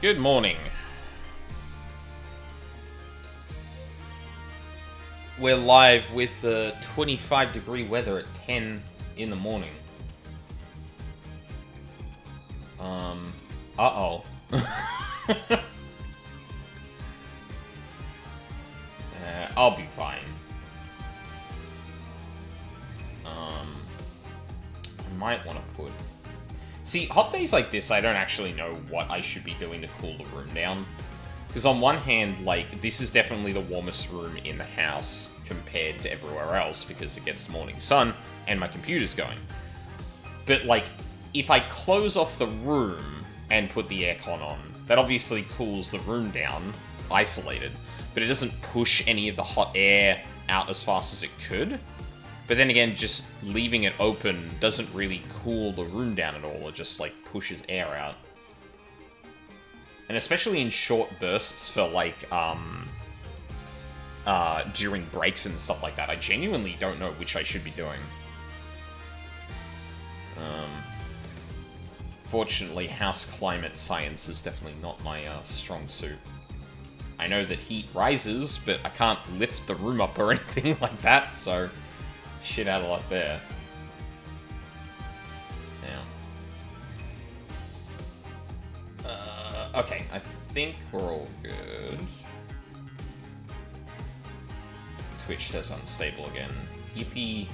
Good morning. We're live with 25-degree weather at 10 in the morning. Uh-oh. I'll be fine. I might want to put... See, hot days like this, I don't actually know what I should be doing to cool the room down. Because on one hand, like, this is definitely the warmest room in the house compared to everywhere else because it gets the morning sun and my computer's going. But, like, if I close off the room and put the aircon on, that obviously cools the room down, isolated, but it doesn't push any of the hot air out as fast as it could. But then again, just leaving it open doesn't really cool the room down at all, it just, like, pushes air out. And especially in short bursts for, like, during breaks and stuff like that, I genuinely don't know which I should be doing. Fortunately, house climate science is definitely not my strong suit. I know that heat rises, but I can't lift the room up or anything like that, so shit out of luck there. Now. Okay, I think we're all good. Twitch says unstable again. Yippee.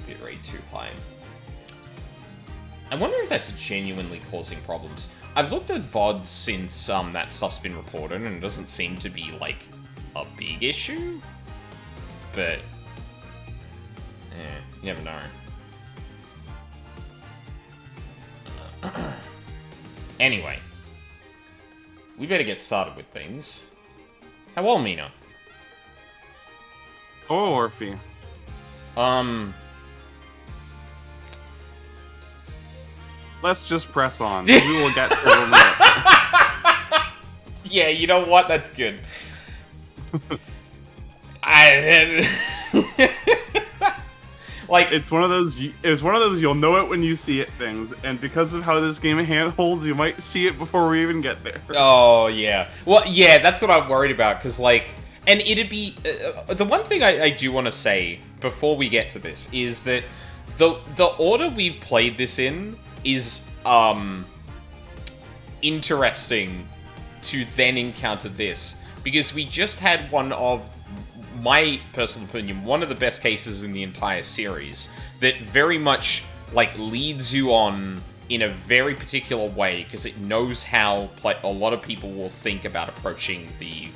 Bitrate too high. I wonder if that's genuinely causing problems. I've looked at VODs since that stuff's been reported, and it doesn't seem to be, like, a big issue. But, you never know. Anyway. We better get started with things. How are Mina? Oh, Orphe. Let's just press on. We will get to it. Yeah, you know what? That's good. Like, it's one of those you'll know it when you see it things, and because of how this game handholds, you might see it before we even get there. Oh, yeah. Well, yeah, that's what I'm worried about, because, like, and it'd be... the one thing I do want to say before we get to this is that the order we've played this in is, interesting to then encounter this, because we just had one of, my personal opinion, one of the best cases in the entire series that very much, like, leads you on in a very particular way, because it knows how a lot of people will think about approaching the,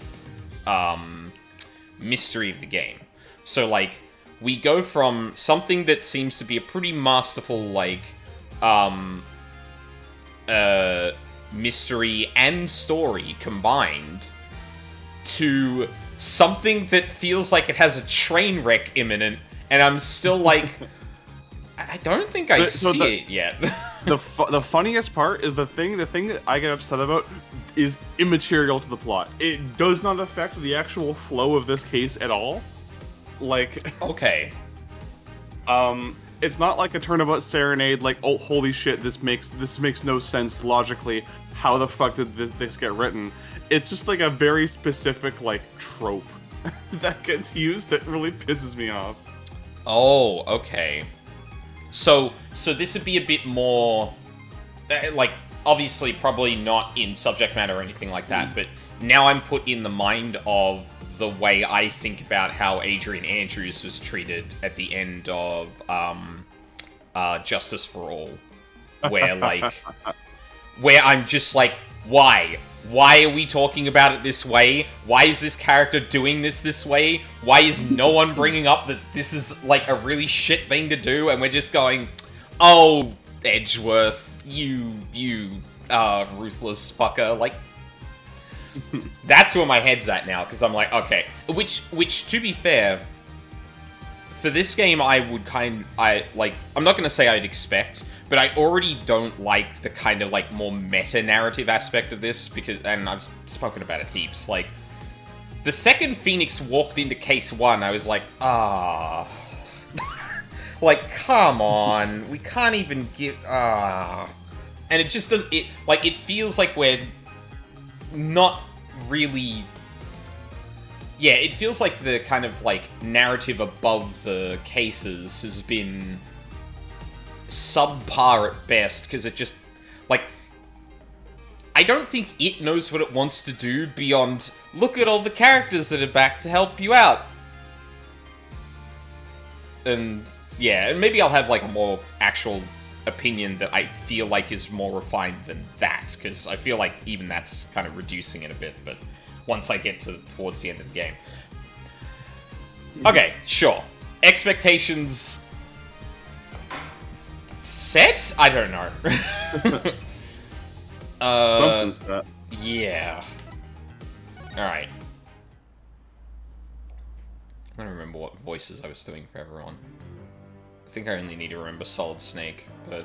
mystery of the game. So, like, we go from something that seems to be a pretty masterful, like, mystery and story combined to something that feels like it has a train wreck imminent, and I'm still like, I don't think I see it yet. The funniest part is the thing that I get upset about is immaterial to the plot. It does not affect the actual flow of this case at all. Like, okay. It's not like a turnabout serenade, like, oh, holy shit, this makes no sense logically. How the fuck did this get written? It's just like a very specific, like, trope that gets used that really pisses me off. Oh, okay. So this would be a bit more, like, obviously probably not in subject matter or anything like that, but now I'm put in the mind of the way I think about how Adrian Andrews was treated at the end of Justice for All, where, like, where I'm just like, why? Why are we talking about it this way? Why is this character doing this way? Why is no one bringing up that this is, like, a really shit thing to do? And we're just going, oh, Edgeworth, you ruthless fucker. Like, that's where my head's at now, because I'm like, okay. Which, to be fair, for this game, I'm not going to say I'd expect, but I already don't like the kind of, like, more meta-narrative aspect of this, because, and I've spoken about it heaps, like, the second Phoenix walked into Case 1, I was like, like, come on, we can't even give, And it just does it like it feels like we're not really. Yeah, it feels like the kind of like narrative above the cases has been subpar at best, because it just like I don't think it knows what it wants to do beyond look at all the characters that are back to help you out. And yeah, and maybe I'll have like a more actual opinion that I feel like is more refined than that, because I feel like even that's kind of reducing it a bit, but once I get towards the end of the game. Okay, sure. Expectations set? I don't know. Something's set. Yeah. Alright. I don't remember what voices I was doing for everyone. I think I only need to remember Solid Snake, but...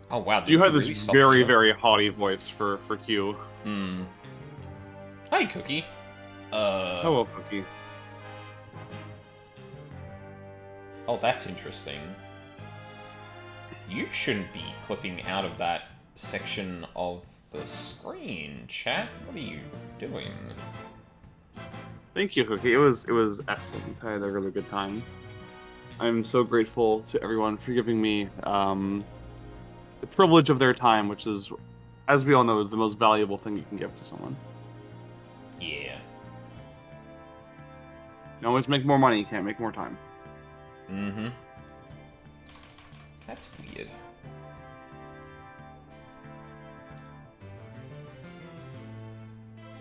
Oh wow, You had this very, very haughty voice for Q. Hmm. Hi, Cookie. Hello, Cookie. Oh, that's interesting. You shouldn't be clipping out of that section of the screen, chat. What are you doing? Thank you, Cookie. It was excellent. I had a really good time. I'm so grateful to everyone for giving me the privilege of their time, which is, as we all know, is the most valuable thing you can give to someone. Yeah. You always make more money, you can't make more time. Mm-hmm. That's weird.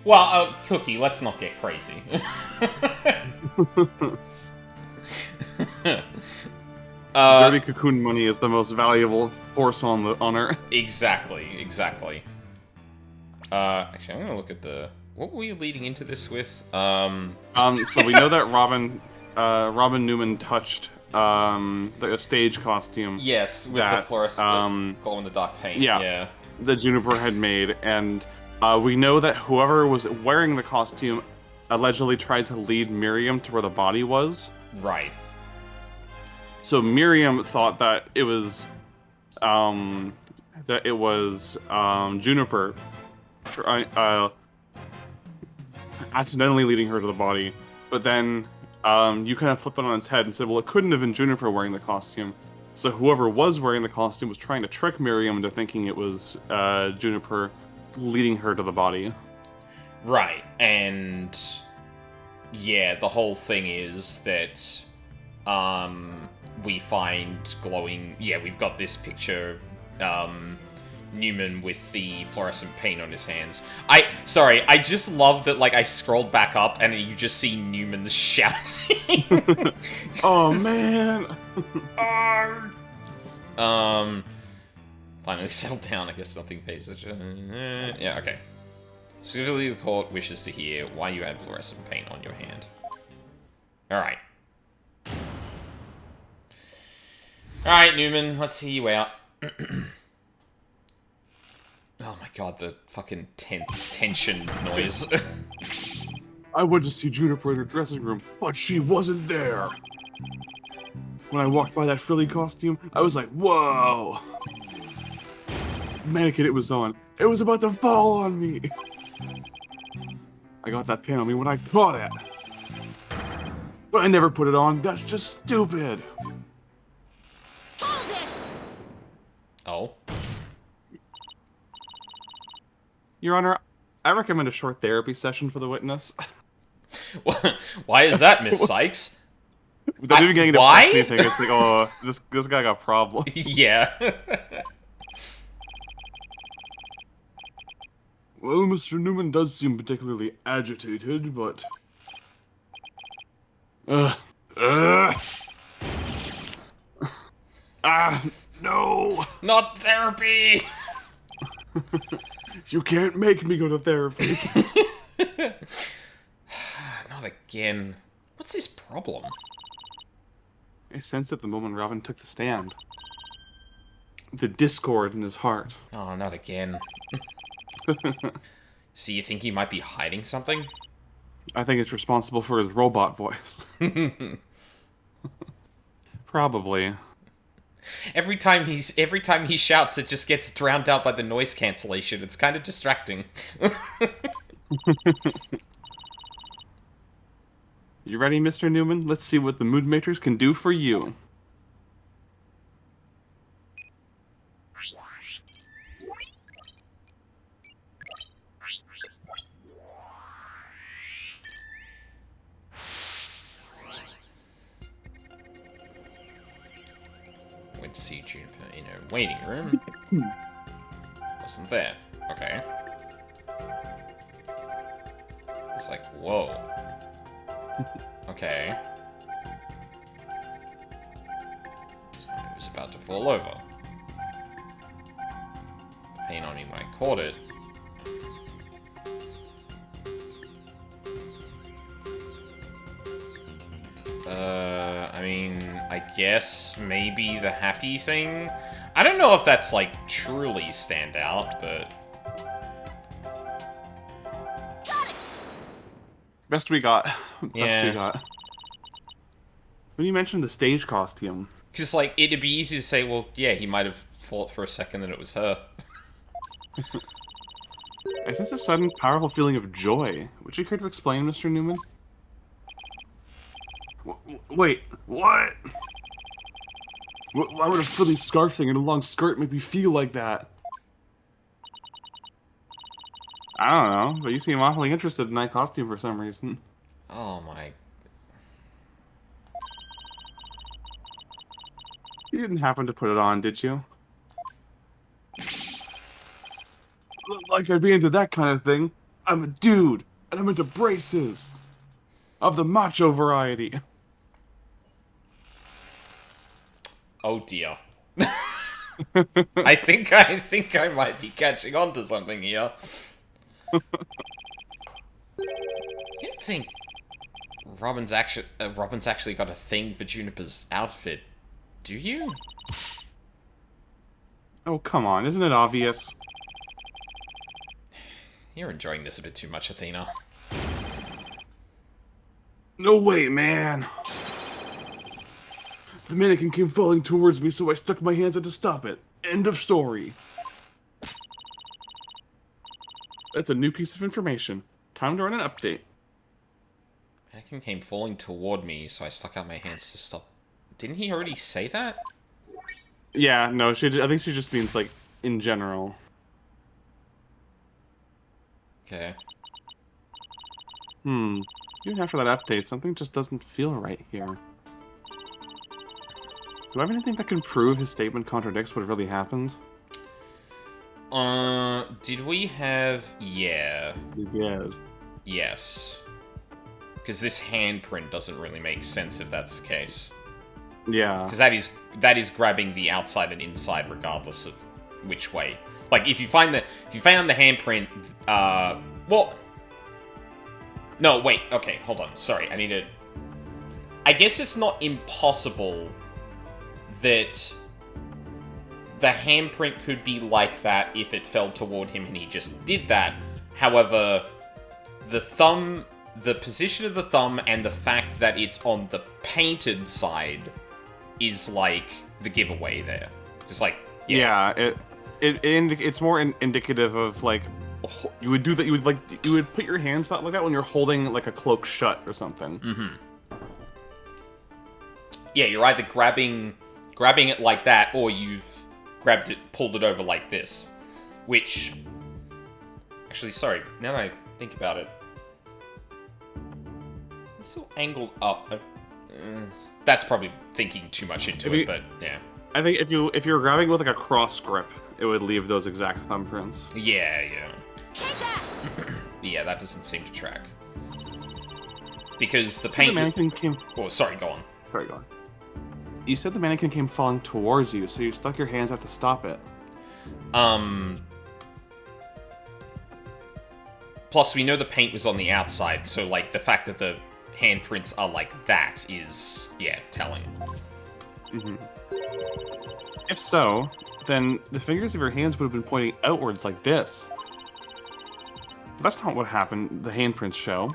Well, Cookie, let's not get crazy. Dirty cocoon money is the most valuable force on Earth. Exactly. Actually, I'm gonna look at the... What were you leading into this with? So we know that Robin Newman touched the stage costume. Yes, with the fluorescent glow-in-the-dark paint. Yeah, that Juniper had made, and we know that whoever was wearing the costume allegedly tried to lead Miriam to where the body was. Right. So Miriam thought that it was Juniper accidentally leading her to the body, but then you kind of flipped it on its head and said, well, it couldn't have been Juniper wearing the costume. So whoever was wearing the costume was trying to trick Miriam into thinking it was Juniper leading her to the body. Right, and yeah, the whole thing is that we find glowing... Yeah, we've got this picture of Newman with the fluorescent paint on his hands. Sorry, I just love that, like, I scrolled back up and you just see Newman shouting. Oh, man! Finally settled down, I guess nothing phases. Yeah, okay. Suitably, the court wishes to hear why you had fluorescent paint on your hand. Alright. Alright, Newman, let's hear you out. Oh my god, the fucking tension noise. I went to see Juniper in her dressing room, but she wasn't there. When I walked by that frilly costume, I was like, whoa! Mannequin it was on. It was about to fall on me. I got that paint on me when I caught it. But I never put it on. That's just stupid. Hold it! Oh. Your Honor, I recommend a short therapy session for the witness. Why is that, Miss Sykes? Without even getting into why? anything, it's like, oh, this guy got problems. Yeah. Well, Mr. Newman does seem particularly agitated, but... no! Not therapy! You can't make me go to therapy. Not again. What's his problem? I sensed it the moment Robin took the stand. The discord in his heart. Oh, not again. So you think he might be hiding something? I think it's responsible for his robot voice. Probably. Every time he shouts, it just gets drowned out by the noise cancellation. It's kind of distracting. You ready, Mr. Newman? Let's see what the Mood Matrix can do for you. Went to see Juniper in a waiting room. Wasn't there. Okay. It's like, whoa. Okay. So he was about to fall over. Pain on him when I caught it. I mean, I guess maybe the happy thing? I don't know if that's, like, truly standout, but... Best we got. Yeah. Best we got. When you mentioned the stage costume... Because, like, it'd be easy to say, well, yeah, he might have thought for a second that it was her. I sense a sudden, powerful feeling of joy. Would you care to explain, Mr. Newman? Wait, what? Why would a frilly scarf thing and a long skirt make me feel like that? I don't know, but you seem awfully interested in that costume for some reason. Oh my... You didn't happen to put it on, did you? Looked like I'd be into that kind of thing. I'm a dude, and I'm into braces. Of the macho variety. Oh dear. I think I might be catching on to something here. You don't think Robin's actually got a thing for Juniper's outfit, do you? Oh, come on, isn't it obvious? You're enjoying this a bit too much, Athena. No way, man. The mannequin came falling towards me, so I stuck my hands out to stop it. End of story. That's a new piece of information. Time to run an update. Mannequin came falling toward me, so I stuck out my hands to stop. Didn't he already say that? Yeah, no, I think she just means, like, in general. Okay. Even after that update, something just doesn't feel right here. Do I have anything that can prove his statement contradicts what really happened? Did we have... Yeah. We did. Yes. Because this handprint doesn't really make sense if that's the case. Yeah. Because that is grabbing the outside and inside regardless of which way. Like, if you found the handprint, well... No, wait, okay, hold on. Sorry, I need to... I guess it's not impossible that the handprint could be like that if it fell toward him and he just did that. However, the position of the thumb and the fact that it's on the painted side is, like, the giveaway there. Just like, yeah. It's more indicative of, like, you would do that. You would put your hands out like that when you're holding, like, a cloak shut or something. Mm-hmm. Yeah, you're either grabbing it like that, or you've grabbed it, pulled it over like this. Which, actually, sorry, now that I think about it, it's still angled up. That's probably thinking too much into it, but yeah. I think if you were grabbing with, like, a cross grip, it would leave those exact thumbprints. Yeah. Yeah, that doesn't seem to track. Because the paint... The mannequin came... Oh, sorry, go on. Sorry, go on. You said the mannequin came falling towards you, so you stuck your hands out to stop it. Plus, we know the paint was on the outside, so, like, the fact that the handprints are like that is, yeah, telling. Mm-hmm. If so, then the fingers of your hands would have been pointing outwards like this. But that's not what happened, the handprints show.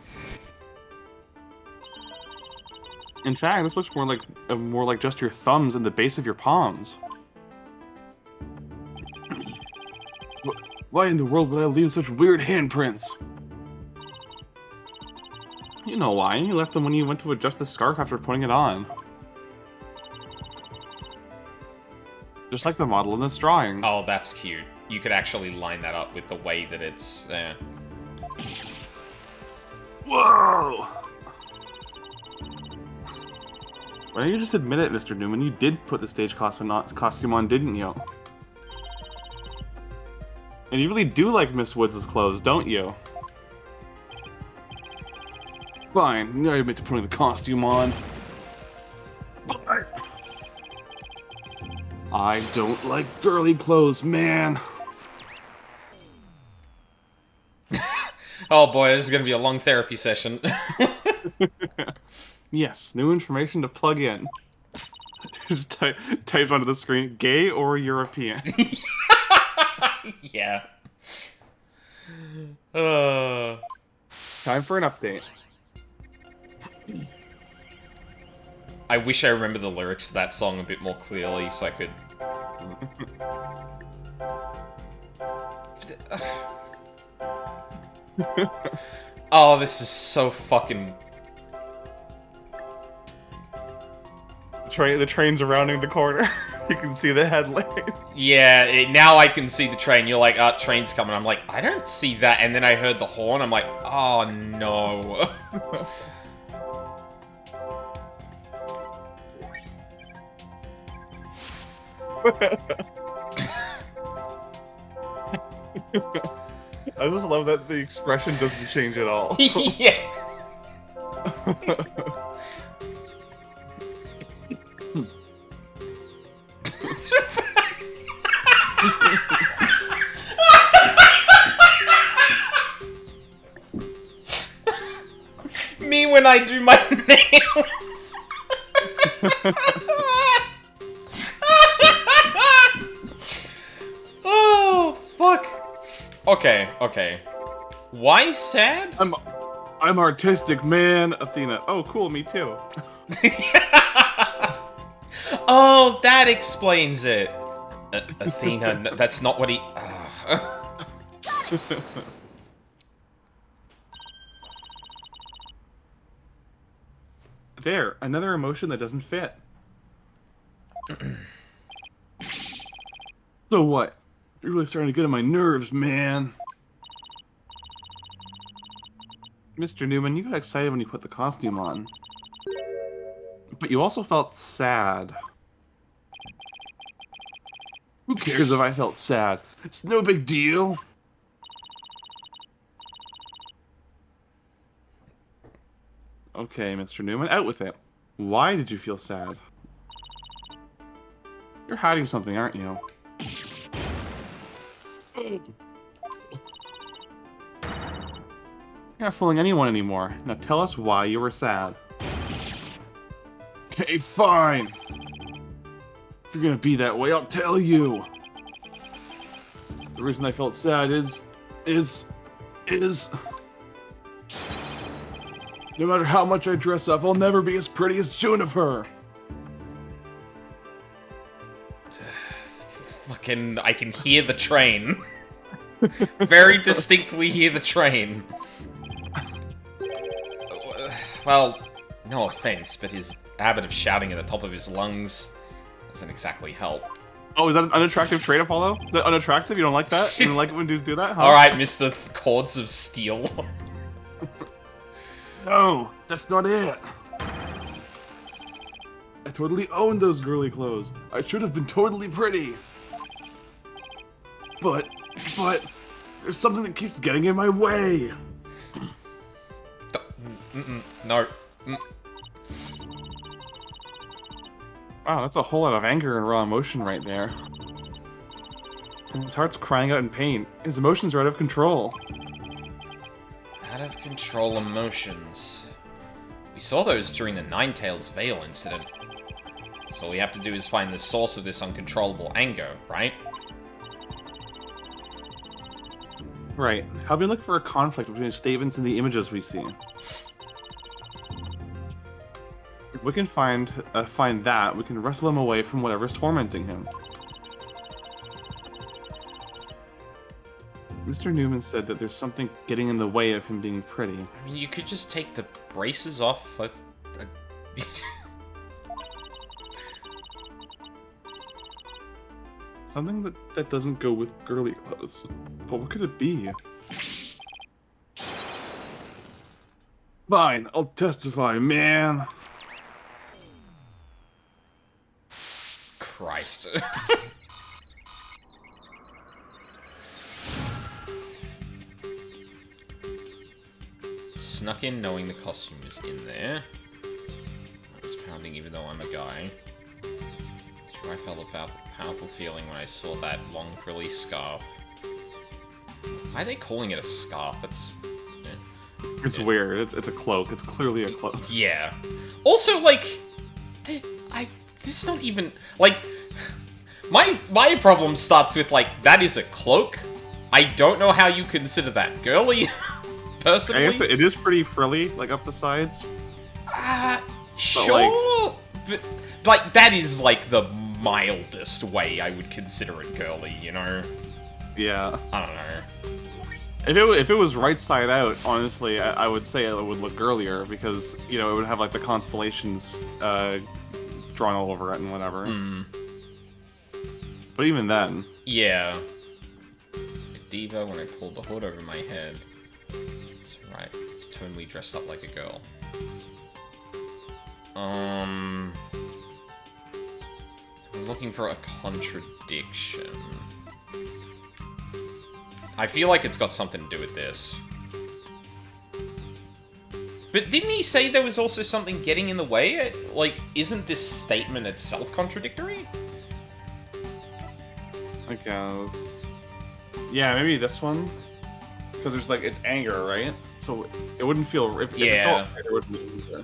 In fact, this looks more like just your thumbs and the base of your palms. Why in the world would I leave such weird handprints? You know why. You left them when you went to adjust the scarf after putting it on. Just like the model in this drawing. Oh, that's cute. You could actually line that up with the way that it's... Whoa! Why don't you just admit it, Mr. Newman? You did put the stage costume on, didn't you? And you really do like Miss Woods' clothes, don't you? Fine, now you admit to putting the costume on. But I don't like girly clothes, man. Oh boy, this is gonna be a long therapy session. Yes, new information to plug in. Just type onto the screen, gay or European. Yeah. Time for an update. I wish I remember the lyrics to that song a bit more clearly so I could... Oh, this is so fucking... The train's rounding the corner. You can see the headlight. Yeah, now I can see the train. You're like, train's coming. I'm like, I don't see that. And then I heard the horn. I'm like, oh no. I just love that the expression doesn't change at all. Yeah. Me when I do my nails. Oh, fuck. Okay. Why sad? I'm artistic, man. Athena. Oh, cool, me too. Oh, that explains it. Athena, that's not what he... There, another emotion that doesn't fit. So what? You're really starting to get on my nerves, man. Mr. Newman, you got excited when you put the costume on. But you also felt sad. Who cares if I felt sad? It's no big deal. Okay, Mr. Newman, out with it. Why did you feel sad? You're hiding something, aren't you? You're not fooling anyone anymore. Now tell us why you were sad. Okay, fine. If you're gonna be that way, I'll tell you. The reason I felt sad is... No matter how much I dress up, I'll never be as pretty as Juniper. Fucking, I can hear the train. Very distinctly hear the train. Well, no offense, but his habit of shouting at the top of his lungs doesn't exactly help. Oh, is that an unattractive trait, Apollo? Is that unattractive? You don't like that? You don't like it when dudes do that, huh? Alright, Mr. Cords of Steel. No, that's not it. I totally owned those girly clothes. I should have been totally pretty. But, there's something that keeps getting in my way. No. Wow, that's a whole lot of anger and raw emotion right there. And his heart's crying out in pain. His emotions are out of control. Out of control emotions. We saw those during the Ninetales Veil incident. So all we have to do is find the source of this uncontrollable anger, right? Right. How do we look for a conflict between the statements and the images we see? We can find that. We can wrestle him away from whatever's tormenting him. Mr. Newman said that there's something getting in the way of him being pretty. I mean, you could just take the braces off. Something that doesn't go with girly clothes. But what could it be? Fine, I'll testify, man. Christ. Snuck in knowing the costume is in there. I was pounding even though I'm a guy. Sure, I felt a powerful feeling when I saw that long frilly scarf. Why are they calling it a scarf? That's... It's weird. It's a cloak. It's clearly a cloak. Yeah. Also, like... This not even... Like... My problem starts with, like, that is a cloak. I don't know how you consider that girly, personally. I guess it is pretty frilly, like, up the sides. Sure. But, like, that is, like, the mildest way I would consider it girly, you know? Yeah. I don't know. If it was right side out, honestly, I would say it would look girlier because, you know, it would have, like, the constellations drawn all over it and whatever. Mm. But even then... Yeah. A diva when I pulled the hood over my head. That's right. It's totally dressed up like a girl. So we're looking for a contradiction. I feel like it's got something to do with this. But didn't he say there was also something getting in the way? Like, isn't this statement itself contradictory? I guess. Yeah, maybe this one. Because there's, like, it's anger, right? So it wouldn't feel... If it felt right, it wouldn't be either.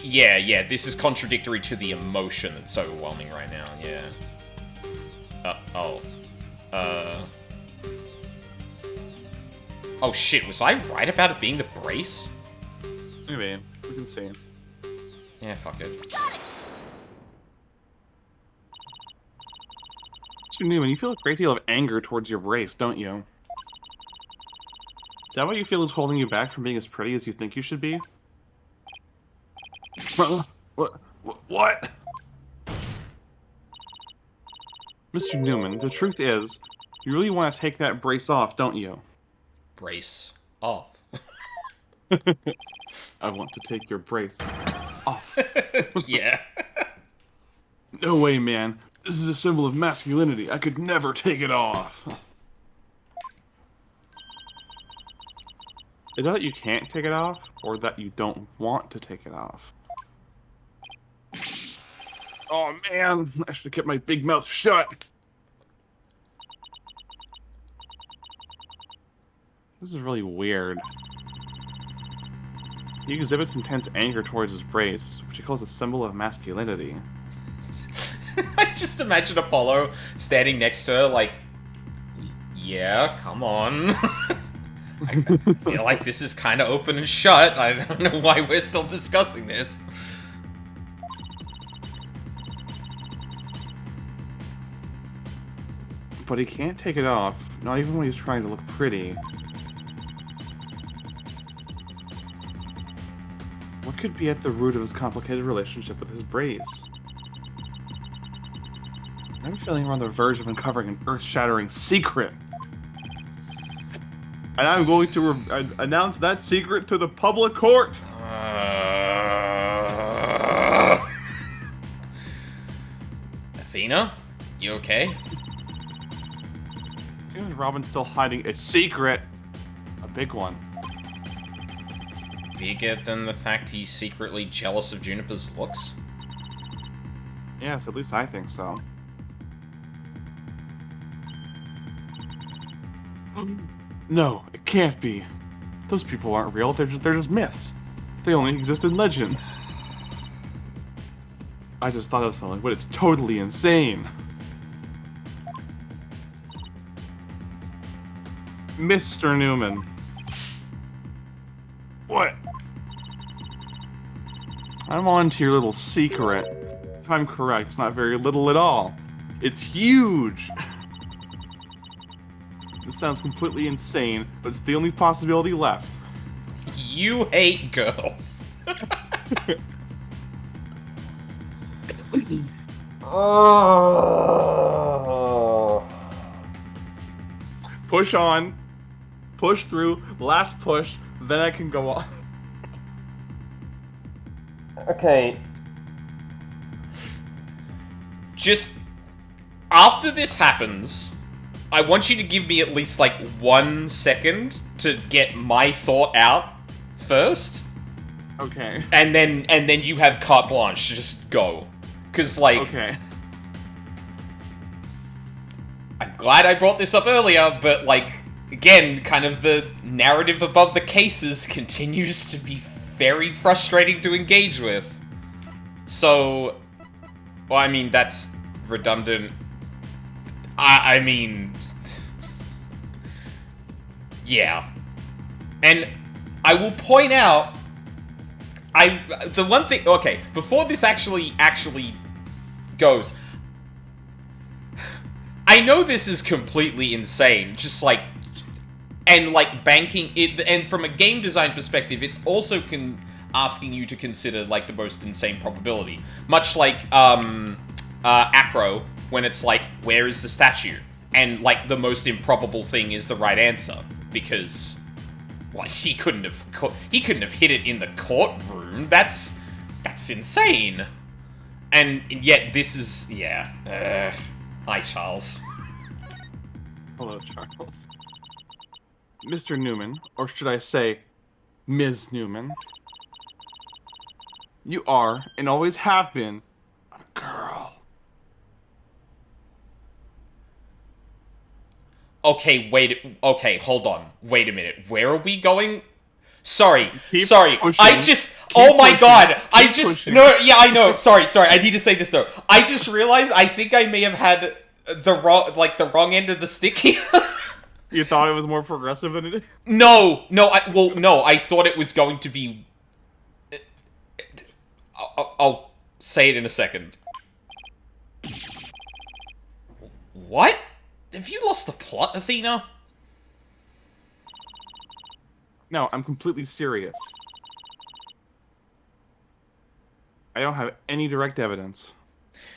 Yeah, this is contradictory to the emotion that's overwhelming right now, yeah. Oh shit, was I right about it being the brace? Maybe. We can see. Yeah, fuck it. Mr. Newman, you feel a great deal of anger towards your brace, don't you? Is that what you feel is holding you back from being as pretty as you think you should be? What? Mr. Newman, the truth is, you really want to take that brace off, don't you? Brace off. I want to take your brace off. Yeah. No way, man. This is a symbol of masculinity. I could never take it off. Is that you can't take it off, or that you don't want to take it off? Oh man, I should have kept my big mouth shut. This is really weird. He exhibits intense anger towards his brace, which he calls a symbol of masculinity. I just imagine Apollo standing next to her like, yeah, come on. I feel like this is kind of open and shut. I don't know why we're still discussing this. But he can't take it off, not even when he's trying to look pretty. What could be at the root of his complicated relationship with his brace? I'm feeling we're on the verge of uncovering an earth-shattering secret. And I'm going to announce that secret to the public court. Athena? You okay? Seems Robin's still hiding a secret. A big one. Bigger than the fact he's secretly jealous of Juniper's looks? Yes, at least I think so. No, it can't be. Those people aren't real, they're just myths. They only exist in legends. I just thought of something, but it's totally insane. Mr. Newman. What? I'm on to your little secret. If I'm correct, it's not very little at all. It's huge! This sounds completely insane, but it's the only possibility left. You hate girls. Oh. Push on. Push through. Last push. Then I can go on. Okay. Just after this happens, I want you to give me at least like 1 second to get my thought out first. Okay. And then you have carte blanche to just go. Cause like Okay. I'm glad I brought this up earlier, but like again, kind of the narrative above the cases continues to be very frustrating to engage with. So, well, I mean, that's redundant. I mean, yeah. And I will point out, the one thing, okay, before this actually goes, I know this is completely insane, just like, and like banking it, and from a game design perspective, it's also asking you to consider like the most insane probability, much like Acro, when it's like, where is the statue, and like the most improbable thing is the right answer because, like, he couldn't have hit it in the courtroom. That's insane, and yet this is Hi, Charles. Hello, Charles. Mr. Newman, or should I say, Ms. Newman, you are, and always have been, a girl. Okay, hold on. Wait a minute. Where are we going? Sorry. Keep pushing. I just... Keep oh my pushing. god! I Keep just... pushing. No, yeah, I know. Sorry. I need to say this, though. I just realized I think I may have had the wrong end of the stick here. You thought it was more progressive than it is? No, I thought it was going to be... I'll say it in a second. What? Have you lost the plot, Athena? No, I'm completely serious. I don't have any direct evidence.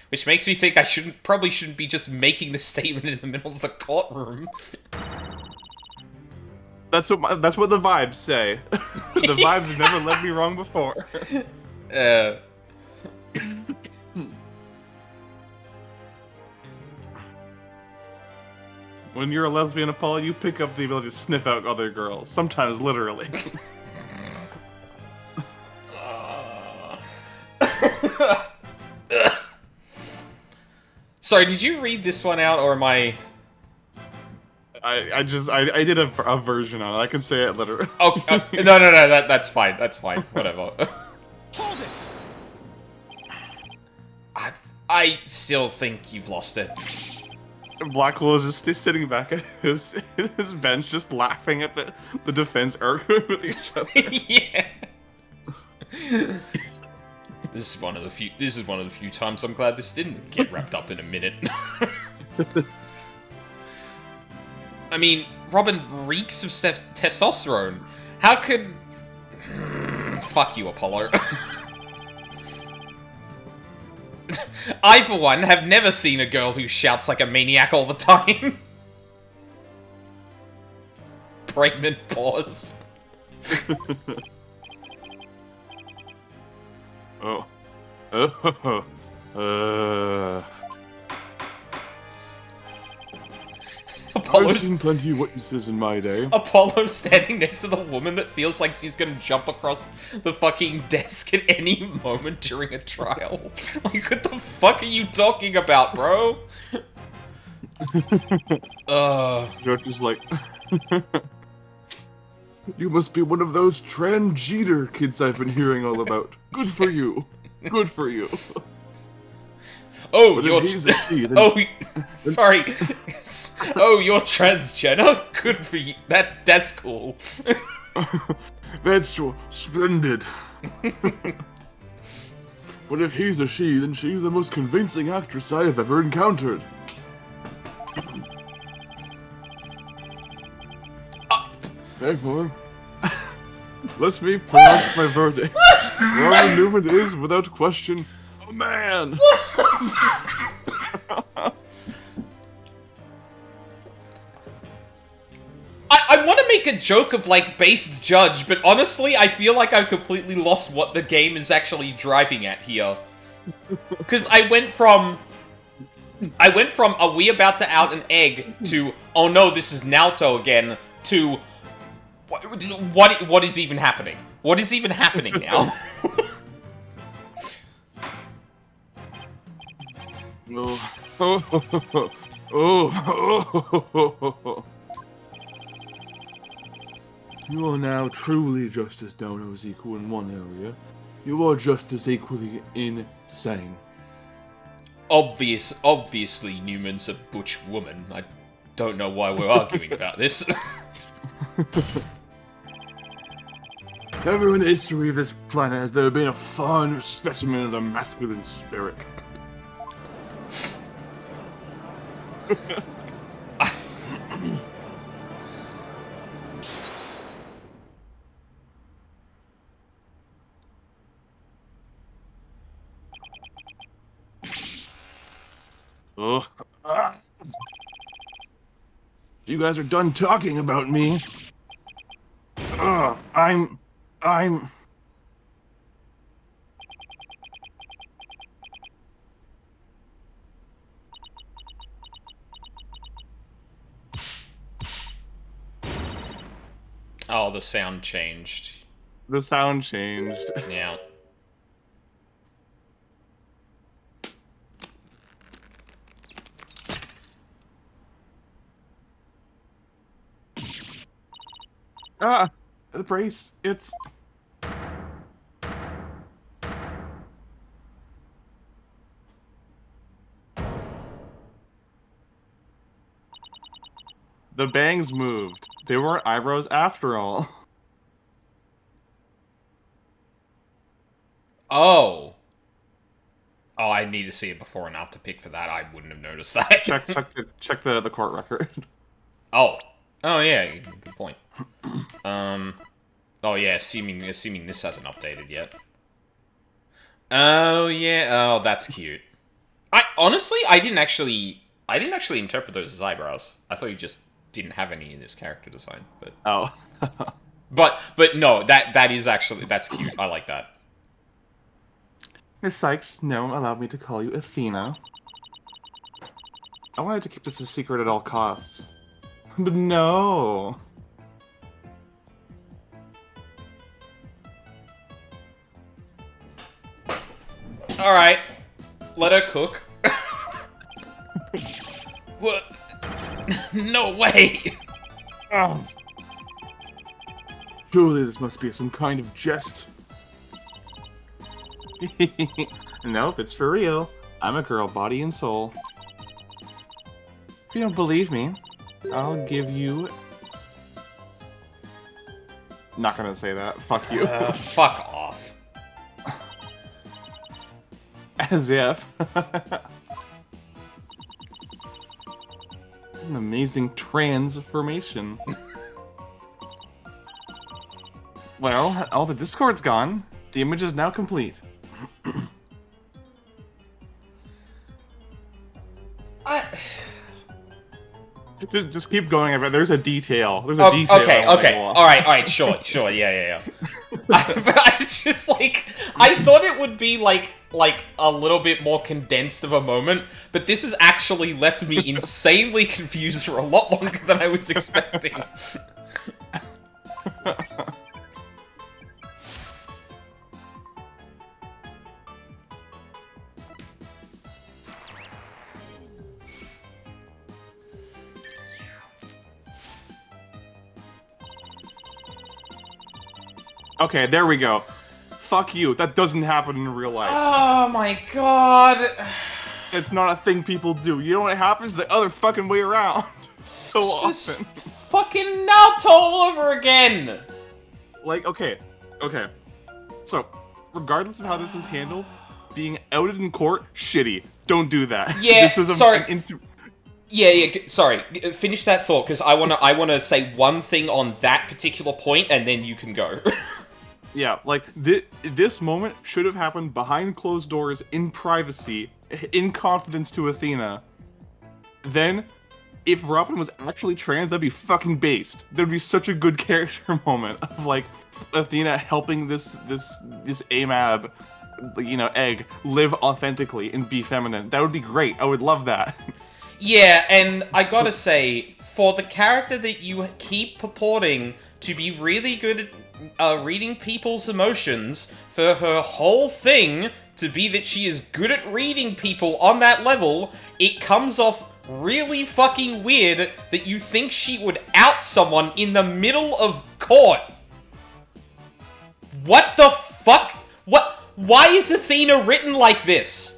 Which makes me think I probably shouldn't be just making this statement in the middle of the courtroom. That's what the vibes say. The vibes have never led me wrong before. When you're a lesbian, Apollo, you pick up the ability to sniff out other girls. Sometimes literally. Sorry, did you read this one out, or am I... I did a version on it. I can say it literally. Okay, no, that's fine. That's fine. Whatever. Hold it! I still think you've lost it. Blackwell is just sitting back at his bench, just laughing at the defense arguing with each other. Yeah. This is one of the few times I'm glad this didn't get wrapped up in a minute. I mean, Robin reeks of testosterone. How could... Fuck you, Apollo. I, for one, have never seen a girl who shouts like a maniac all the time. Pregnant pause. Oh. Apollo's... I've seen plenty of witnesses in my day. Apollo standing next to the woman that feels like she's gonna jump across the fucking desk at any moment during a trial. Like, what the fuck are you talking about, bro? George is like, you must be one of those transgender kids I've been hearing all about. Good for you. Good for you. Oh, But you're... if he's a she, then- Oh, sorry. Oh, you're transgender? Good for you. That's cool. That's splendid. But if he's a she, then she's the most convincing actress I have ever encountered. Therefore, let me pronounce my verdict. Robert Newman is, without question, a man! I want to make a joke of, like, base judge, but honestly, I feel like I've completely lost what the game is actually driving at here. Because I went from, are we about to out an egg, to, oh no, this is Naoto again, to, what is even happening? What is even happening now? You are now truly just as Dono's equal in one area. You are just as equally insane. Obviously, Newman's a butch woman. I don't know why we're arguing about this. Never in the history of this planet has there been a finer specimen of the masculine spirit. You guys are done talking about me. I'm... Oh, the sound changed. The sound changed. Yeah. The brace, it's... The bangs moved. They weren't eyebrows after all. Oh. Oh, I need to see it before and after pic for that. I wouldn't have noticed that. check the court record. Oh. Oh yeah, good point. Oh yeah, assuming this hasn't updated yet. Oh yeah, oh that's cute. I didn't actually interpret those as eyebrows. I thought you just didn't have any in this character design, but oh. but no, that's cute. I like that. Miss Sykes, no, allow me to call you Athena. I wanted to keep this a secret at all costs. But no. Alright. Let her cook. What? No way! Oh. Surely this must be some kind of jest. Nope, it's for real. I'm a girl, body and soul. If you don't believe me, I'll give you... Not gonna say that. Fuck you. Fuck off. As if. An amazing transformation. Well, all the Discord's gone. The image is now complete. Just keep going. There's a detail. There's a detail. Okay. All right. Sure. Yeah. I just I thought it would be like a little bit more condensed of a moment, but this has actually left me insanely confused for a lot longer than I was expecting. Okay, there we go. Fuck you. That doesn't happen in real life. Oh my god. It's not a thing people do. You know what happens? The other fucking way around. So Just often. fucking Naruto all over again. Like, okay. So, regardless of how this is handled, being outed in court, shitty. Don't do that. Yeah, This is sorry. Yeah, sorry. Finish that thought, because I wanna say one thing on that particular point, and then you can go. Yeah, like, this moment should have happened behind closed doors, in privacy, in confidence to Athena. Then, if Robin was actually trans, that'd be fucking based. There'd be such a good character moment of, like, Athena helping this AMAB, egg, live authentically and be feminine. That would be great. I would love that. Yeah, and I gotta say, for the character that you keep purporting to be really good at reading people's emotions, for her whole thing to be that she is good at reading people on that level, it comes off really fucking weird that you think she would out someone in the middle of court. What the fuck? What? Why is Athena written like this?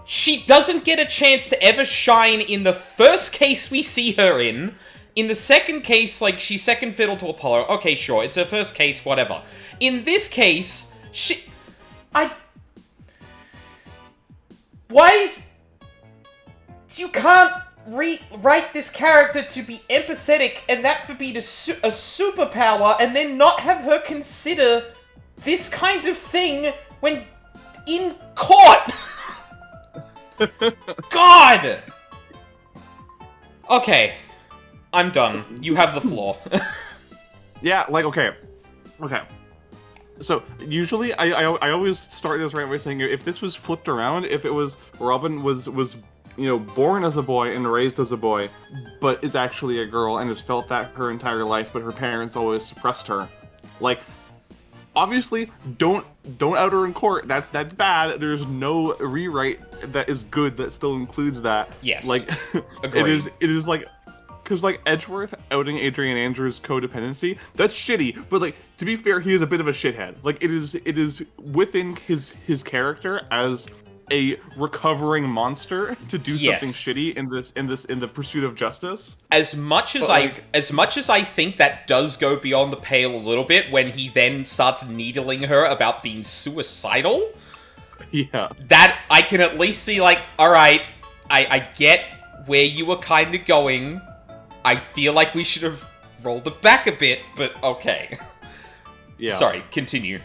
She doesn't get a chance to ever shine in the first case we see her in. In the second case, like, she's second fiddle to Apollo. Okay, sure, it's her first case, whatever. In this case, why is... You can't write this character to be empathetic, and that would be a superpower, and then not have her consider this kind of thing when in court! God! Okay. I'm done. You have the floor. Yeah, like, okay. So, usually, I always start this right by saying, if this was flipped around, if it was Robin was born as a boy and raised as a boy, but is actually a girl and has felt that her entire life, but her parents always suppressed her. Like, obviously, don't out her in court. That's bad. There's no rewrite that is good that still includes that. Yes. Like, Agreed. it is like, because, like, Edgeworth outing Adrian Andrews' codependency, that's shitty, but, like, to be fair, he is a bit of a shithead. Like, it is within his character as a recovering monster to do something shitty in the pursuit of justice. As much as I think that does go beyond the pale a little bit when he then starts needling her about being suicidal. Yeah. That I can at least see, like, alright, I get where you were kind of going. I feel like we should have rolled it back a bit, but okay. Yeah. Sorry, continue.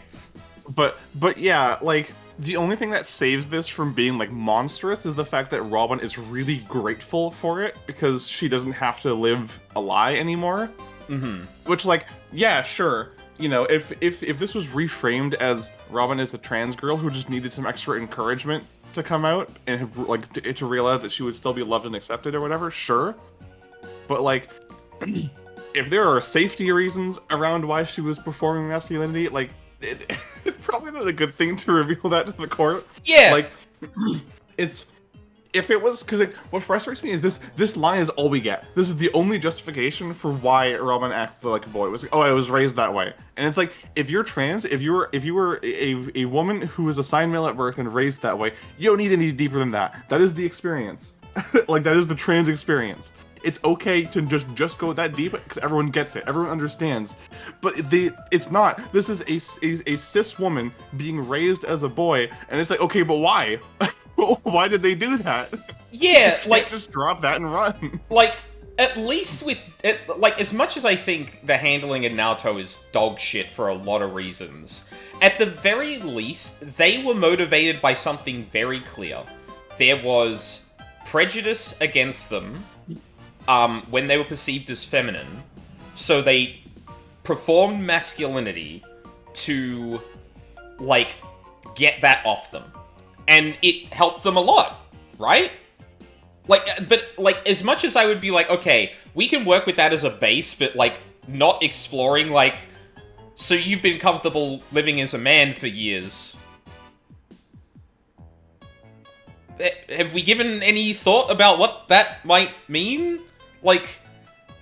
But yeah, like, the only thing that saves this from being, like, monstrous is the fact that Robin is really grateful for it, because she doesn't have to live a lie anymore. Mm-hmm. Which, like, yeah, sure. If this was reframed as Robin is a trans girl who just needed some extra encouragement to come out, and, like, to realize that she would still be loved and accepted or whatever, sure. But, like, if there are safety reasons around why she was performing masculinity, like, it's probably not a good thing to reveal that to the court. Yeah. Like, if it was, because what frustrates me is this line is all we get. This is the only justification for why Robin acted like a boy. It was like, oh, I was raised that way. And it's like, if you're trans, if you were a woman who was assigned male at birth and raised that way, you don't need any deeper than that. That is the experience. Like, that is the trans experience. It's okay to just go that deep because everyone gets it, everyone understands. But it's not. This is a cis woman being raised as a boy, and it's like, okay, but why? Why did they do that? Yeah, like, just drop that and run. Like, at least with it, like, as much as I think the handling in Naruto is dog shit for a lot of reasons, at the very least, they were motivated by something very clear. There was prejudice against them. When they were perceived as feminine, so they performed masculinity to, like, get that off them. And it helped them a lot, right? Like, but, like, as much as I would be like, okay, we can work with that as a base, but, like, not exploring, like, so you've been comfortable living as a man for years. Have we given any thought about what that might mean? Like,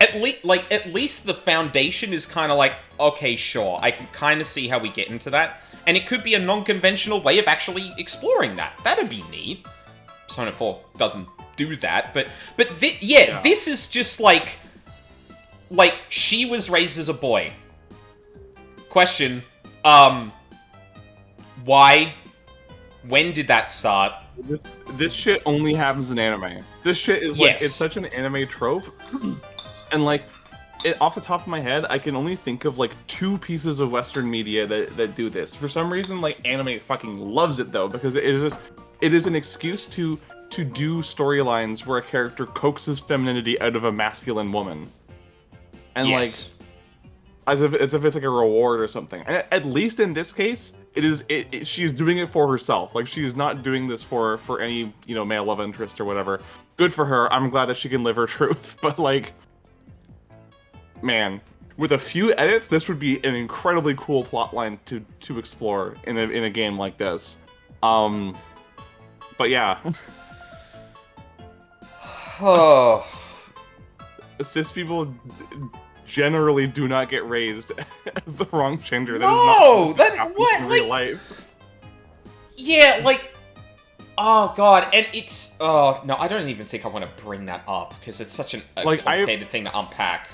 at least the foundation is kind of like, okay, sure, I can kind of see how we get into that. And it could be a non-conventional way of actually exploring that. That'd be neat. Persona 4 doesn't do that, but this is just like, she was raised as a boy. Question, Why? When did that start? This shit only happens in anime. This shit is like, it's such an anime trope. And like, off the top of my head, I can only think of like 2 pieces of Western media that do this. For some reason, like anime fucking loves it though, because it is an excuse to do storylines where a character coaxes femininity out of a masculine woman. And like, as if it's like a reward or something. And at least in this case, she's doing it for herself. Like, she's not doing this for any, male love interest or whatever. Good for her. I'm glad that she can live her truth. But like, man, with a few edits, this would be an incredibly cool plotline to explore in a game like this. But yeah. Oh. Cis people generally do not get raised as the wrong gender. No, that is not what in real life. Yeah, like, oh god, and it's no, I don't even think I want to bring that up because it's such a complicated thing to unpack.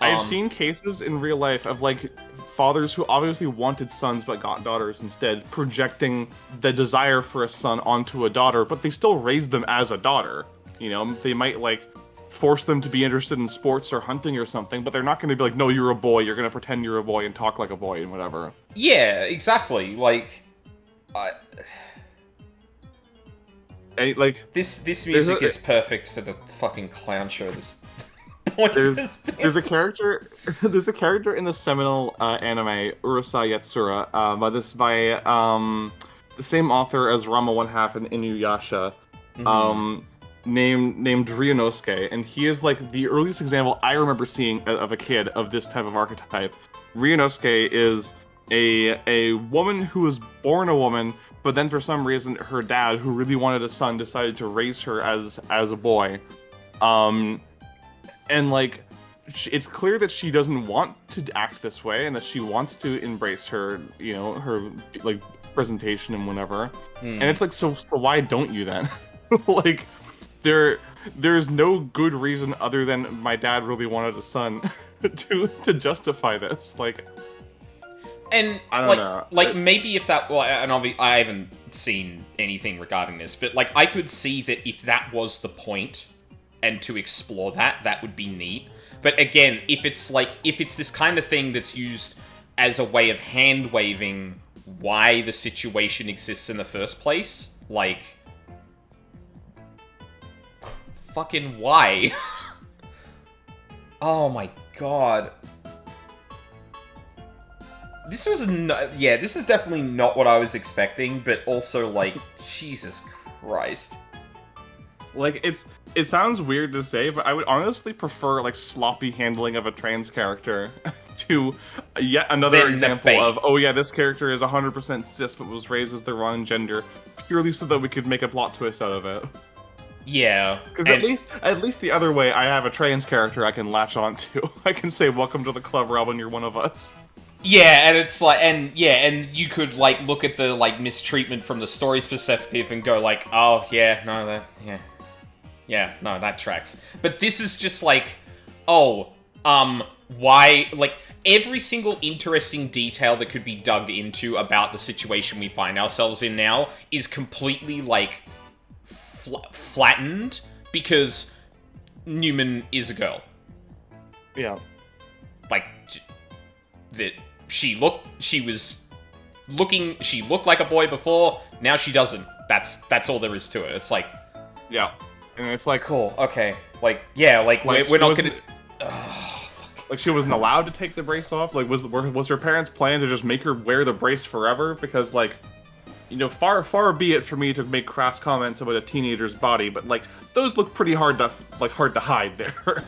I've seen cases in real life of like fathers who obviously wanted sons but got daughters instead, projecting the desire for a son onto a daughter, but they still raised them as a daughter. They might like force them to be interested in sports or hunting or something, but they're not going to be like, no, you're a boy, you're going to pretend you're a boy and talk like a boy and whatever. Yeah, exactly. Like, this music is perfect for the fucking clown show. This point. There's a character in the seminal anime Urusei Yatsura by the same author as Rama One Half and Inuyasha. Named Ryunosuke, and he is like the earliest example I remember seeing of a kid of this type of archetype. Ryunosuke is a woman who was born a woman, but then for some reason her dad, who really wanted a son, decided to raise her as a boy. And like, it's clear that she doesn't want to act this way, and that she wants to embrace her, her like presentation and whatever. And it's like, so why don't you then? Like, there's no good reason other than my dad really wanted a son to justify this. Like, and I don't know. Like, maybe if that, and I haven't seen anything regarding this, but like, I could see that if that was the point, and to explore that would be neat. But again, if it's this kind of thing that's used as a way of hand waving why the situation exists in the first place, like, fucking why? Oh my god. This was this is definitely not what I was expecting, but also like, Jesus Christ. Like, it sounds weird to say, but I would honestly prefer like sloppy handling of a trans character to yet another example of, oh yeah, this character is 100% cis but was raised as the wrong gender, purely so that we could make a plot twist out of it. Yeah, because at least the other way, I have a trans character I can latch onto. I can say, "Welcome to the club, Robin. You're one of us." Yeah, and it's like, and you could like look at the like mistreatment from the story's perspective and go like, "Oh yeah, no, that tracks." But this is just like, oh, why? Like, every single interesting detail that could be dug into about the situation we find ourselves in now is completely like flattened because Newman is a girl. Yeah. Like, that she looked like a boy before, now she doesn't. That's all there is to it. It's like, yeah. And it's like, cool, okay. Like, yeah, like we're not gonna... Like, she wasn't allowed to take the brace off? Like, was her parents' plan to just make her wear the brace forever? Because, like, far be it for me to make crass comments about a teenager's body, but like, those look pretty hard to hide there.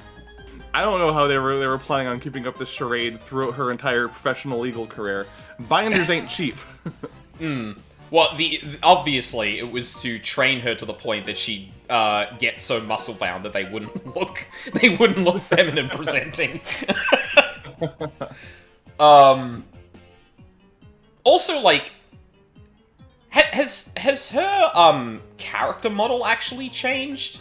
I don't know how they were planning on keeping up this charade throughout her entire professional legal career. Binders ain't cheap. Well, obviously it was to train her to the point that she'd get so muscle bound that they wouldn't look feminine presenting. Also, like, has her character model actually changed?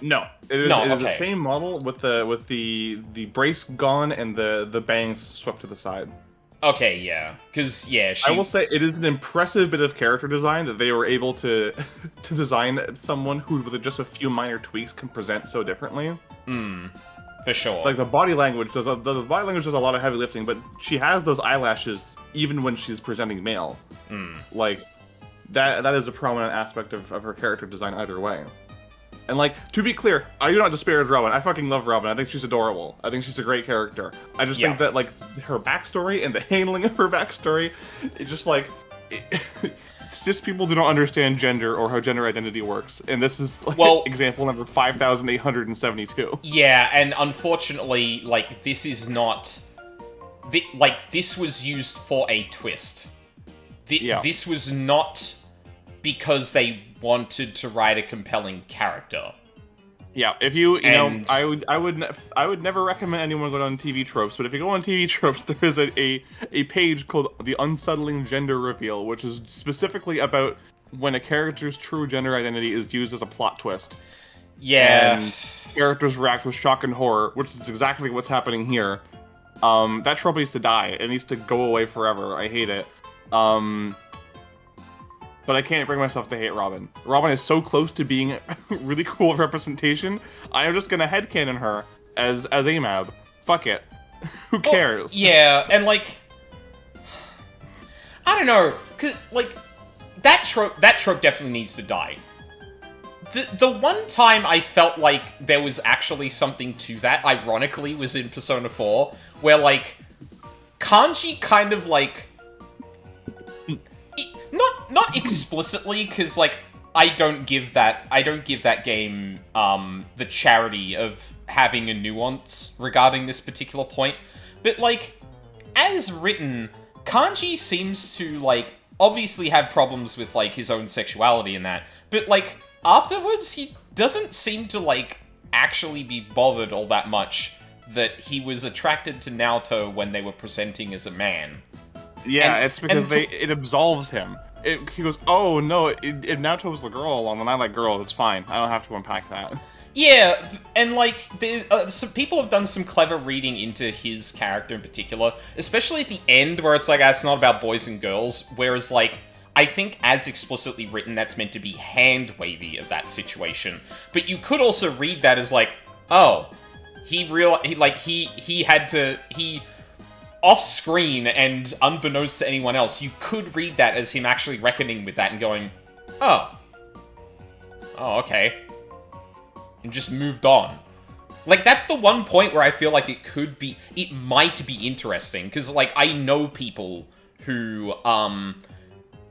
No, it is the same model with the brace gone and the bangs swept to the side. Okay, yeah. Because, yeah, I will say it is an impressive bit of character design that they were able to to design someone who, with just a few minor tweaks, can present so differently. For sure. Like the body language does a lot of heavy lifting, but she has those eyelashes even when she's presenting male. Like that is a prominent aspect of her character design either way. And like, to be clear, I do not disparage Robin. I fucking love Robin. I think she's adorable. I think she's a great character. I just think that like her backstory and the handling of her backstory, it just like cis people do not understand gender or how gender identity works, and this is like example number 5,872. Yeah, and unfortunately, like this is not this was used for a twist. This was not because they wanted to write a compelling character. Yeah, if you know, I would never recommend anyone go on TV Tropes, but if you go on TV Tropes, there is a page called The Unsettling Gender Reveal, which is specifically about when a character's true gender identity is used as a plot twist. Yeah. And characters react with shock and horror, which is exactly what's happening here. That trope needs to die. It needs to go away forever. I hate it. But I can't bring myself to hate Robin. Robin is so close to being a really cool representation. I am just gonna headcanon her as AMAB. Fuck it. Who cares? Yeah, and like, I don't know, cause like that trope definitely needs to die. The one time I felt like there was actually something to that, ironically, was in Persona 4, where like Kanji kind of like. Not explicitly, because like I don't give that game the charity of having a nuance regarding this particular point, but like as written, Kanji seems to like obviously have problems with like his own sexuality and that, but like afterwards he doesn't seem to like actually be bothered all that much that he was attracted to Naoto when they were presenting as a man. Yeah, it's because it absolves him. He goes, oh no, if Naoto was the girl all along, then I like girls, it's fine. I don't have to unpack that. Yeah, and like, some people have done some clever reading into his character in particular, especially at the end where it's like, it's not about boys and girls, whereas like, I think as explicitly written, that's meant to be hand-wavy of that situation. But you could also read that as like, oh, he off-screen and unbeknownst to anyone else, you could read that as him actually reckoning with that and going, oh, okay. And just moved on. Like, that's the one point where I feel like it might be interesting, because, like, I know people who,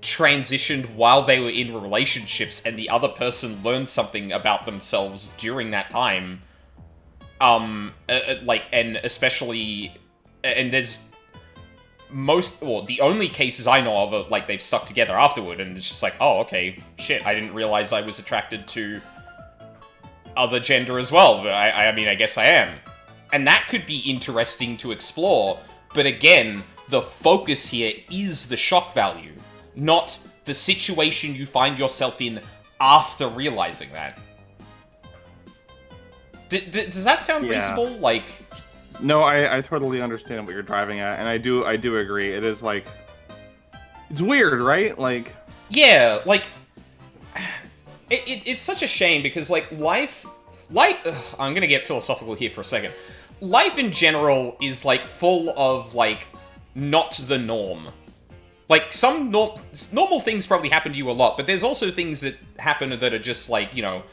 transitioned while they were in relationships, and the other person learned something about themselves during that time. And especially... And there's the only cases I know of are, like, they've stuck together afterward, and it's just like, oh, okay, shit, I didn't realize I was attracted to other gender as well, but I mean, I guess I am. And that could be interesting to explore, but again, the focus here is the shock value, not the situation you find yourself in after realizing that. Does that sound reasonable? Like... No, I totally understand what you're driving at, and I do agree. It is like, it's weird, right? Like, yeah, like, it's such a shame because like I'm gonna get philosophical here for a second. Life in general is like full of like not the norm. Like some normal things probably happen to you a lot, but there's also things that happen that are just like, you know,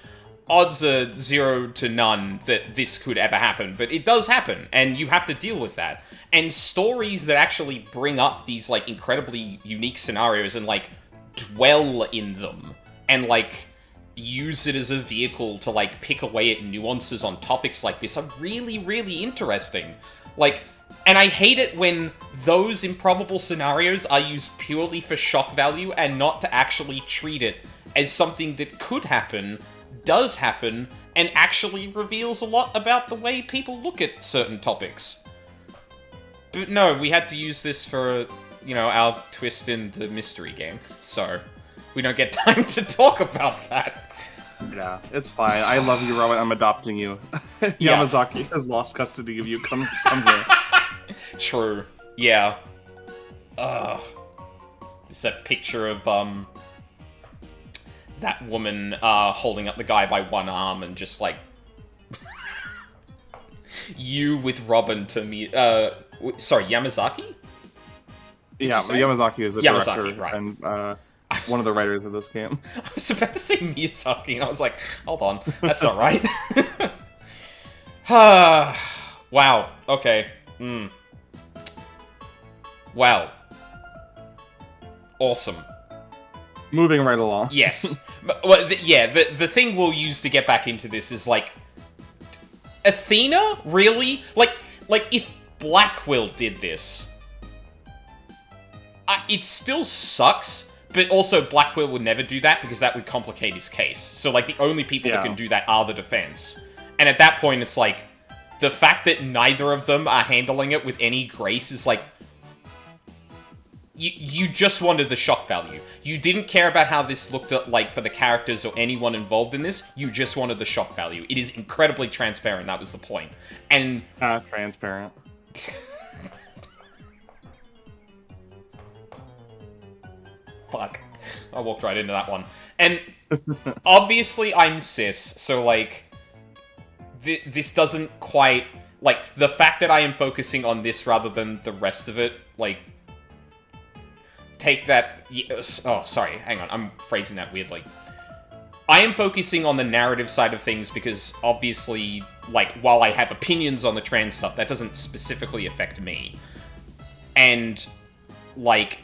odds are 0 to none that this could ever happen, but it does happen, and you have to deal with that. And stories that actually bring up these, like, incredibly unique scenarios and, like, dwell in them, and, like, use it as a vehicle to, like, pick away at nuances on topics like this are really, really interesting. Like, and I hate it when those improbable scenarios are used purely for shock value and not to actually treat it as something that could happen, does happen, and actually reveals a lot about the way people look at certain topics. But no, we had to use this for, you know, our twist in the mystery game, so we don't get time to talk about that. Yeah, it's fine. I love you, Robin. I'm adopting you. Yamazaki has lost custody of you. Come here. True. Yeah. Just that picture of, that woman, holding up the guy by one arm and just, like... you with Robin to me, sorry, Yamazaki? Yeah, Yamazaki is the director right. and one of the writers of this game. I was about to say Miyazaki, and I was like, hold on, that's not right. Wow, okay. Wow. Awesome. Moving right along. Yes. Well, the thing we'll use to get back into this is, like, Athena? Really? Like, if Blackwell did this, it still sucks, but also Blackwell would never do that because that would complicate his case. So, like, the only people that can do that are the defense. And at that point, it's like, the fact that neither of them are handling it with any grace is like, you just wanted the shock value. You didn't care about how this looked like for the characters or anyone involved in this. You just wanted the shock value. It is incredibly transparent. That was the point. And transparent. Fuck. I walked right into that one. And obviously I'm cis, so like this doesn't quite, like, the fact that I am focusing on this rather than the rest of it, like, take that... Oh, sorry, hang on, I'm phrasing that weirdly. I am focusing on the narrative side of things because, obviously, like, while I have opinions on the trans stuff, that doesn't specifically affect me. And, like,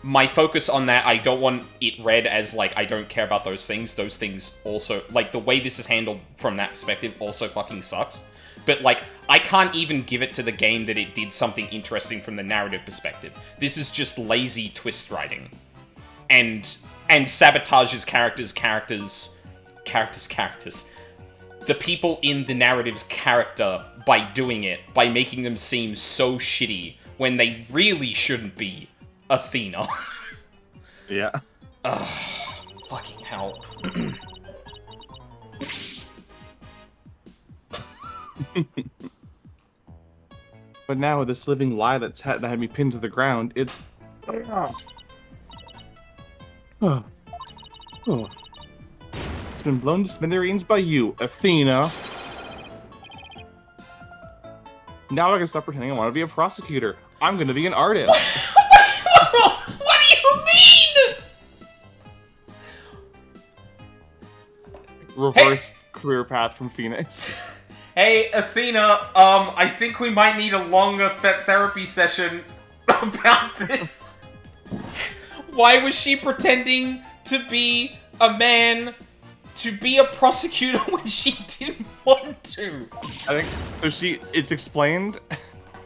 my focus on that, I don't want it read as, like, I don't care about those things. Those things also... Like, the way this is handled from that perspective also fucking sucks. But, like, I can't even give it to the game that it did something interesting from the narrative perspective. This is just lazy twist writing. And sabotages characters. The people in the narrative's character by doing it, by making them seem so shitty when they really shouldn't be Athena. Yeah. Ugh, fucking hell. But now this living lie that had me pinned to the ground, it's... Oh. It's been blown to smithereens by you, Athena. Now I can stop pretending I want to be a prosecutor. I'm gonna be an artist. What do you mean? Reverse career path from Phoenix. Hey, Athena, I think we might need a longer therapy session about this. Why was she pretending to be a man to be a prosecutor when she didn't want to? I think, so it's explained...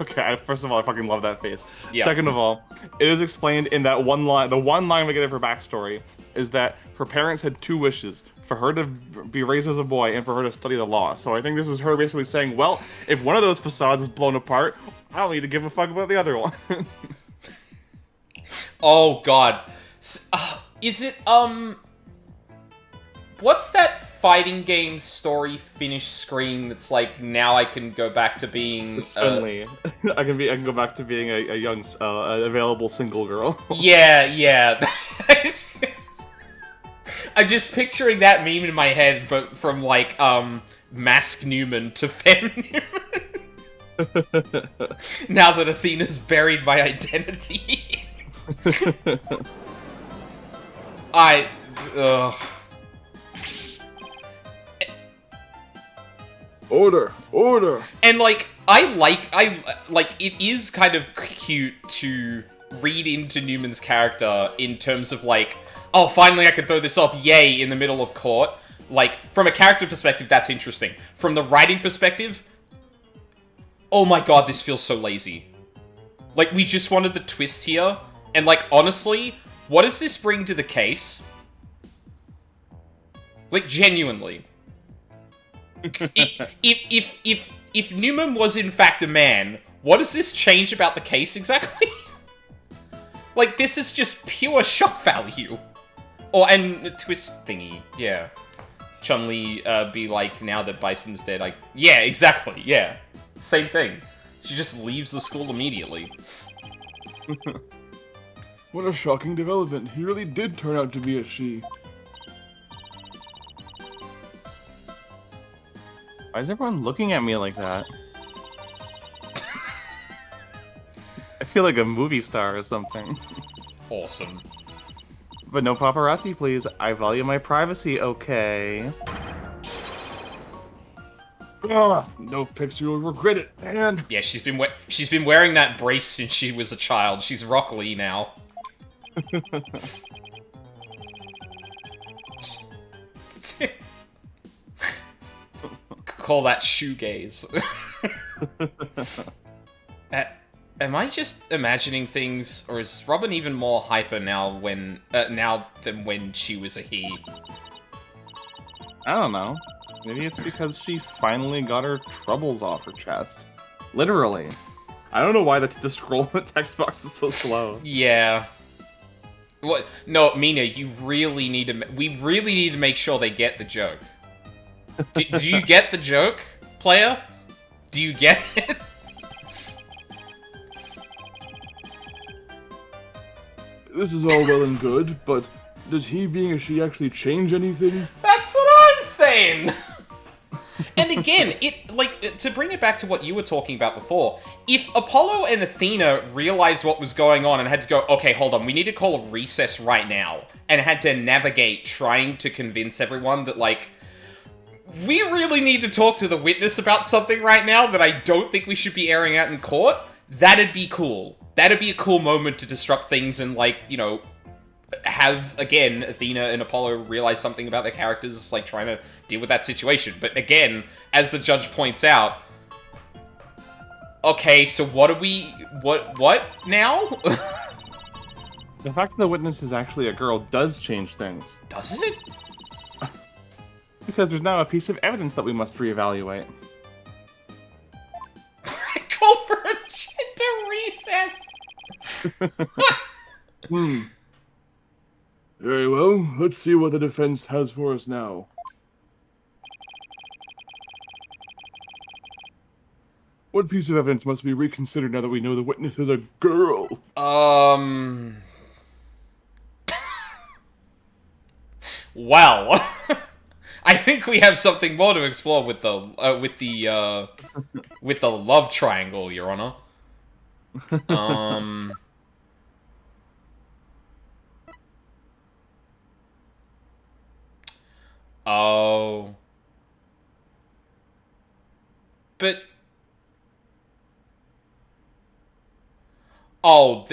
Okay, first of all, I fucking love that face. Yeah. Second of all, it is explained in that one line, the one line we get of her backstory, is that her parents had two wishes. For her to be raised as a boy and for her to study the law. So I think this is her basically saying, well, if one of those facades is blown apart, I don't need to give a fuck about the other one. Oh, God. Is it, what's that fighting game story finish screen that's like, now I can go back to being... Finley. I can go back to being a young, available single girl. Yeah. I'm just picturing that meme in my head, but from, like, Mask Newman to Fem Newman. Now that Athena's buried my identity. Order. And, like, it is kind of cute to read into Newman's character in terms of, like, oh, finally I can throw this off, yay, in the middle of court. Like, from a character perspective, that's interesting. From the writing perspective, oh my god, this feels so lazy. Like, we just wanted the twist here, and, like, honestly, what does this bring to the case? Like, genuinely. If Newman was in fact a man, what does this change about the case exactly? Like, this is just pure shock value. Oh, and a twist thingy, yeah. Chun-Li be like, now that Bison's dead, like... Yeah, exactly, yeah. Same thing. She just leaves the school immediately. What a shocking development. He really did turn out to be a she. Why is everyone looking at me like that? I feel like a movie star or something. Awesome. But no paparazzi, please. I value my privacy, okay? Ugh, no pics, you'll regret it, man. Yeah, she's been wearing that brace since she was a child. She's Rock Lee now. Call that shoegaze. Am I just imagining things, or is Robin even more hyper now than when she was a he? I don't know. Maybe it's because she finally got her troubles off her chest. Literally. I don't know why the scroll in the text box is so slow. Yeah. What? No, Mina, we really need to make sure they get the joke. Do you get the joke, player? Do you get it? This is all well and good, but does he being a she actually change anything? That's what I'm saying! And again, to bring it back to what you were talking about before, if Apollo and Athena realized what was going on and had to go, okay, hold on, we need to call a recess right now, and had to navigate trying to convince everyone that, like, we really need to talk to the witness about something right now that I don't think we should be airing out in court, that'd be cool. That'd be a cool moment to disrupt things and, like, you know, have, again, Athena and Apollo realize something about their characters, like, trying to deal with that situation. But again, as the judge points out, okay, so what now? The fact that the witness is actually a girl does change things. Does it? Because there's now a piece of evidence that we must reevaluate. I call for a gender recess! Very well, let's see what the defense has for us now. What piece of evidence must be reconsidered now that we know the witness is a girl? Well, I think we have something more to explore with the love triangle, Your Honor. Oh. But... Oh,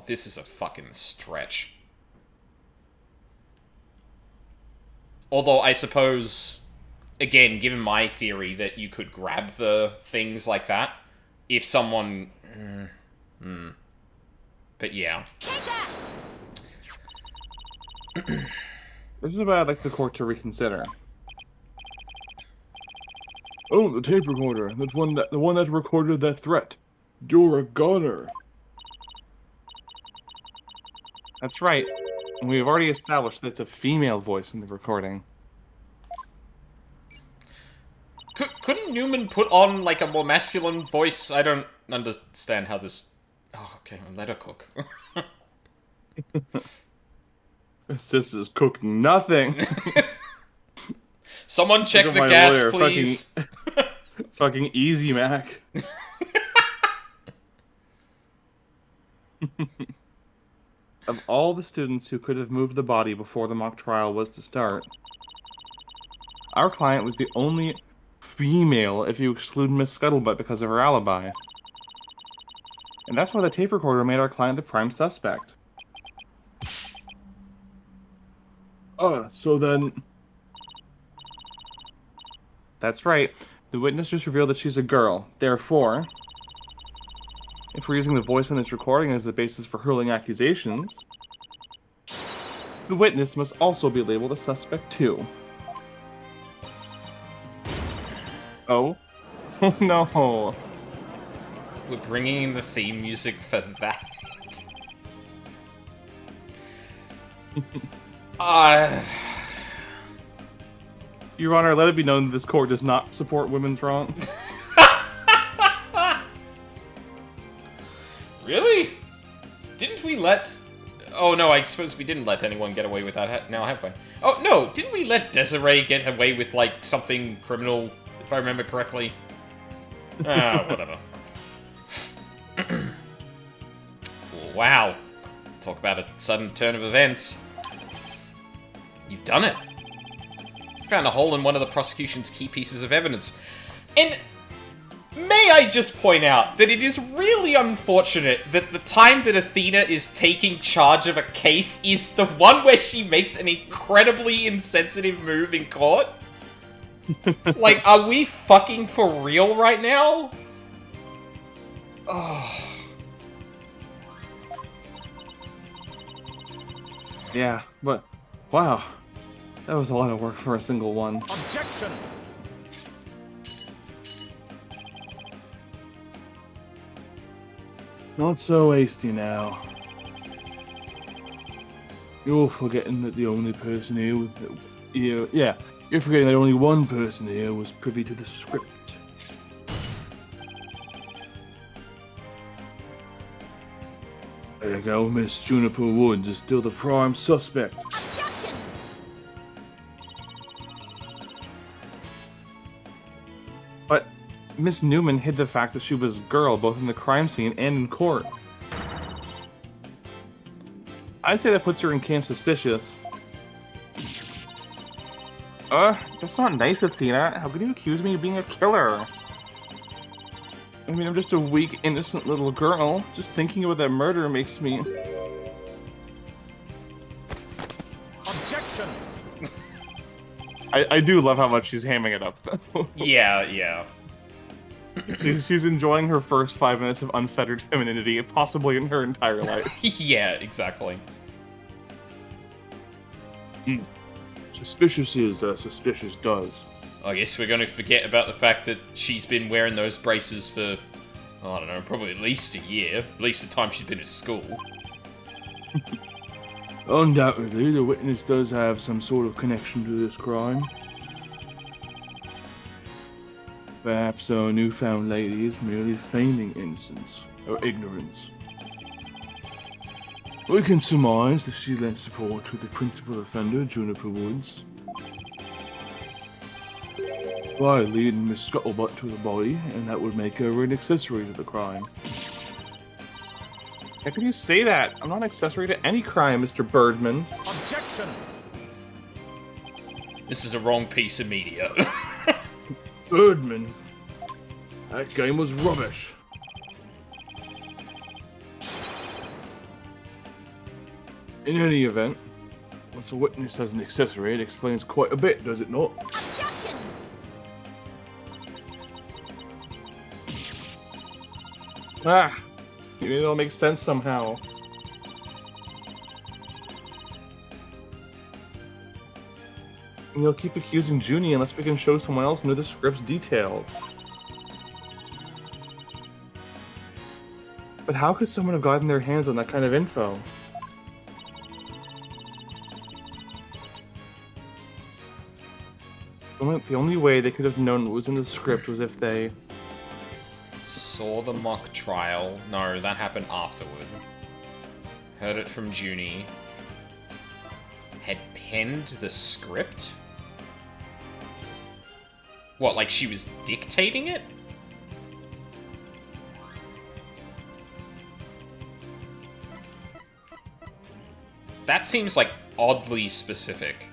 this is a fucking stretch. Although, I suppose, again, given my theory that you could grab the things like that, if someone... But yeah. Take that! This is what I'd like the court to reconsider. Oh, the tape recorder. The one that recorded that threat. You're a goner. That's right. And we've already established that it's a female voice in the recording. Couldn't Newman put on, like, a more masculine voice? I don't understand how this... Oh, okay, let her cook. This is cooking nothing. Someone check Look the at my gas, lawyer, please. Fucking easy, Mac. Of all the students who could have moved the body before the mock trial was to start, our client was the only female if you exclude Miss Scuttlebutt because of her alibi. And that's why the tape recorder made our client the prime suspect. So then... That's right. The witness just revealed that she's a girl. Therefore, if we're using the voice in this recording as the basis for hurling accusations, the witness must also be labeled a suspect too. Oh? Oh no. We're bringing in the theme music for that. Your Honor, let it be known that this court does not support women's wrongs. we let... Oh, no, I suppose we didn't let anyone get away with that now, have we? Oh, no, didn't we let Desiree get away with, like, something criminal, if I remember correctly? Ah, whatever. Wow. Talk about a sudden turn of events. You've done it. You found a hole in one of the prosecution's key pieces of evidence. And may I just point out that it is really unfortunate that the time that Athena is taking charge of a case is the one where she makes an incredibly insensitive move in court? Like, are we fucking for real right now? Oh. Yeah, but wow, that was a lot of work for a single one. Objection! Not so hasty now. You're forgetting that the only person here you're forgetting that only one person here was privy to the script. There you go, Miss Juniper Woods is still the prime suspect. Objection! But Miss Newman hid the fact that she was a girl both in the crime scene and in court. I'd say that puts her in camp suspicious. That's not nice, Athena. How could you accuse me of being a killer? I mean, I'm just a weak, innocent little girl. Just thinking about that murder makes me... Objection! I do love how much she's hamming it up, though. Yeah. She's enjoying her first 5 minutes of unfettered femininity, possibly in her entire life. Yeah, exactly. Suspicious is as suspicious does. I guess we're going to forget about the fact that she's been wearing those braces for, I don't know, probably at least a year. At least the time she's been at school. Undoubtedly, the witness does have some sort of connection to this crime. Perhaps our newfound lady is merely feigning innocence or ignorance. We can surmise that she lent support to the principal offender, Juniper Woods, by leading Miss Scuttlebutt to the body, and that would make her an accessory to the crime. How can you say that? I'm not an accessory to any crime, Mr. Birdman. Objection! This is the wrong piece of media. Birdman. That game was rubbish. In any event, once a witness has an accessory, it explains quite a bit, does it not? Objection! Maybe it'll make sense somehow. And you'll keep accusing Junie unless we can show someone else knew the script's details. But how could someone have gotten their hands on that kind of info? The only way they could have known what was in the script was if they... Saw the mock trial. No, that happened afterward. Heard it from Junie. Had penned the script? What, like she was dictating it? That seems like oddly specific.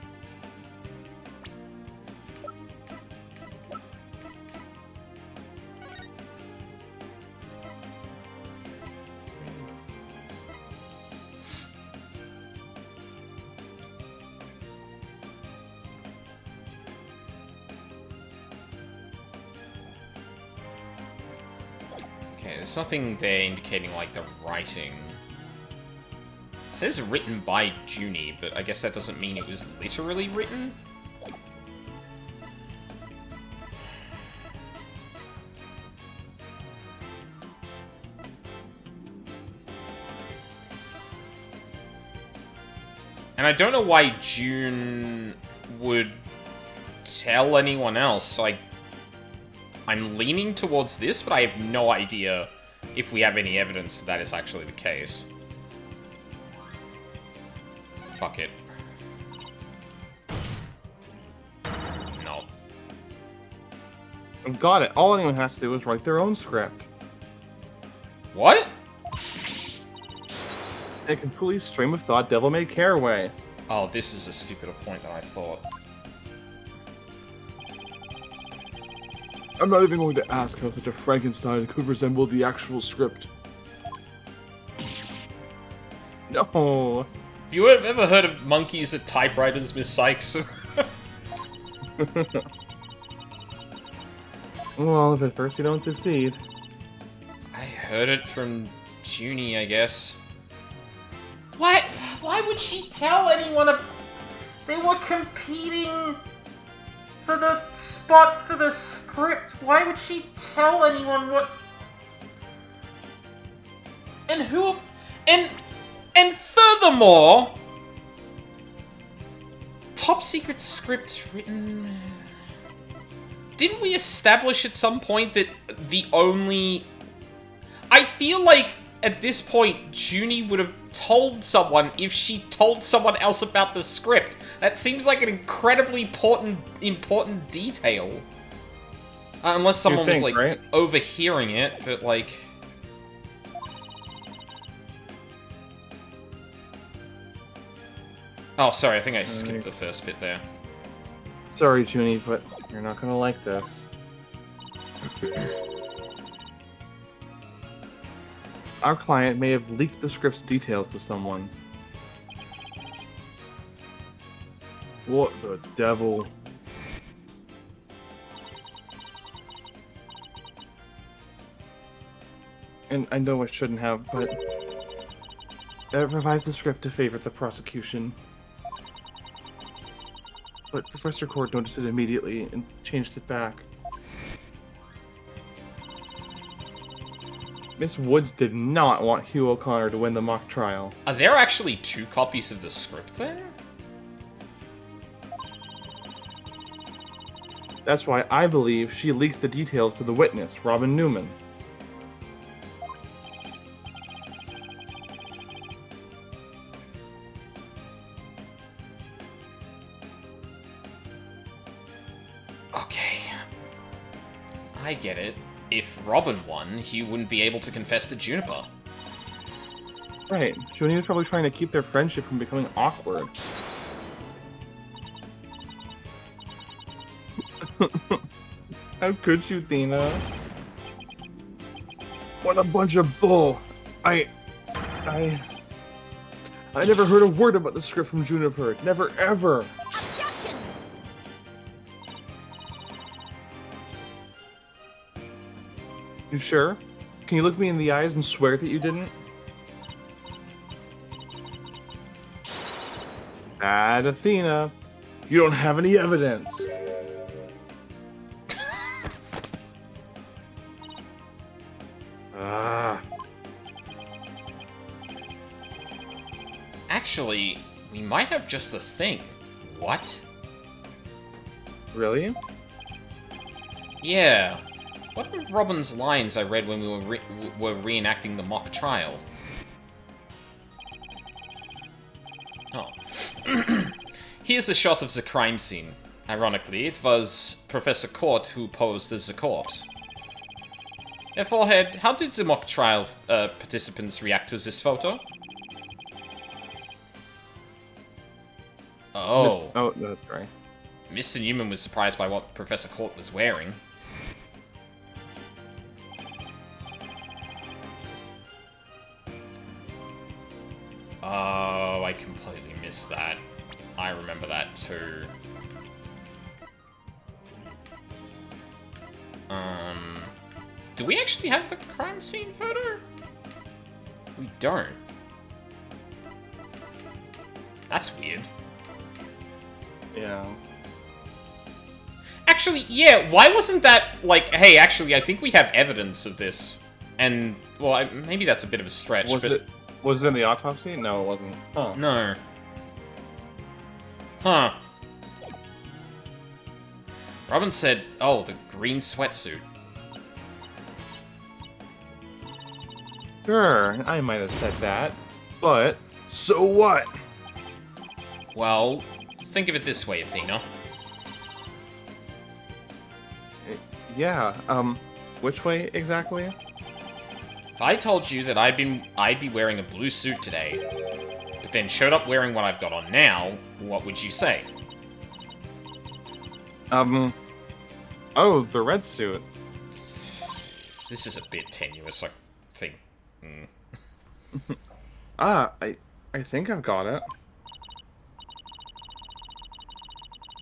Okay, there's nothing there indicating, like, the writing. It says written by Junie, but I guess that doesn't mean it was literally written? And I don't know why June would tell anyone else, like... I'm leaning towards this, but I have no idea if we have any evidence that that is actually the case. Fuck it. No. I've got it. All anyone has to do is write their own script. What? A completely stream of thought, devil may care way. Oh, this is a stupider point than I thought. I'm not even going to ask how such a Frankenstein could resemble the actual script. No. Have you ever heard of monkeys at typewriters, Miss Sykes? Well, if at first you don't succeed. I heard it from Junie, I guess. What? Why would she tell anyone? They were competing for the spot for the script. Why would she tell anyone what? And who? And furthermore, top secret script written. Didn't we establish at some point that the only? I feel like at this point, Junie would have told someone if she told someone else about the script. That seems like an incredibly important detail. Unless someone was, like, right? overhearing it, but, like... Oh, sorry, I think I skipped the first bit there. Sorry, Junie, but you're not gonna like this. Our client may have leaked the script's details to someone. What the devil? And I know I shouldn't have, but... revised the script to favor the prosecution. But Professor Court noticed it immediately and changed it back. Miss Woods did not want Hugh O'Connor to win the mock trial. Are there actually 2 copies of the script then? That's why I believe she leaked the details to the witness, Robin Newman. Okay. I get it. If Robin won, he wouldn't be able to confess to Juniper. Right. Junie was probably trying to keep their friendship from becoming awkward. How could you, Dina? What a bunch of bull! I never heard a word about the script from Juniper. Never, ever. Objection! You sure? Can you look me in the eyes and swear that you didn't? Bad Athena. You don't have any evidence. Actually, we might have just the thing. What? Really? Yeah. What were Robin's lines I read when we were reenacting the mock trial? Oh. Here's a shot of the crime scene. Ironically, it was Professor Court who posed as the corpse. Forehead, how did the mock trial participants react to this photo? Oh. Oh, no, that's right. Mr. Newman was surprised by what Professor Court was wearing. Oh, I completely missed that. I remember that too. Do we actually have the crime scene photo? We don't. That's weird. Yeah. Actually, yeah, why wasn't that, like, hey, actually, I think we have evidence of this. And, well, maybe that's a bit of a stretch, but... Was it in the autopsy? No, it wasn't. Huh. No. Huh. Robin said, oh, the green sweatsuit. Sure, I might have said that. But, so what? Well, think of it this way, Athena. Yeah, which way exactly? If I told you that I'd be wearing a blue suit today, but then showed up wearing what I've got on now, what would you say? Oh, the red suit. This is a bit tenuous, I think. I think I've got it.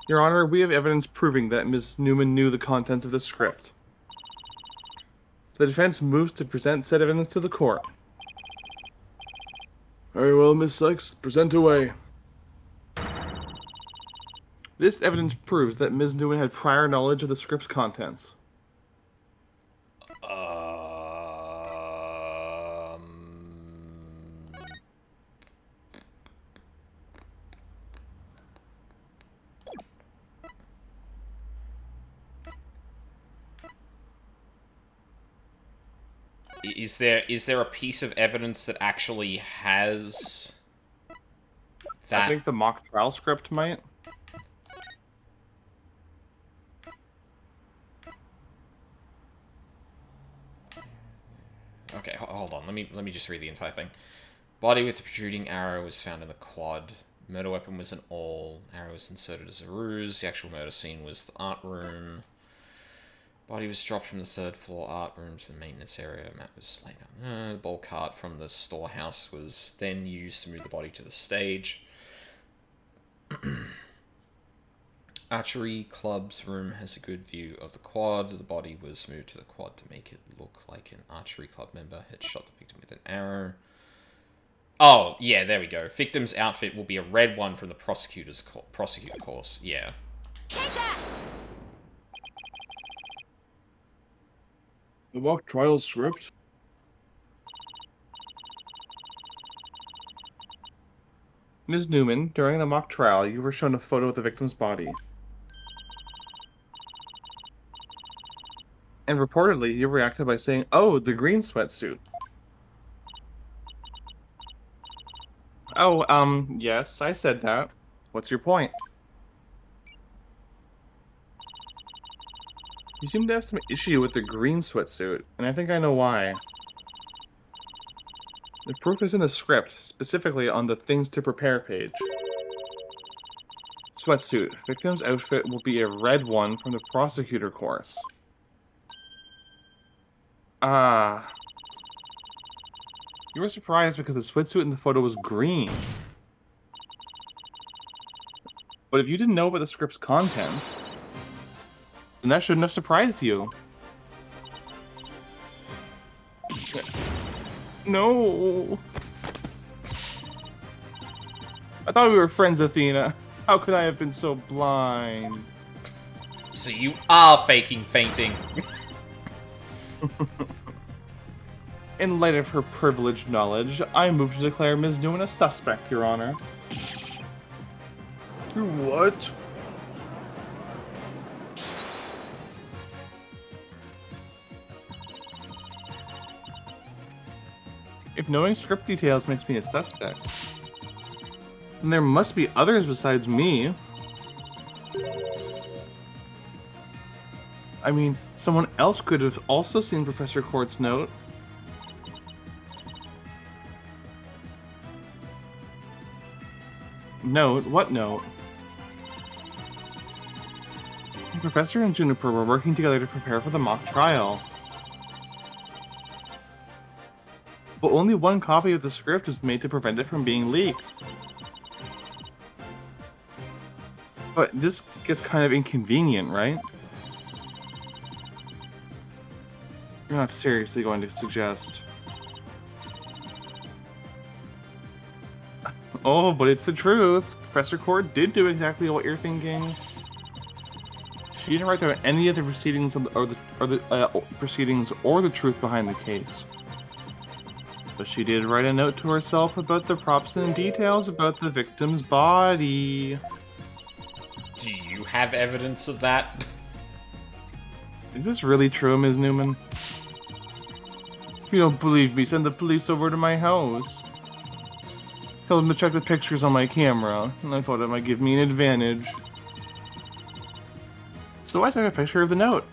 Your Honor, we have evidence proving that Ms. Newman knew the contents of the script. The defense moves to present said evidence to the court. Very well, Miss Sykes, present away. This evidence proves that Ms. Newman had prior knowledge of the script's contents. Is there a piece of evidence that actually has that? I think the mock trial script might. Okay, hold on. Let me just read the entire thing. Body with a protruding arrow was found in the quad. Murder weapon was an awl. Arrow was inserted as a ruse. The actual murder scene was the art room. Body was dropped from the third floor art room to the maintenance area. Mat was laid down. The bowl cart from the storehouse was then used to move the body to the stage. Archery club's room has a good view of the quad. The body was moved to the quad to make it look like an archery club member had shot the victim with an arrow. Oh, yeah, there we go. Victim's outfit will be a red one from the prosecutor course. Yeah. Take that! The mock trial script? Ms. Newman, during the mock trial, you were shown a photo of the victim's body. And reportedly, you reacted by saying, "Oh, the green sweatsuit." Oh, yes, I said that. What's your point? You seem to have some issue with the green sweatsuit, and I think I know why. The proof is in the script, specifically on the things to prepare page. Sweatsuit. Victim's outfit will be a red one from the prosecutor course. Ah. You were surprised because the sweatsuit in the photo was green. But if you didn't know about the script's content, then that shouldn't have surprised you. No. I thought we were friends, Athena. How could I have been so blind? So you are faking fainting. In light of her privileged knowledge, I move to declare Ms. Newman a suspect, Your Honor. What? If knowing script details makes me a suspect, then there must be others besides me. I mean, someone else could have also seen Professor Court's note. Note? What note? The Professor and Juniper were working together to prepare for the mock trial. But only one copy of the script was made to prevent it from being leaked. But this gets kind of inconvenient, right? You're not seriously going to suggest... Oh, but it's the truth. Professor Court did do exactly what you're thinking. She didn't write down any of the proceedings or the proceedings or the truth behind the case. But she did write a note to herself about the props and details about the victim's body. Do you have evidence of that? Is this really true, Ms. Newman? If you don't believe me, send the police over to my house. Tell them to check the pictures on my camera, and I thought it might give me an advantage. So I took a picture of the note.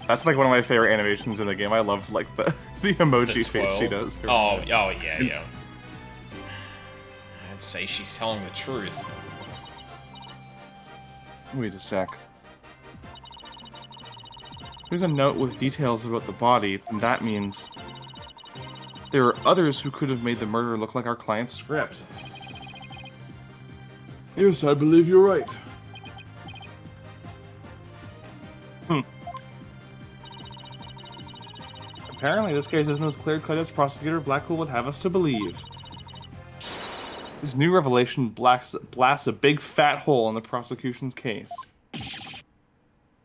That's like one of my favorite animations in the game. I love like the emoji face she does. Oh, yeah. I'd say she's telling the truth. Wait a sec. There's a note with details about the body, and that means there are others who could have made the murder look like our client's script. Yes, I believe you're right. Apparently, this case isn't as clear-cut as Prosecutor Blackwell would have us to believe. This new revelation blasts a big fat hole in the prosecution's case.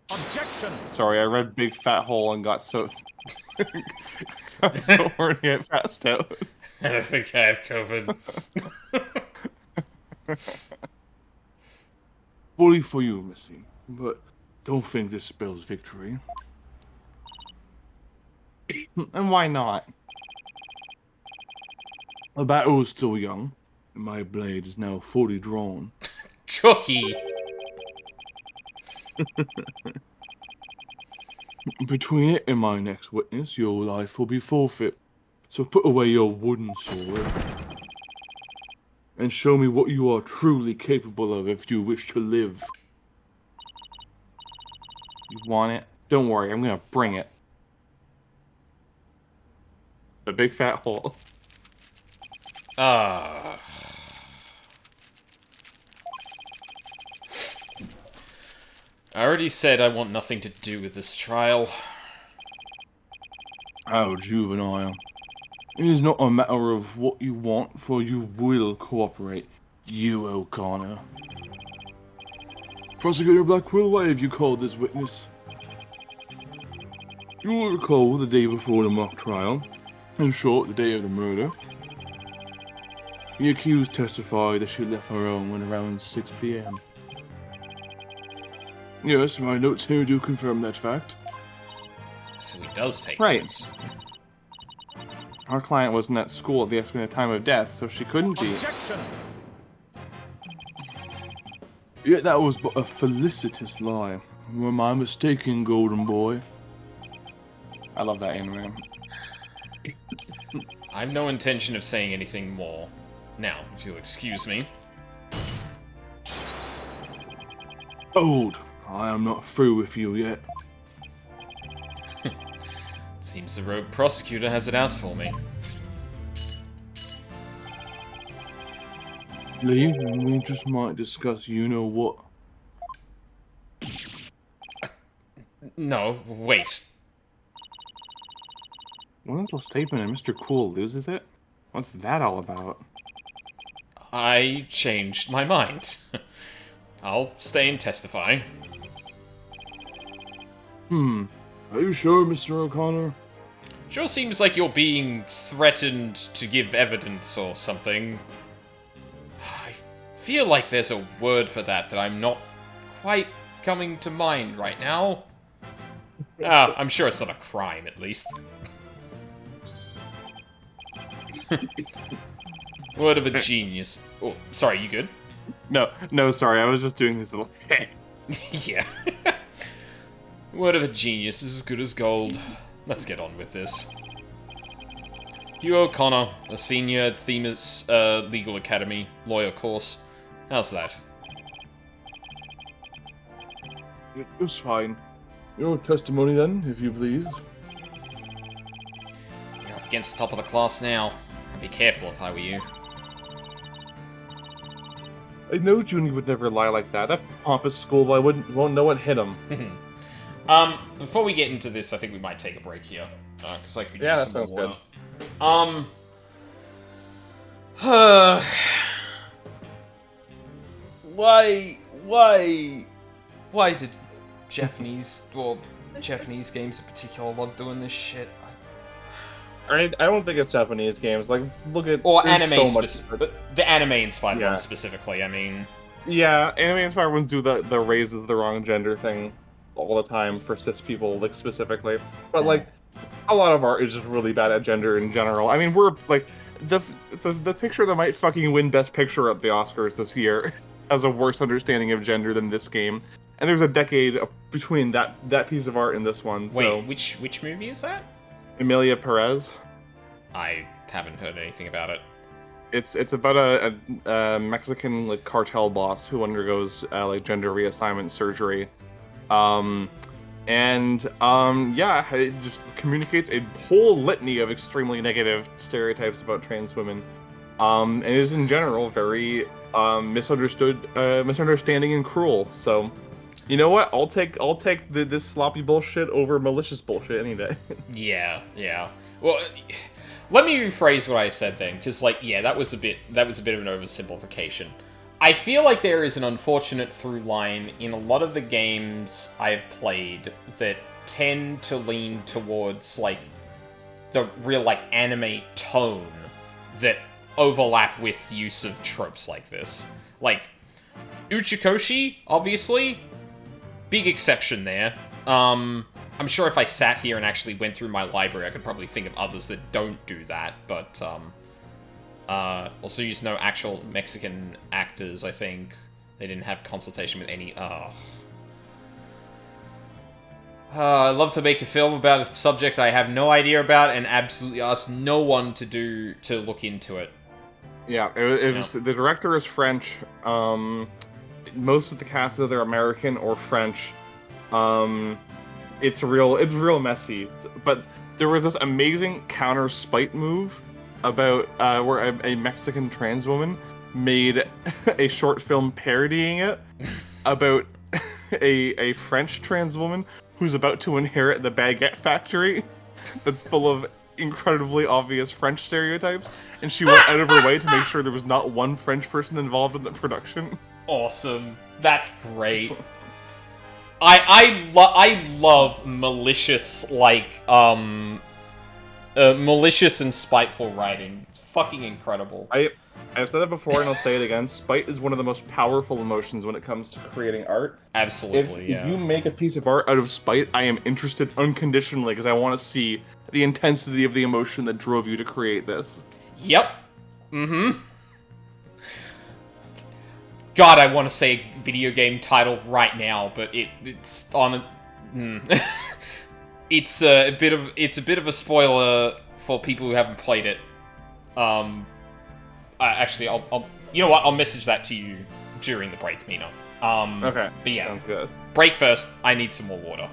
Objection! Sorry, I read big fat hole and got so so horny I passed out. I think I have COVID. Bully for you, Missy, but don't think this spells victory. And why not? The battle is still young, and my blade is now fully drawn. Cookie! Between it and my next witness, your life will be forfeit. So put away your wooden sword and show me what you are truly capable of if you wish to live. You want it? Don't worry, I'm gonna bring it. The big fat hole. I already said I want nothing to do with this trial. How juvenile. It is not a matter of what you want, for you will cooperate, you O'Connor. Prosecutor Blackwell, why have you called this witness? You will recall the day before the mock trial, in short, the day of the murder. The accused testified that she left her home at around 6 p.m. Yes, my notes here do confirm that fact. So he does take Right. this. Our client wasn't at school at the estimated time of death, so she couldn't be. Objection! Yet that was but a felicitous lie. Were my mistaken, golden boy? I love that anime. I've no intention of saying anything more. Now, if you'll excuse me. Hold! I am not through with you yet. Seems the rogue prosecutor has it out for me. Lee, and we just might discuss you-know-what. No, wait. One little statement and Mr. Cool loses it? What's that all about? I changed my mind. I'll stay and testify. Are you sure, Mr. O'Connor? Sure seems like you're being threatened to give evidence or something. I feel like there's a word for that I'm not quite coming to mind right now. I'm sure it's not a crime, at least. Word of a genius. Oh, sorry, you good? No, sorry, I was just doing this little... Yeah. Word of a genius is as good as gold. Let's get on with this. Hugh O'Connor, a senior at Themis Legal Academy, lawyer course. How's that? It was fine. Your testimony then, if you please. You're up against the top of the class now. I'd be careful if I were you. I know Junie would never lie like that. That pompous schoolboy won't know what hit him. Before we get into this, I think we might take a break here. Because I could Yeah, use that some sounds water. Why did Japanese games in particular love doing this shit? I don't think it's Japanese games. Like, look at... Or there's anime, so much- the anime-inspired Yeah. ones specifically, I mean... Yeah, anime-inspired ones do the raises the wrong gender thing all the time for cis people, like, specifically. But, like, a lot of art is just really bad at gender in general. I mean, we're, like... the picture that might fucking win Best Picture at the Oscars this year has a worse understanding of gender than this game, and there's a decade between that piece of art and this one. So. Wait, which movie is that? Emilia Perez. I haven't heard anything about it. It's about a Mexican like cartel boss who undergoes like gender reassignment surgery, yeah, it just communicates a whole litany of extremely negative stereotypes about trans women, and is in general very misunderstanding and cruel. So, you know what? I'll take this sloppy bullshit over malicious bullshit any day. Yeah. Well, let me rephrase what I said then, because like, yeah, that was a bit of an oversimplification. I feel like there is an unfortunate through line in a lot of the games I've played that tend to lean towards like the real like anime tone that overlap with the use of tropes like this. Like Uchikoshi, obviously, big exception there. I'm sure if I sat here and actually went through my library, I could probably think of others that don't do that, but, also use no actual Mexican actors, I think. They didn't have consultation with any, I'd love to make a film about a subject I have no idea about and absolutely ask no one to look into it. Yeah, it was, the director is French, most of the cast is either American or French, It's real messy, but there was this amazing counter spite move about where a Mexican trans woman made a short film parodying it about a French trans woman who's about to inherit the baguette factory that's full of incredibly obvious French stereotypes, and she went out of her way to make sure there was not one French person involved in the production. Awesome. That's great. I love malicious, like, malicious and spiteful writing. It's fucking incredible. I've said it before and I'll say it again. Spite is one of the most powerful emotions when it comes to creating art. Absolutely, If you make a piece of art out of spite, I am interested unconditionally because I want to see the intensity of the emotion that drove you to create this. Yep. Mm-hmm. God, I want to say video game title right now, but it's on a... it's a bit of a spoiler for people who haven't played it. Actually, I'll you know what? I'll message that to you during the break, Mina. Okay. But yeah, sounds good. Break first. I need some more water.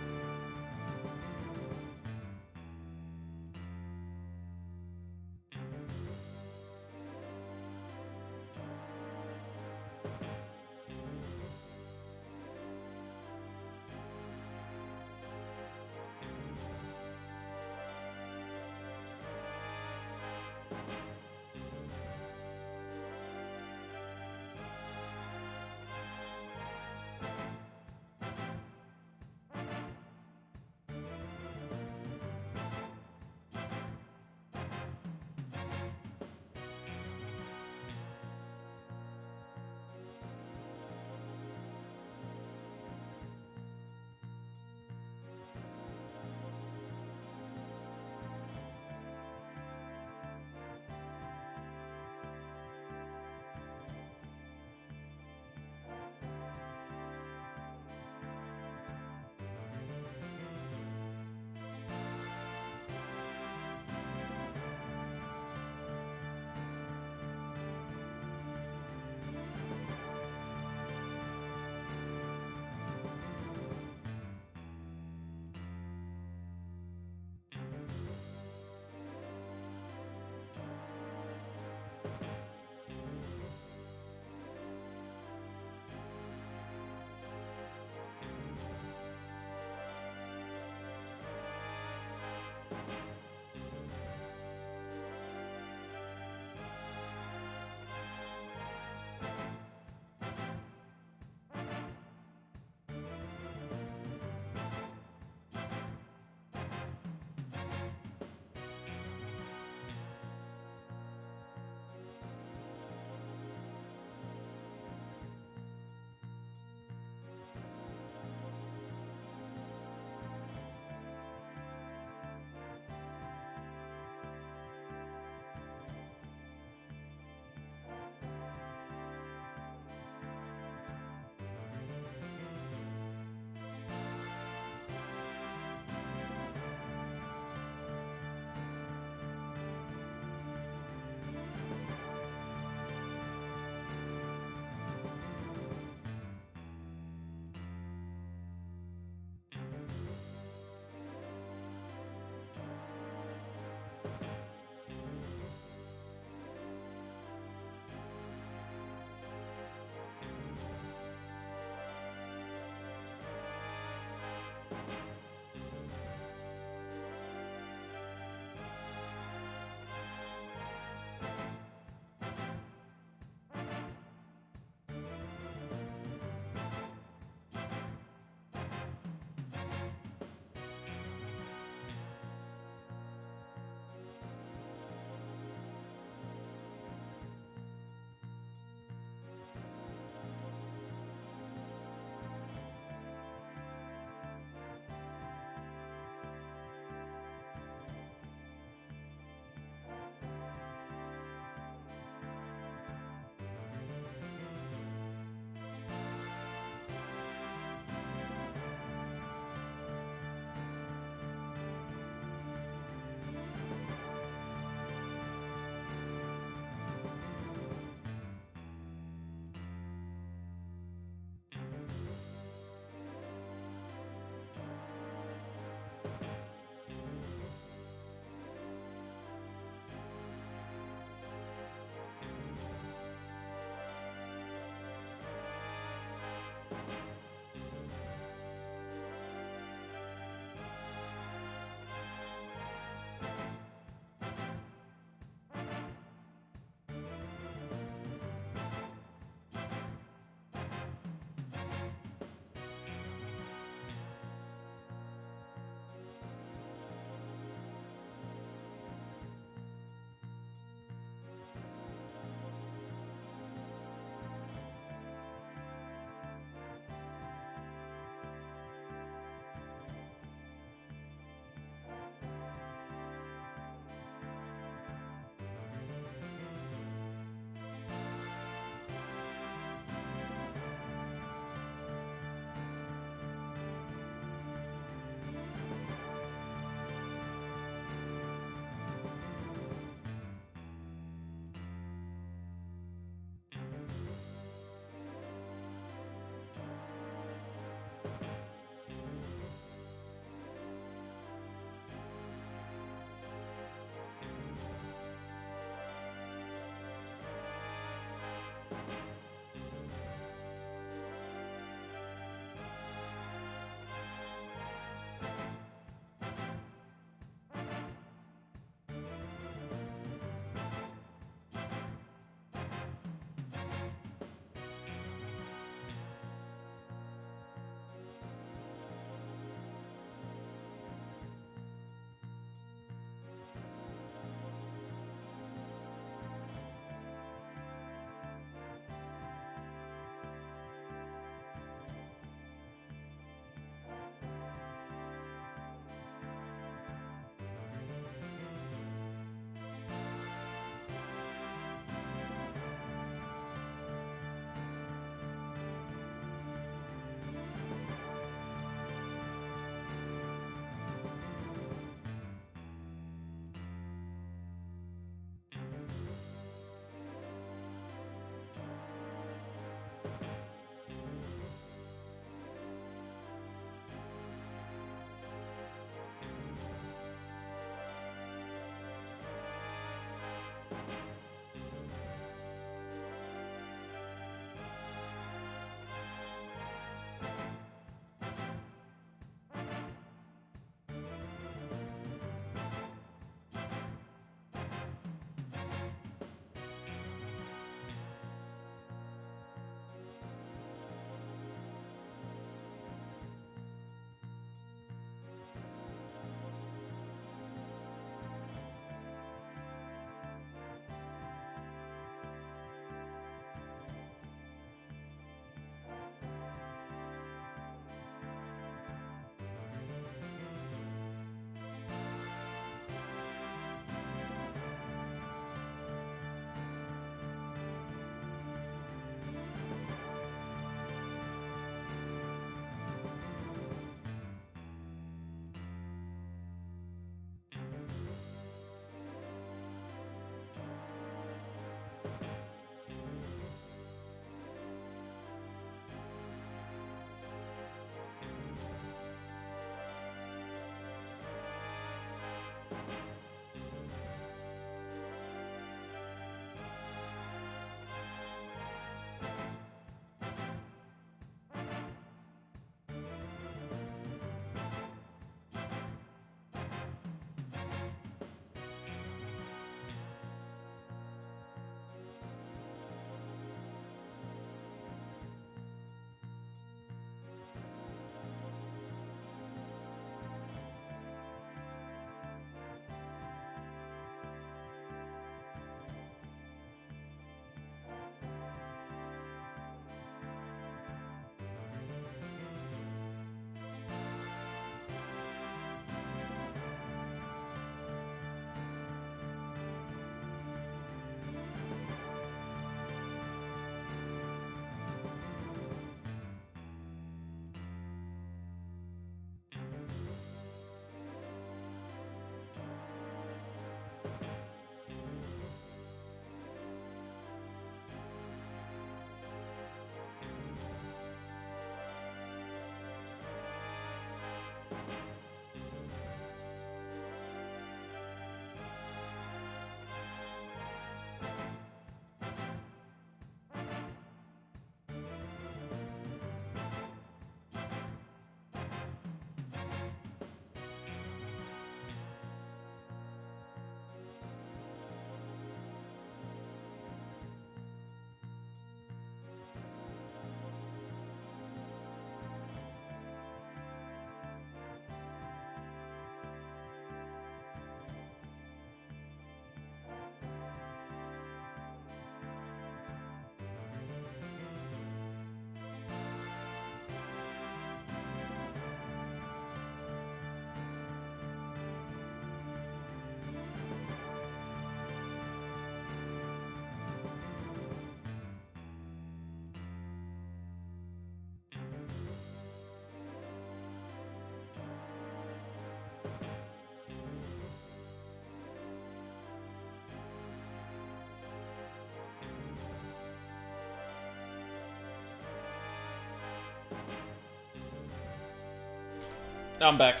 I'm back.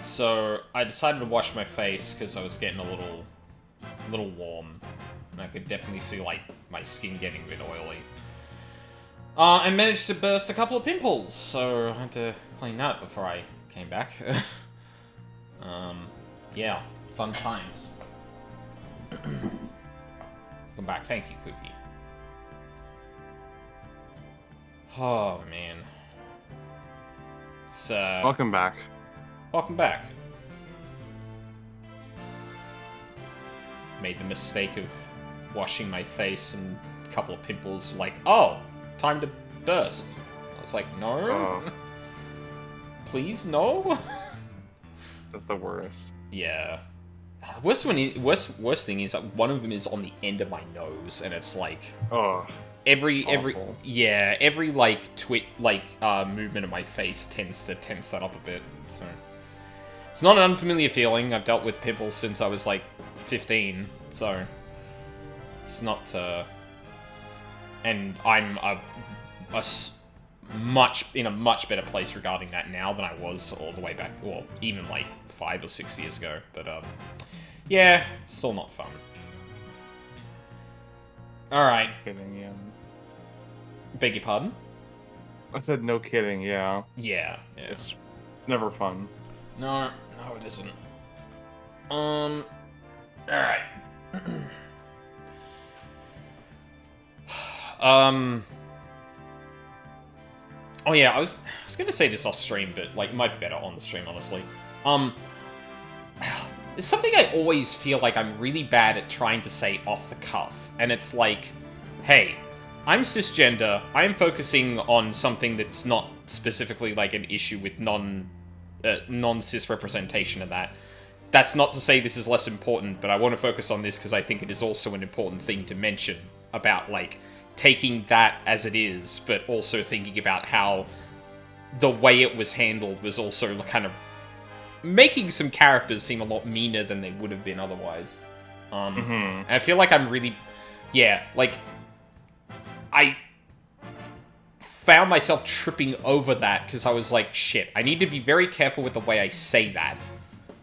So I decided to wash my face because I was getting a little warm. And I could definitely see, like, my skin getting a bit oily. I managed to burst a couple of pimples, so I had to clean that before I came back. Yeah, fun times. Come back, thank you, Cookie. Oh, man. It's, Welcome back. Welcome back. Made the mistake of washing my face and a couple of pimples, like, oh, time to burst. I was like, no. Please, no. That's the worst. Yeah. Worst thing is, like, one of them is on the end of my nose, and it's like, every movement of my face tends to tense that up a bit. So it's not an unfamiliar feeling. I've dealt with pimples since I was like 15, so it's not. And I'm in a much better place regarding that now than I was all the way back, or even like 5 or 6 years ago. But yeah, still not fun. All right. Kidding, yeah. Beg your pardon? I said no kidding, yeah. Yeah. It's never fun. No, it isn't. All right. Oh yeah, I was gonna say this off stream, but like it might be better on the stream, honestly. It's something I always feel like I'm really bad at trying to say off the cuff, and it's like, hey, I'm cisgender. I'm focusing on something that's not specifically like an issue with non-cis representation of that. That's not to say this is less important, but I want to focus on this because I think it is also an important thing to mention about, like, taking that as it is, but also thinking about how the way it was handled was also kind of making some characters seem a lot meaner than they would have been otherwise. And I feel like I'm really... Yeah, like... I found myself tripping over that because I was like, shit, I need to be very careful with the way I say that.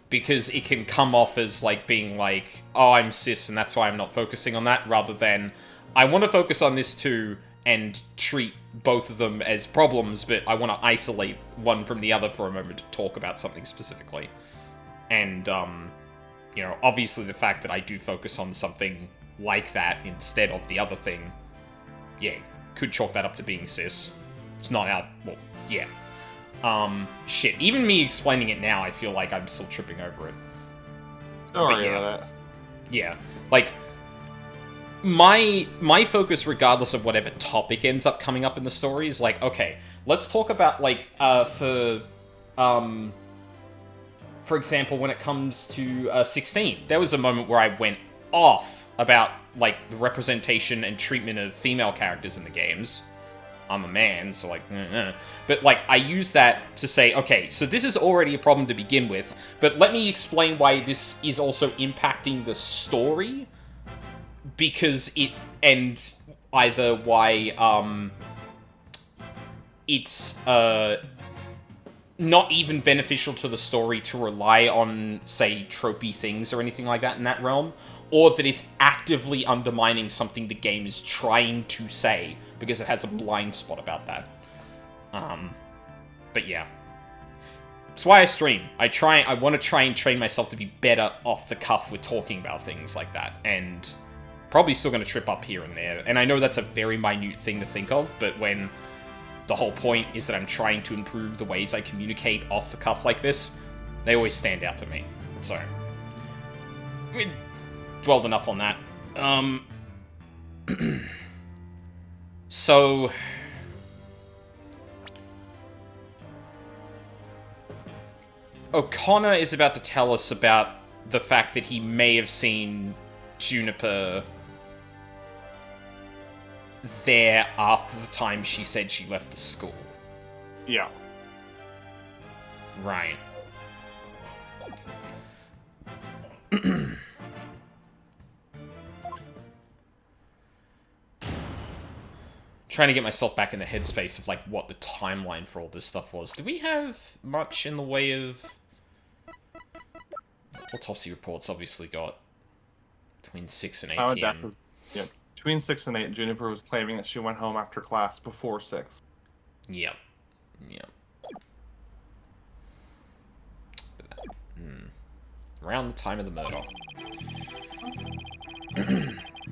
Because it can come off as, like, being like, oh, I'm cis and that's why I'm not focusing on that, rather than, I want to focus on this too and treat both of them as problems, but I want to isolate one from the other for a moment to talk about something specifically. And, you know, obviously the fact that I do focus on something like that instead of the other thing, yeah, could chalk that up to being cis. It's not out, well, yeah. Shit, even me explaining it now, I feel like I'm still tripping over it. Don't worry about that. Yeah, like, my focus, regardless of whatever topic ends up coming up in the story, is like, okay, let's talk about, like, for example, when it comes to 16, there was a moment where I went off about, like, the representation and treatment of female characters in the games. I'm a man, so, like, But, like, I use that to say, okay, so this is already a problem to begin with, but let me explain why this is also impacting the story, because it, and either why, it's, not even beneficial to the story to rely on, say, tropey things or anything like that in that realm, or that it's actively undermining something the game is trying to say, because it has a blind spot about that. But yeah. That's why I stream. I want to try and train myself to be better off the cuff with talking about things like that, and probably still going to trip up here and there. And I know that's a very minute thing to think of, but when the whole point is that I'm trying to improve the ways I communicate off the cuff like this, they always stand out to me. So, we dwelled enough on that. So, O'Connor is about to tell us about the fact that he may have seen Juniper there after the time she said she left the school. Yeah. Right. trying to get myself back in the headspace of, like, what the timeline for all this stuff was. Do we have much in the way of... Autopsy reports obviously got between 6 and 8 p.m. Yeah, between 6 and 8, Juniper was claiming that she went home after class before 6. Yep. Around the time of the murder.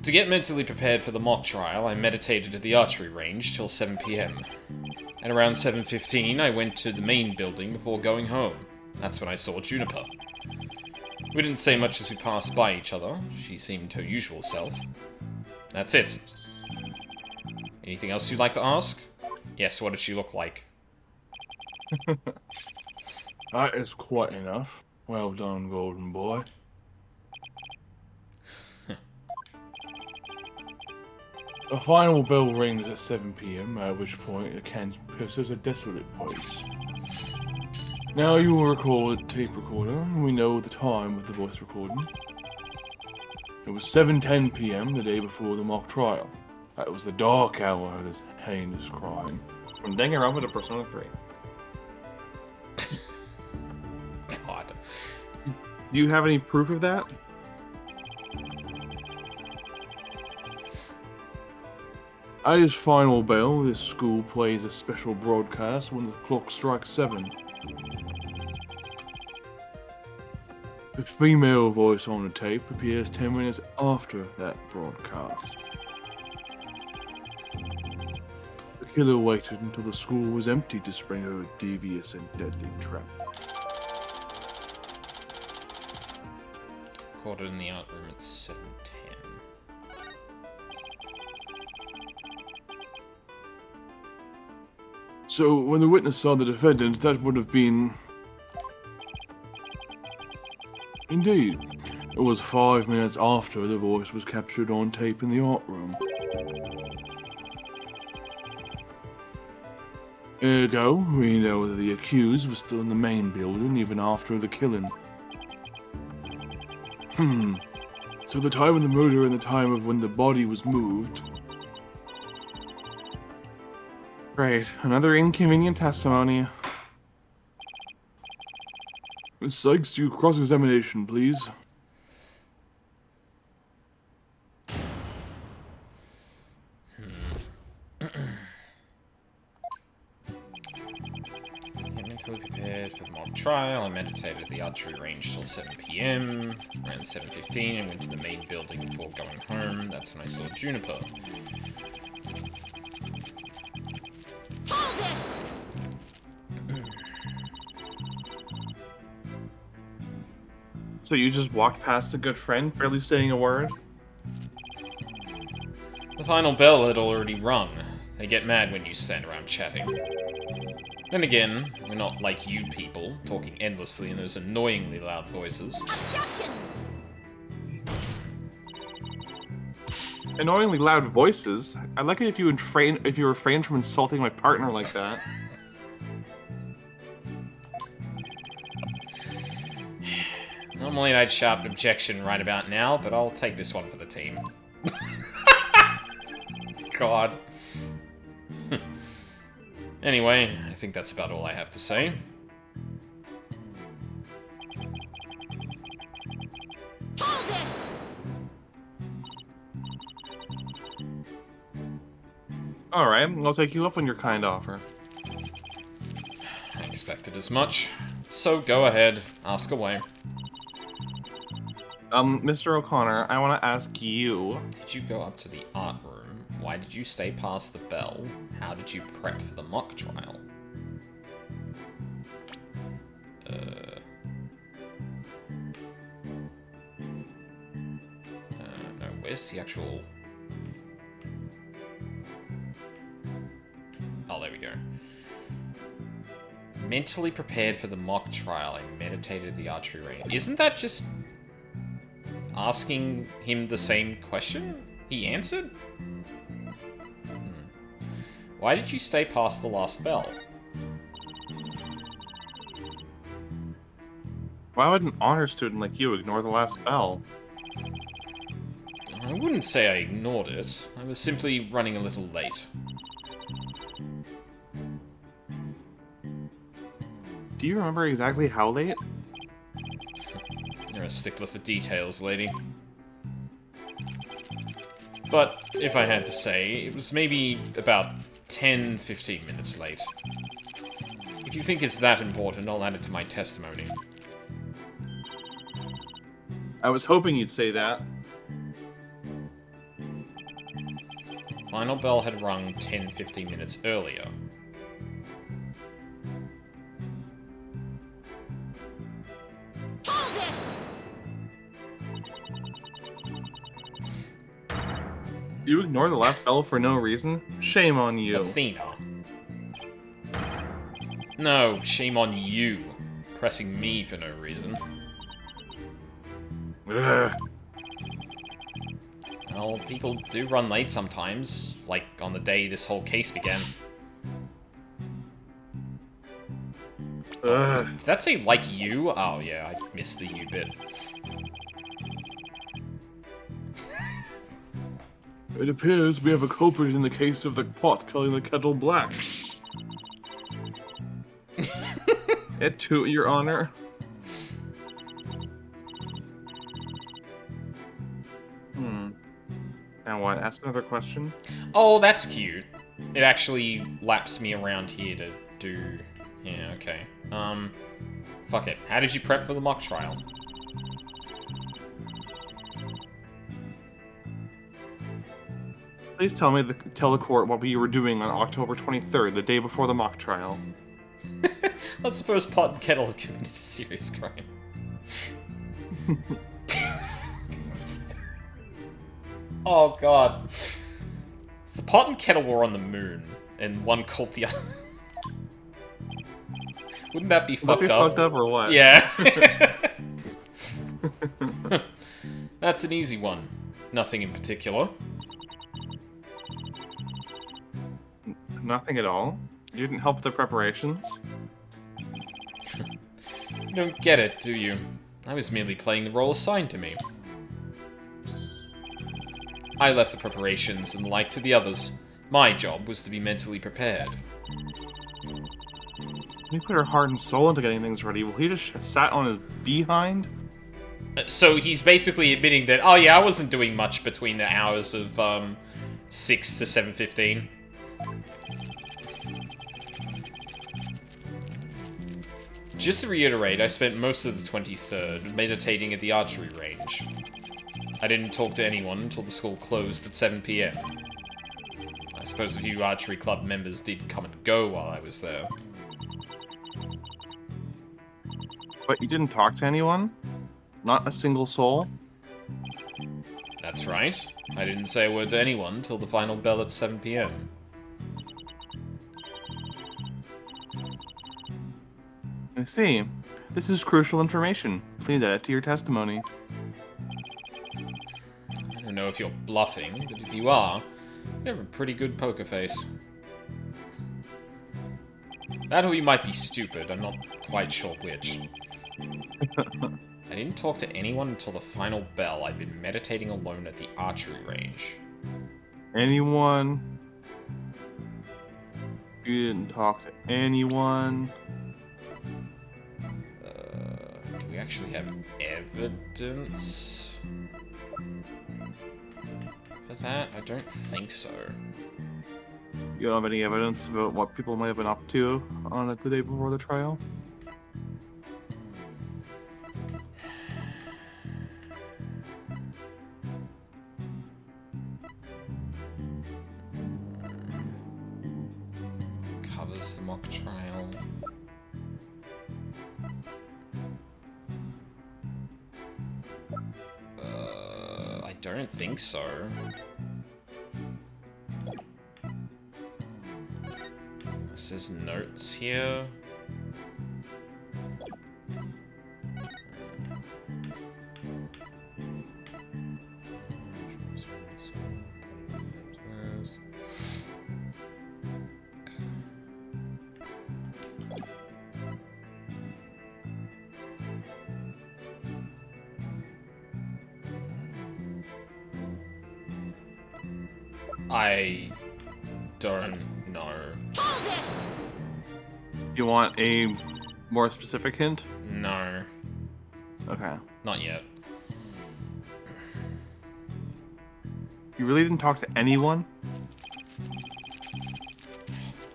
To get mentally prepared for the mock trial, I meditated at the archery range till 7 p.m. At around 7:15, I went to the main building before going home. That's when I saw Juniper. We didn't say much as we passed by each other. She seemed her usual self. That's it. Anything else you'd like to ask? Yes, what did she look like? That is quite enough. Well done, golden boy. The final bell rings at 7 p.m, at which point the cans pierces a desolate place. Now you will recall the tape recorder, and we know the time of the voice recording. It was 7:10 p.m. the day before the mock trial. That was the dark hour of this heinous crime. From Danganronpa to Persona 3. God. Do you have any proof of that? At its final bell, this school plays a special broadcast when the clock strikes 7. The female voice on the tape appears 10 minutes after that broadcast. The killer waited until the school was empty to spring her a devious and deadly trap. Recorded in the art room at 7:10. So, when the witness saw the defendant, that would have been... Indeed. It was 5 minutes after the voice was captured on tape in the art room. Ergo, we know that the accused was still in the main building even after the killing. So the time of the murder and the time of when the body was moved... Great, another inconvenient testimony. Miss Sykes, do cross-examination, please. Mentally prepared for the mock trial. I meditated at the archery range till 7 p.m. Around 7:15, I went to the main building before going home. That's when I saw Juniper. Hold it! So you just walked past a good friend, barely saying a word? The final bell had already rung. They get mad when you stand around chatting. Then again, we're not like you people, talking endlessly in those annoyingly loud voices. Objection! Annoyingly loud voices? I'd like it if you refrained from insulting my partner like that. Normally I'd shout an objection right about now, but I'll take this one for the team. God. Anyway, I think that's about all I have to say. Hold it! Alright, I'll take you up on your kind offer. I expected as much. So go ahead, ask away. Mr. O'Connor, I want to ask you... Did you go up to the art room? Why did you stay past the bell? How did you prep for the mock trial? No, where's the actual... Oh, there we go. Mentally prepared for the mock trial. I meditated at the archery range. Isn't that just asking him the same question he answered? Why did you stay past the last bell? Why would an honor student like you ignore the last bell? I wouldn't say I ignored it. I was simply running a little late. Do you remember exactly how late? You're a stickler for details, lady. But, if I had to say, it was maybe about 10-15 minutes late. If you think it's that important, I'll add it to my testimony. I was hoping you'd say that. Final bell had rung 10-15 minutes earlier. Hold it! You ignore the last bell for no reason? Shame on you. Athena. No, shame on you. Pressing me for no reason. Ugh. Well, people do run late sometimes, like on the day this whole case began. Ugh. Did that say, like you? Oh yeah, I missed the you bit. It appears we have a culprit in the case of the pot calling the kettle black. It too, Your Honor. Now what? Ask another question? Oh, that's cute. It actually laps me around here to do... Yeah, okay. Fuck it. How did you prep for the mock trial? Please tell the court what you were doing on October 23rd, the day before the mock trial. Let's suppose Pot and Kettle have committed a serious crime. Oh god. If the Pot and Kettle were on the moon, and one called the other... Wouldn't that be fucked up? Fucked up or what? Yeah. That's an easy one. Nothing in particular. Nothing at all? You didn't help with the preparations? You don't get it, do you? I was merely playing the role assigned to me. I left the preparations and like to the others. My job was to be mentally prepared. We put our heart and soul into getting things ready. Will he just sat on his behind? So he's basically admitting that, oh yeah, I wasn't doing much between the hours of 6 to 7:15. Just to reiterate, I spent most of the 23rd meditating at the archery range. I didn't talk to anyone until the school closed at 7 PM. I suppose a few archery club members did come and go while I was there. But you didn't talk to anyone? Not a single soul? That's right. I didn't say a word to anyone till the final bell at 7 PM. I see. This is crucial information. Please add it to your testimony. I don't know if you're bluffing, but if you are, you have a pretty good poker face. That or you might be stupid, I'm not quite sure which. I didn't talk to anyone until the final bell. I'd been meditating alone at the archery range. Anyone? You didn't talk to anyone? Do we actually have evidence for that? I don't think so. You don't have any evidence about what people might have been up to on the day before the trial? Covers the mock trial. I don't think so. This is notes here. I don't know. Hold it! You want a More specific hint? No, Okay. not yet. You really didn't talk to anyone?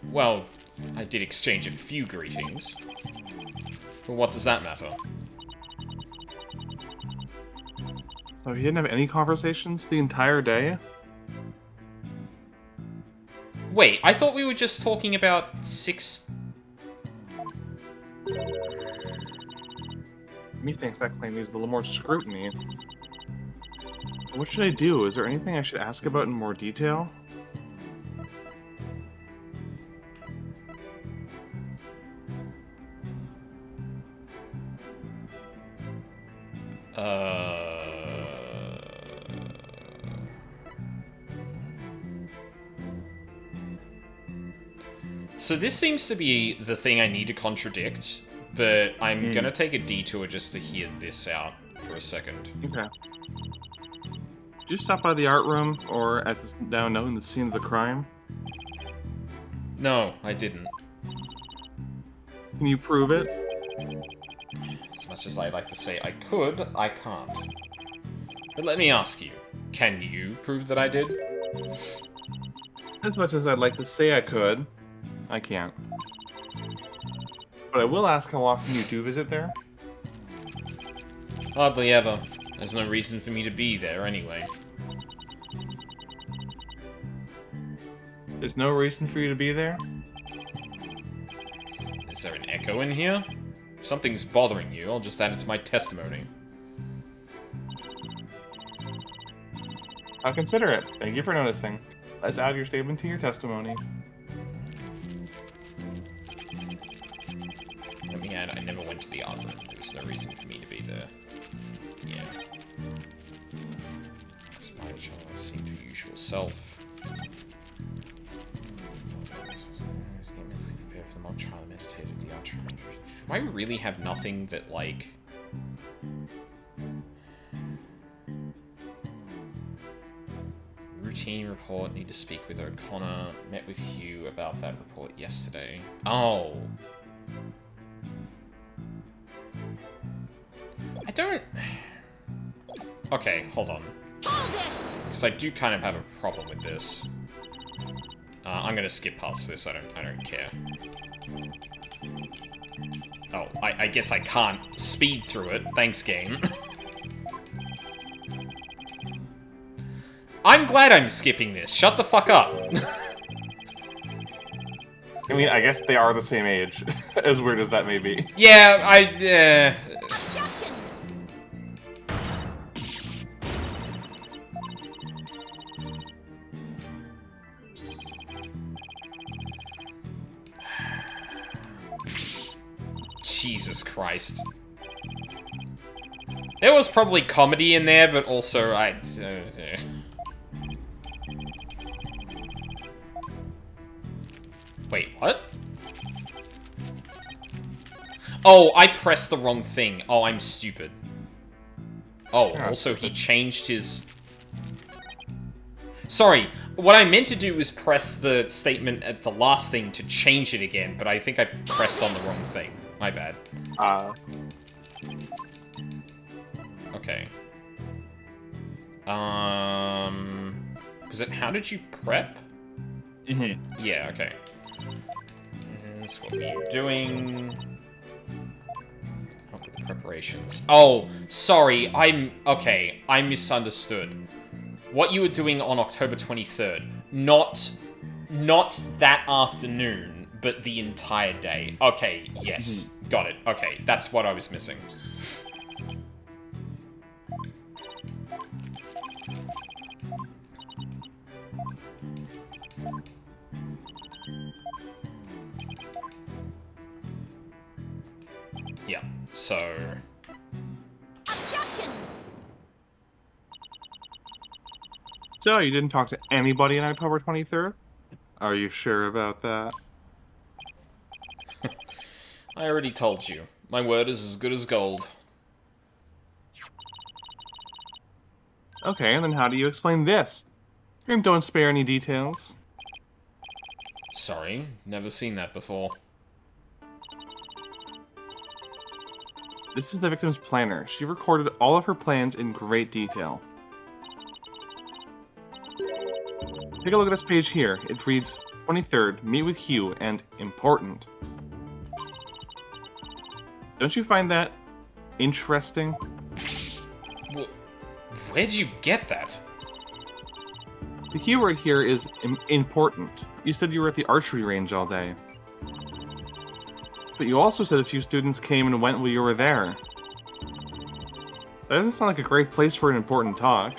Well, I did exchange a few greetings. But what does that matter? So he didn't have any conversations the entire day? Wait, I thought we were just talking about 6... Methinks that claim needs a little more scrutiny. What should I do? Is there anything I should ask about in more detail? So this seems to be the thing I need to contradict, but I'm gonna take a detour just to hear this out for a second. Okay. Did you stop by the art room, or as it's now known, the scene of the crime? No, I didn't. Can you prove it? As much as I'd like to say I could, I can't. But let me ask you, can you prove that I did? As much as I'd like to say I could, I can't. But I will ask how often you do visit there. Hardly ever. There's no reason for me to be there anyway. There's no reason for you to be there? Is there an echo in here? If something's bothering you, I'll just add it to my testimony. I'll consider it. Thank you for noticing. Let's add your statement to your testimony. Let me add, I never went to the art room. There's no reason for me to be there. Yeah. Spider child seemed to usual self. Prepare for the mock trial, meditate at the art room. Do I really have nothing that, like... Routine report, need to speak with O'Connor. Met with Hugh about that report yesterday. Oh. I don't... Okay, hold on. Hold it! Because I do kind of have a problem with this. I'm gonna skip past this, I don't care. Oh, I guess I can't speed through it. Thanks, game. I'm glad I'm skipping this. Shut the fuck up. I mean, I guess they are the same age, as weird as that may be. Yeah, Objection! Jesus Christ. There was probably comedy in there, but also Wait, what? Oh, I pressed the wrong thing. Oh, I'm stupid. Oh, also he changed his... Sorry, what I meant to do was press the statement at the last thing to change it again, but I think I pressed on the wrong thing. My bad. Okay. Was it how did you prep? Mm-hmm. Yeah, okay. So what were you doing? Help with the preparations. Oh, sorry, okay, I misunderstood. What you were doing on October 23rd. Not that afternoon, but the entire day. Okay, yes. Got it. Okay, that's what I was missing. Yeah, so... Objection! So, you didn't talk to anybody on October 23rd? Are you sure about that? I already told you. My word is as good as gold. Okay, and then how do you explain this? And don't spare any details. Sorry, never seen that before. This is the victim's planner. She recorded all of her plans in great detail. Take a look at this page here. It reads, 23rd, meet with Hugh, and important. Don't you find that interesting? Where'd you get that? The keyword here is important. You said you were at the archery range all day. But you also said a few students came and went while you were there. That doesn't sound like a great place for an important talk.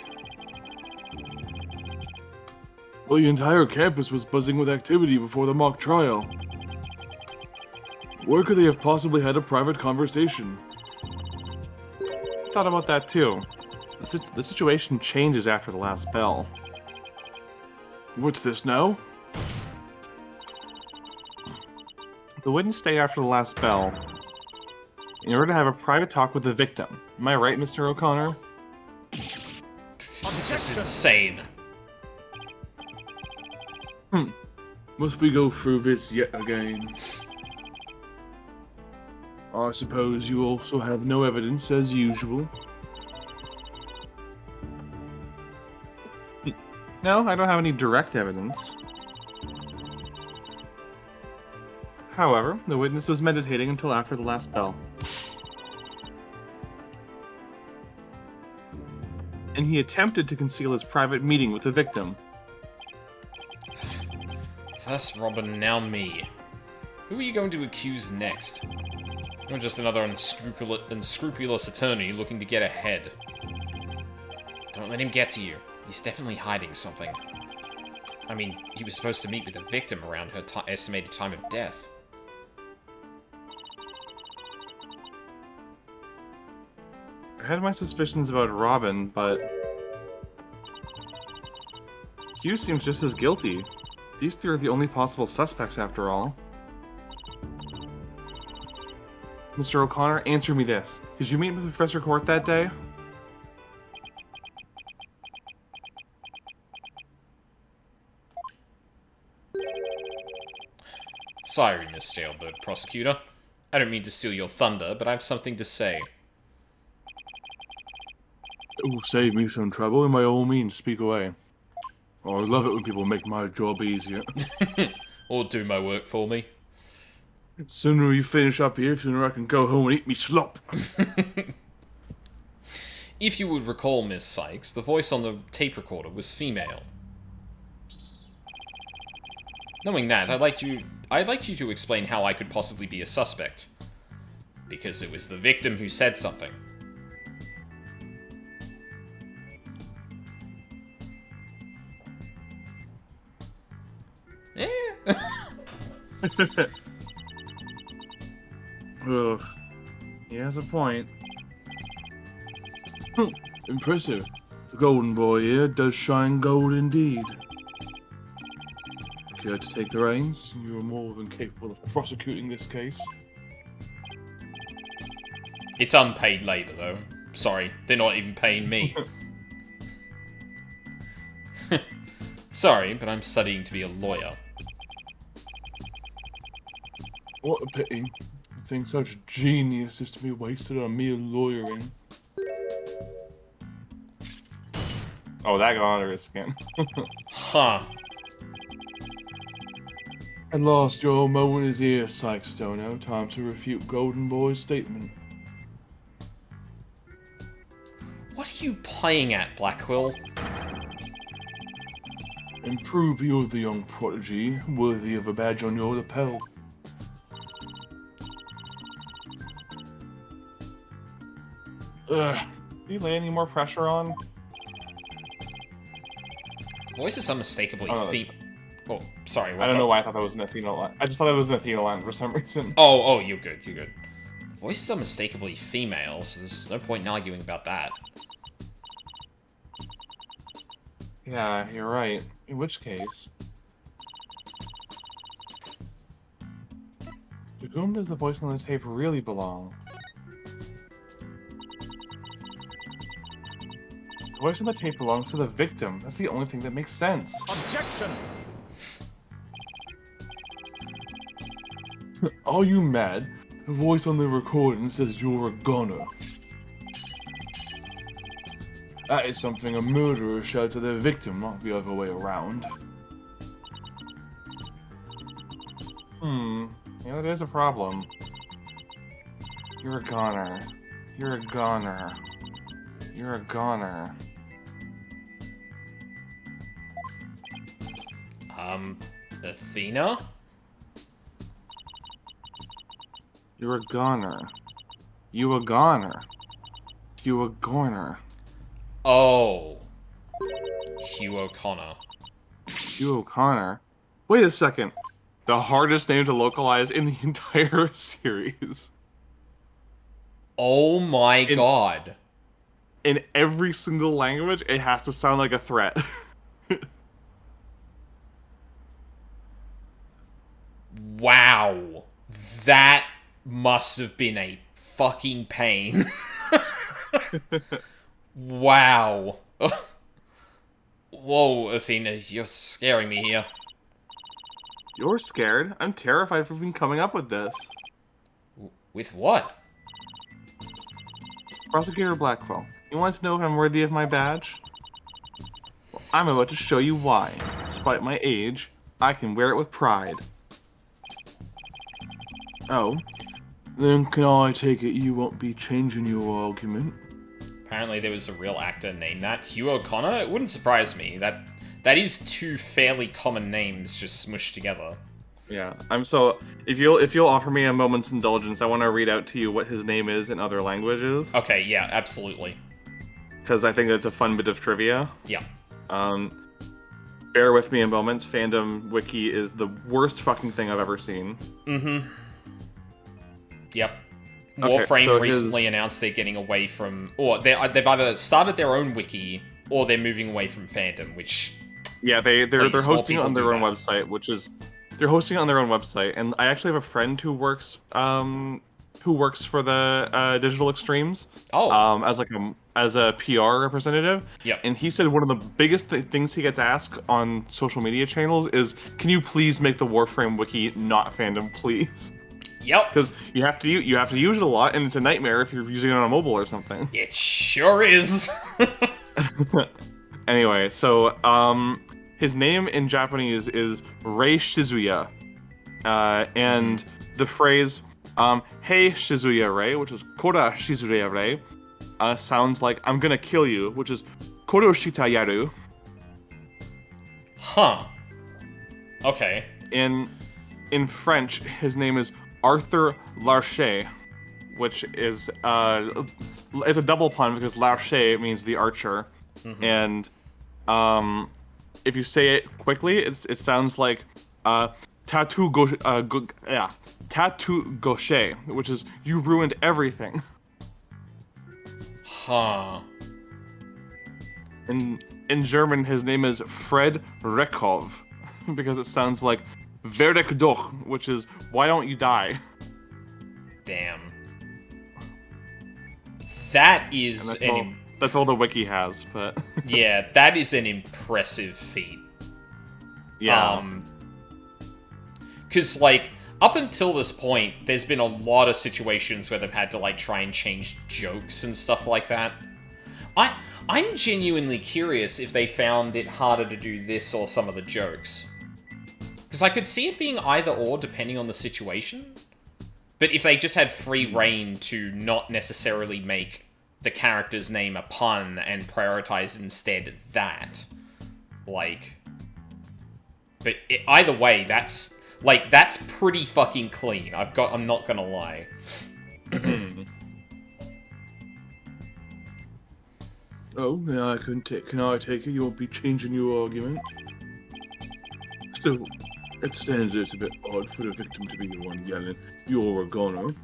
Well, the entire campus was buzzing with activity before the mock trial. Where could they have possibly had a private conversation? Thought about that too. The situation changes after the last bell. What's this now? The witness stayed after the last bell in order to have a private talk with the victim. Am I right, Mr. O'Connor? This is insane. Must we go through this yet again? I suppose you also have no evidence as usual. No, I don't have any direct evidence. However, the witness was meditating until after the last bell. And he attempted to conceal his private meeting with the victim. First Robin, now me. Who are you going to accuse next? You're just another unscrupulous attorney looking to get ahead. Don't let him get to you. He's definitely hiding something. I mean, he was supposed to meet with the victim around her estimated time of death. I had my suspicions about Robin, but Hugh seems just as guilty. These three are the only possible suspects after all. Mr. O'Connor, answer me this. Did you meet with Professor Court that day? Sorry, Miss Jailbird Prosecutor. I don't mean to steal your thunder, but I have something to say. It will save me some trouble, and by all means, speak away. Oh, I love it when people make my job easier. Or do my work for me. Sooner you finish up here, sooner I can go home and eat me slop. If you would recall, Miss Sykes, the voice on the tape recorder was female. Knowing that, I'd like you to explain how I could possibly be a suspect. Because it was the victim who said something. Ugh. He has a point. Impressive. The golden boy here does shine gold indeed. Care to take the reins? You are more than capable of prosecuting this case. It's unpaid labor, though. Sorry, they're not even paying me. Sorry, but I'm studying to be a lawyer. What a pity. To think such genius is to be wasted on mere lawyering. Oh, that got under his skin. Huh. At last your moment is here, Sykes Stono. Time to refute Golden Boy's statement. What are you playing at, Blackwell? And prove you're the young prodigy, worthy of a badge on your lapel. Ugh. Did you lay any more pressure on? Voice is unmistakably Oh, female. Oh, sorry, I what's don't know up? why I thought that was an Athena line. I just thought that was an Athena line for some reason. Oh, you're good, you're good. Voice is unmistakably female, so there's no point in arguing about that. Yeah, you're right. In which case... to whom does the voice on the tape really belong? The voice on the tape belongs to the victim. That's the only thing that makes sense. Objection! Are you mad? The voice on the recording says you're a goner. That is something a murderer shouts to their victim, not the other way around. Yeah, there's a problem. You're a goner. You're a goner. You're a goner. Athena? You're a goner. You a goner. You a goner. Oh. Hugh O'Connor. Hugh O'Connor? Wait a second. The hardest name to localize in the entire series. Oh my god. In every single language, it has to sound like a threat. Wow. That must have been a fucking pain. Wow. Whoa, Athena, you're scaring me here. You're scared? I'm terrified for even coming up with this. With what? Prosecutor Blackwell, you want to know if I'm worthy of my badge? Well, I'm about to show you why. Despite my age, I can wear it with pride. Oh. Then can I take it you won't be changing your argument? Apparently there was a real actor named that. Hugh O'Connor? It wouldn't surprise me. That is two fairly common names just smushed together. Yeah, if you'll offer me a moment's indulgence, I want to read out to you what his name is in other languages. Okay, yeah, absolutely. Because I think that's a fun bit of trivia. Yeah. Bear with me a moment. Fandom Wiki is the worst fucking thing I've ever seen. Mm-hmm. Yep. Okay, Warframe so recently announced they're getting away from... Or they've either started their own wiki, or they're moving away from fandom, which... Yeah, they're Please, hosting it more on their people own do website, which is... They're hosting it on their own website, and I actually have a friend who works for the Digital Extremes. Oh. As a PR representative. Yep. And he said one of the biggest things he gets asked on social media channels is, "Can you please make the Warframe wiki not fandom, please?" Yep. Because you have to use it a lot, and it's a nightmare if you're using it on a mobile or something. It sure is. Anyway, so his name in Japanese is Rei Shizuya, and the phrase "Hey Shizuya Rei," which is "Kora Shizuya Rei," sounds like "I'm gonna kill you," which is "Koroshita Yaru." Huh. Okay. In French, his name is Arthur Larcher, which is it's a double pun because Larcher means the archer, and if you say it quickly, it sounds like tattoo gaucher, which is "you ruined everything." Huh. In German, his name is Fred Reckhoff, because it sounds like "Verdict doch," which is "why don't you die?" Damn. That is that's all the wiki has, but yeah, that is an impressive feat. yeah. Because, like, up until this point, there's been a lot of situations where they've had to, like, try and change jokes and stuff like that. I'm genuinely curious if they found it harder to do this or some of the jokes. Because I could see it being either or, depending on the situation. But if they just had free reign to not necessarily make the character's name a pun and prioritize instead that, like... But either way, that's pretty fucking clean. I'm not gonna lie. Oh, yeah, can I take it? You won't be changing your argument? Still, it stands there, it's a bit odd for the victim to be the one yelling, "You're a goner."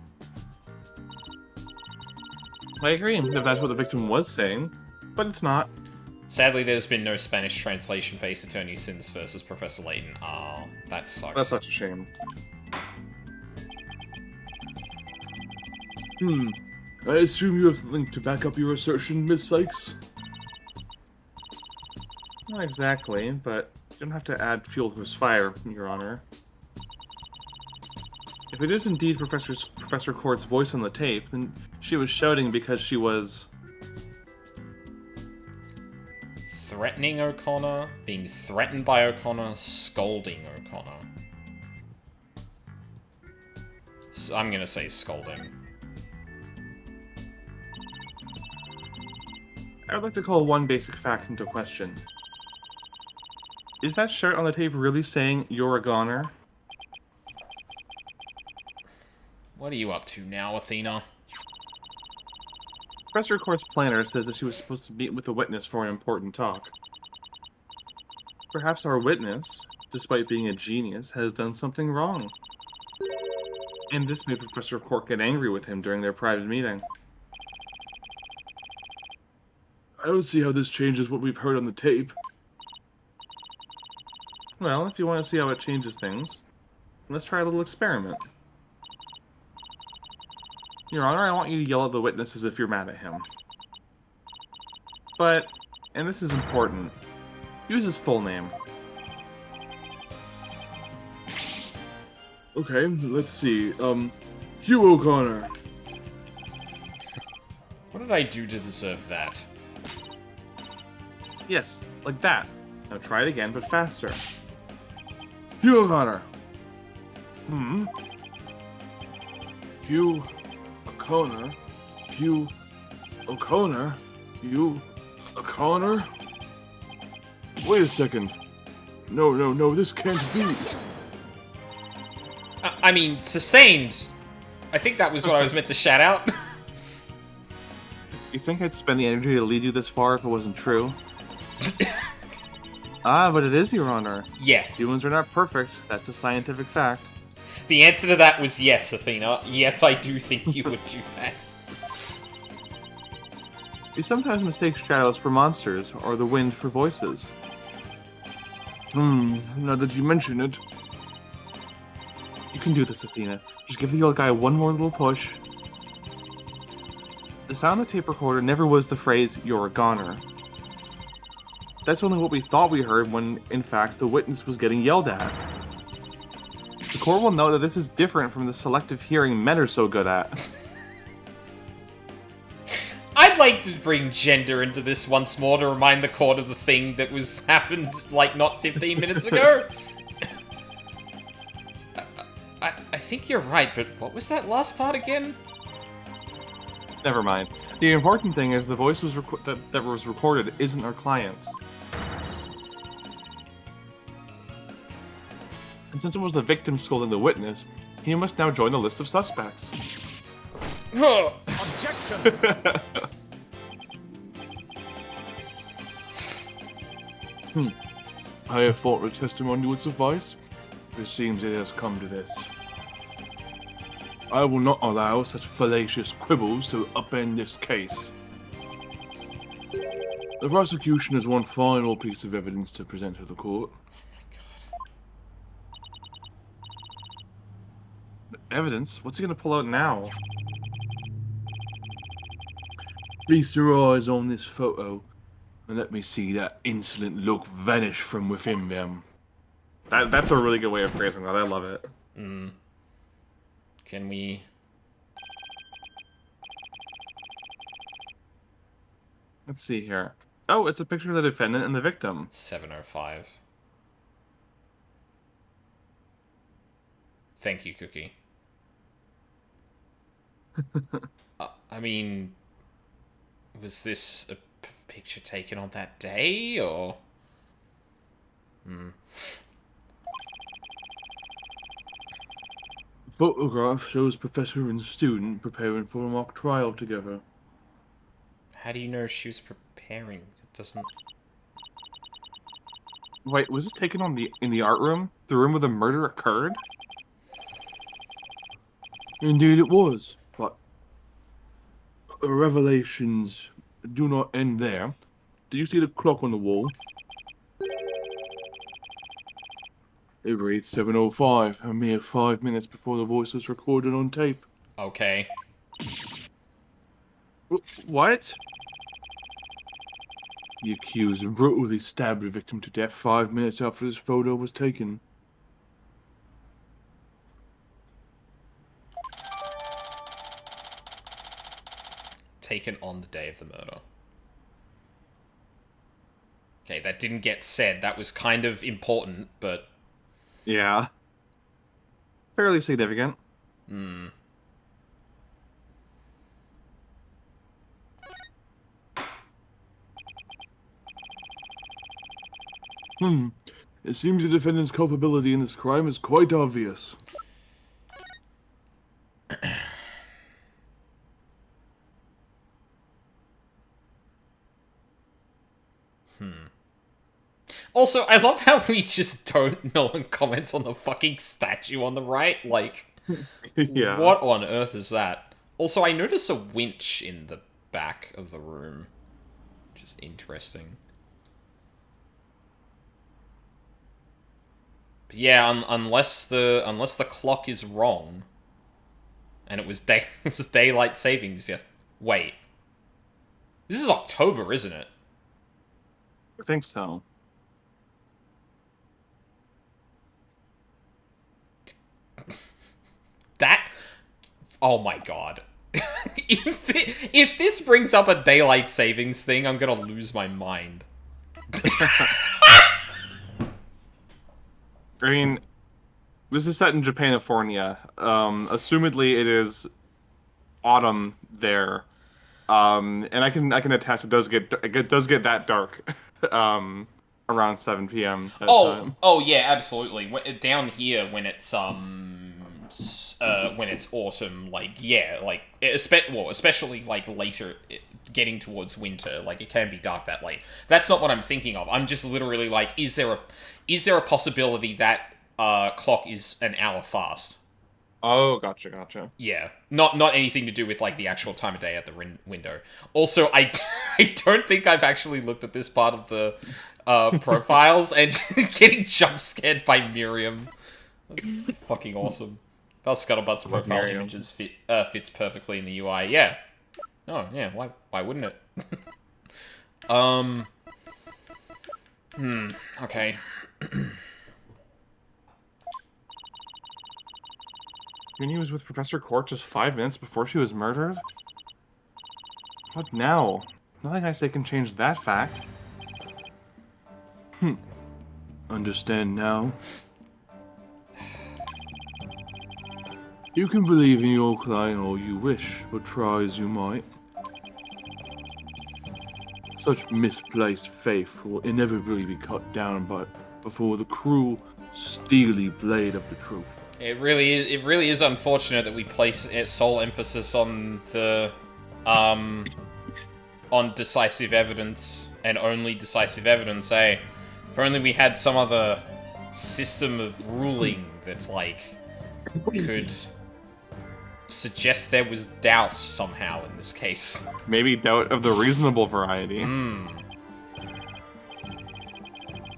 I agree, if that's what the victim was saying, but it's not. Sadly, there's been no Spanish translation for Ace Attorney Sins versus Professor Layton. Ah, that sucks. That's such a shame. I assume you have something to back up your assertion, Miss Sykes? Not exactly, but you don't have to add fuel to his fire, Your Honor. If it is indeed Professor Court's voice on the tape, then she was shouting because she was... Threatening O'Connor, being threatened by O'Connor, scolding O'Connor. So I'm gonna say scolding. I would like to call one basic fact into question. Is that shirt on the tape really saying you're a goner? What are you up to now, Athena? Professor Court's planner says that she was supposed to meet with a witness for an important talk. Perhaps our witness, despite being a genius, has done something wrong. And this made Professor Court get angry with him during their private meeting. I don't see how this changes what we've heard on the tape. Well, if you want to see how it changes things, let's try a little experiment. Your Honor, I want you to yell at the witness as if you're mad at him. But, and this is important, use his full name. Okay, let's see. Hugh O'Connor. What did I do to deserve that? Yes, like that. Now try it again, but faster. Hugh O'Connor. Hugh O'Connor. Hugh O'Connor. Hugh O'Connor. Wait a second. No, this can't be. Action! I mean, sustained. I think that was what I was meant to shout out. You think I'd spend the energy to lead you this far if it wasn't true? But it is, Your Honor. Yes. Humans are not perfect. That's a scientific fact. The answer to that was yes, Athena. Yes, I do think you would do that. We sometimes mistake shadows for monsters, or the wind for voices. Now that you mention it. You can do this, Athena. Just give the old guy one more little push. The sound of the tape recorder never was the phrase, "you're a goner." That's only what we thought we heard when, in fact, the witness was getting yelled at. The court will know that this is different from the selective hearing men are so good at. I'd like to bring gender into this once more to remind the court of the thing that was happened, like, not 15 minutes ago. I think you're right, but what was that last part again? Never mind. The important thing is the voice was that was recorded isn't our client's. And since it was the victim scolding the witness, he must now join the list of suspects. Objection! I have thought the testimony would suffice. It seems it has come to this. I will not allow such fallacious quibbles to upend this case. The prosecution has one final piece of evidence to present to the court. Evidence? What's he gonna pull out now? Feast your eyes on this photo, and let me see that insolent look vanish from within them. That's a really good way of phrasing that. I love it. Can we... Let's see here. Oh, it's a picture of the defendant and the victim. 7:05. Thank you, Cookie. I mean... Was this a picture taken on that day, or...? Photograph shows professor and student preparing for a mock trial together. How do you know she was preparing? It doesn't... Wait, was this taken on in the art room? The room where the murder occurred? Indeed it was, but revelations do not end there. Do you see the clock on the wall? It reads 7:05, a mere 5 minutes before the voice was recorded on tape. Okay. What? The accused brutally stabbed the victim to death 5 minutes after this photo was taken. taken on the day of the murder. Okay, that didn't get said. That was kind of important, but... Yeah. Fairly significant. Hmm. It seems the defendant's culpability in this crime is quite obvious. Also, I love how we just don't... No one comments on the fucking statue on the right. Like, Yeah. what on earth is that? Also, I notice a winch in the back of the room. Which is interesting. But yeah, unless the clock is wrong, and it was it was daylight savings. Yes. Wait. This is October, isn't it? I think so. That. Oh my god. If this brings up a daylight savings thing, I'm gonna lose my mind. I mean, this is set in Japanifornia. Assumedly, it is autumn there, and I can attest it does get that dark, around 7 p.m. that time. Oh yeah, absolutely. Down here, when it's autumn, like yeah, like especially like later, getting towards winter, like it can be dark that late. That's not what I'm thinking of. I'm just literally like, is there a possibility that clock is an hour fast? Oh, gotcha. Yeah, not anything to do with like the actual time of day at the window. Also, I don't think I've actually looked at this part of the profiles, and getting jump scared by Miriam. That's fucking awesome. Well, Scuttlebutt's profile Miriam. images fits perfectly in the UI. Yeah. Oh yeah. Why wouldn't it? Okay. Ginny was with Professor Court just 5 minutes before she was murdered? What now? Nothing I say can change that fact. Understand now? You can believe in your client all you wish, but try as you might. Such misplaced faith will inevitably be cut down before the cruel, steely blade of the truth. It really is unfortunate that we place sole emphasis on the on decisive evidence and only decisive evidence, eh? If only we had some other system of ruling that like could suggest there was doubt somehow in this case. Maybe doubt of the reasonable variety.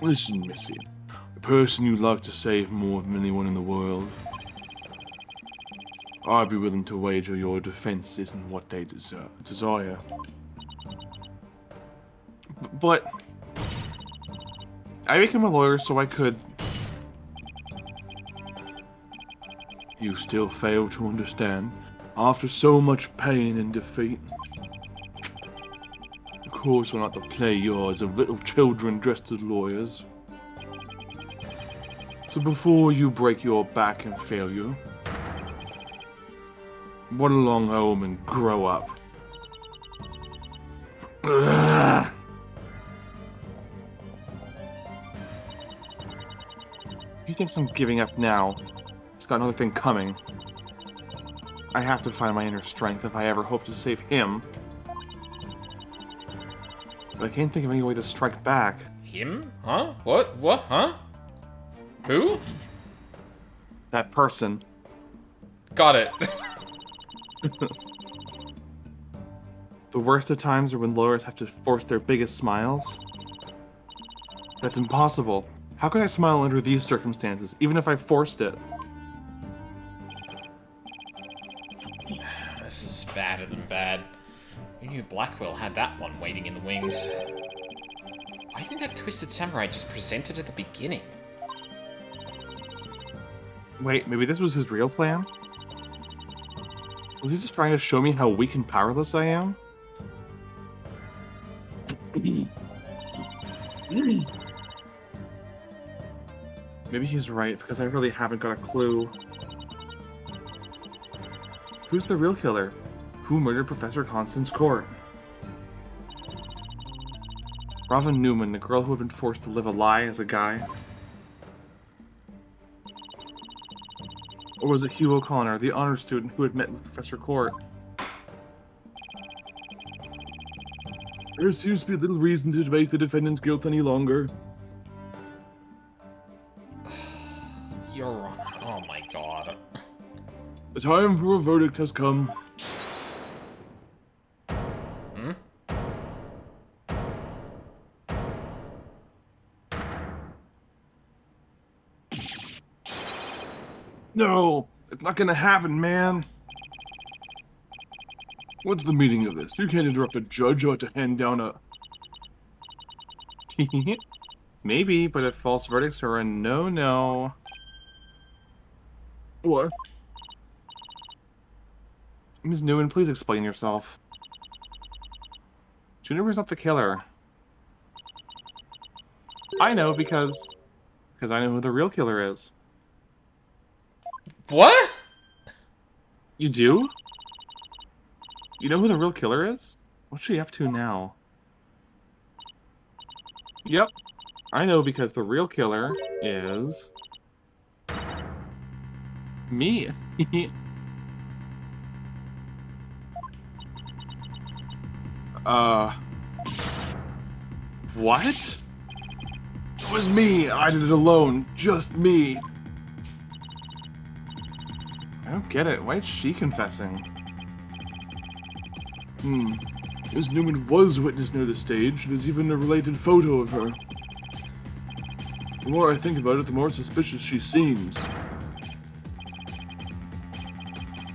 Listen, Missy. The person you'd like to save more than anyone in the world. I'd be willing to wager your defense isn't what they desire. But I became a lawyer so I could. You still fail to understand, after so much pain and defeat. Of course, we're not to play yours of little children dressed as lawyers. So before you break your back in failure, run along home and grow up. Ugh. He thinks I'm giving up now. He's got another thing coming. I have to find my inner strength if I ever hope to save him. But I can't think of any way to strike back. Him? Huh? What? What? Huh? Who? That person. Got it. The worst of times are when lawyers have to force their biggest smiles. That's impossible. How could I smile under these circumstances, even if I forced it? This is badder than bad. We knew Blackwell had that one waiting in the wings. Why didn't that Twisted Samurai just present it at the beginning? Wait, maybe this was his real plan? Was he just trying to show me how weak and powerless I am? Maybe he's right, because I really haven't got a clue. Who's the real killer? Who murdered Professor Constance Court? Robin Newman, the girl who had been forced to live a lie as a guy? Or was it Hugh O'Connor, the honor student who had met with Professor Court? There seems to be little reason to debate the defendant's guilt any longer. You're wrong. Oh my god. The time for a verdict has come. Hmm? No, it's not gonna happen, man. What's the meaning of this? You can't interrupt a judge about to hand down a... Maybe, but if false verdicts are a no-no... What? Ms. Newman, please explain yourself. Juniper's not the killer. I know because I know who the real killer is. What? You do? You know who the real killer is? What's she up to now? Yep. I know because the real killer is... me. What? It was me. I did it alone. Just me. I don't get it. Why is she confessing? Miss Newman was witness near the stage. There's even a related photo of her. The more I think about it, the more suspicious she seems.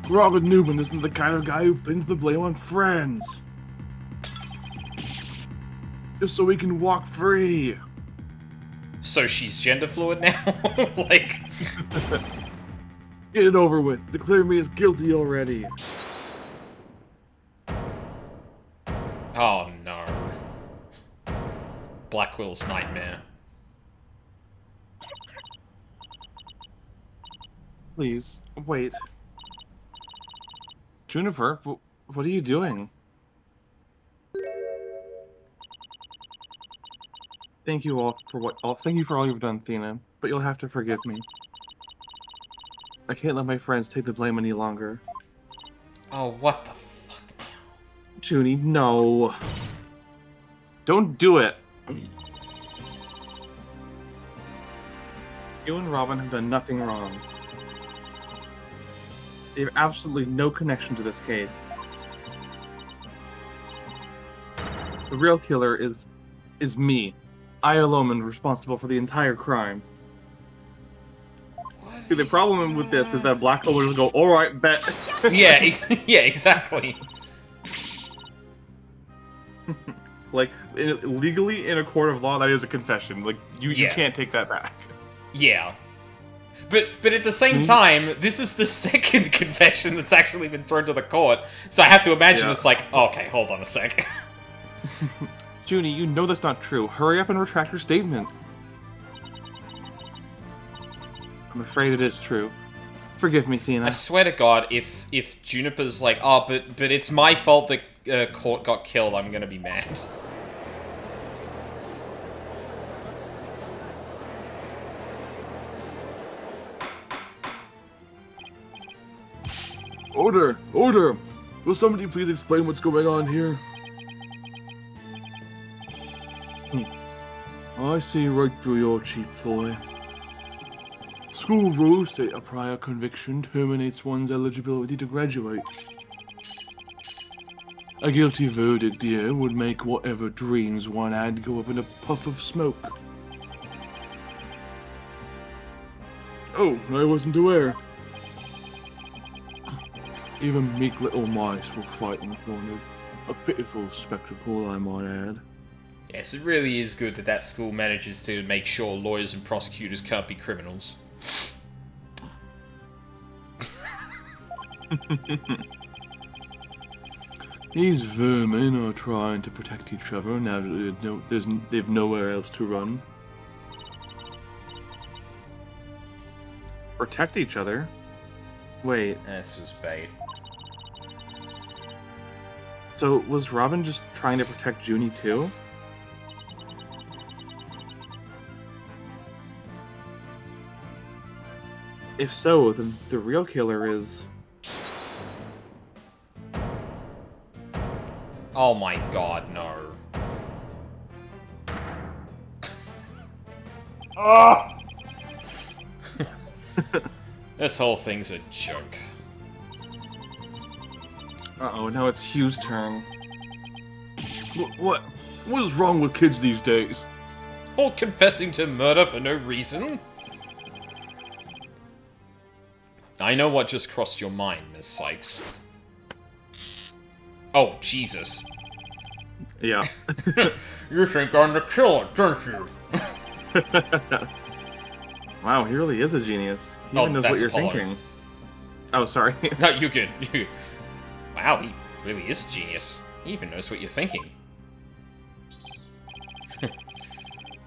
Robin Newman isn't the kind of guy who pins the blame on friends. Just so he can walk free. So she's gender fluid now? Like... Get it over with. Declare me as guilty already. Oh no. Blackwell's nightmare. Please, wait. Juniper, what are you doing? Thank you all for thank you for all you've done, Thena, but you'll have to forgive me. I can't let my friends take the blame any longer. Oh, what the fuck now? Junie, no. Don't do it. You and Robin have done nothing wrong. They have absolutely no connection to this case. The real killer is me. I alone am responsible for the entire crime. See, the problem with this is that Blackwell will just go, alright, bet. Yeah, yeah, exactly. Like, legally, in a court of law, that is a confession. Like, you can't take that back. Yeah. But at the same time, this is the second confession that's actually been thrown to the court, so I have to imagine it's like, okay, hold on a sec. Junie, you know that's not true. Hurry up and retract your statement. I'm afraid it is true. Forgive me, Thena. I swear to God, if Juniper's like, oh, but it's my fault that Court got killed, I'm gonna be mad. Order! Order! Will somebody please explain what's going on here? I see right through your cheap ploy. School rules state a prior conviction terminates one's eligibility to graduate. A guilty verdict here would make whatever dreams one had go up in a puff of smoke. Oh, I wasn't aware. Even meek little mice will fight in the corner. A pitiful spectacle, I might add. Yes, it really is good that that school manages to make sure lawyers and prosecutors can't be criminals. These vermin are trying to protect each other now that they've nowhere else to run. protect each other. Wait, This was bait. so was Robin just trying to protect Junie too? If so, then the real killer is... Oh my god, no. Ah! This whole thing's a joke. Uh-oh, now it's Hugh's turn. What is wrong with kids these days? Or confessing to murder for no reason? I know what just crossed your mind, Miss Sykes. Oh, Jesus. Yeah. You think I'm the killer, don't you? Wow, he really is a genius. He Oh, even knows what that's you're Apollo. thinking. Oh, sorry. No, you good. Wow, he really is a genius. He even knows what you're thinking.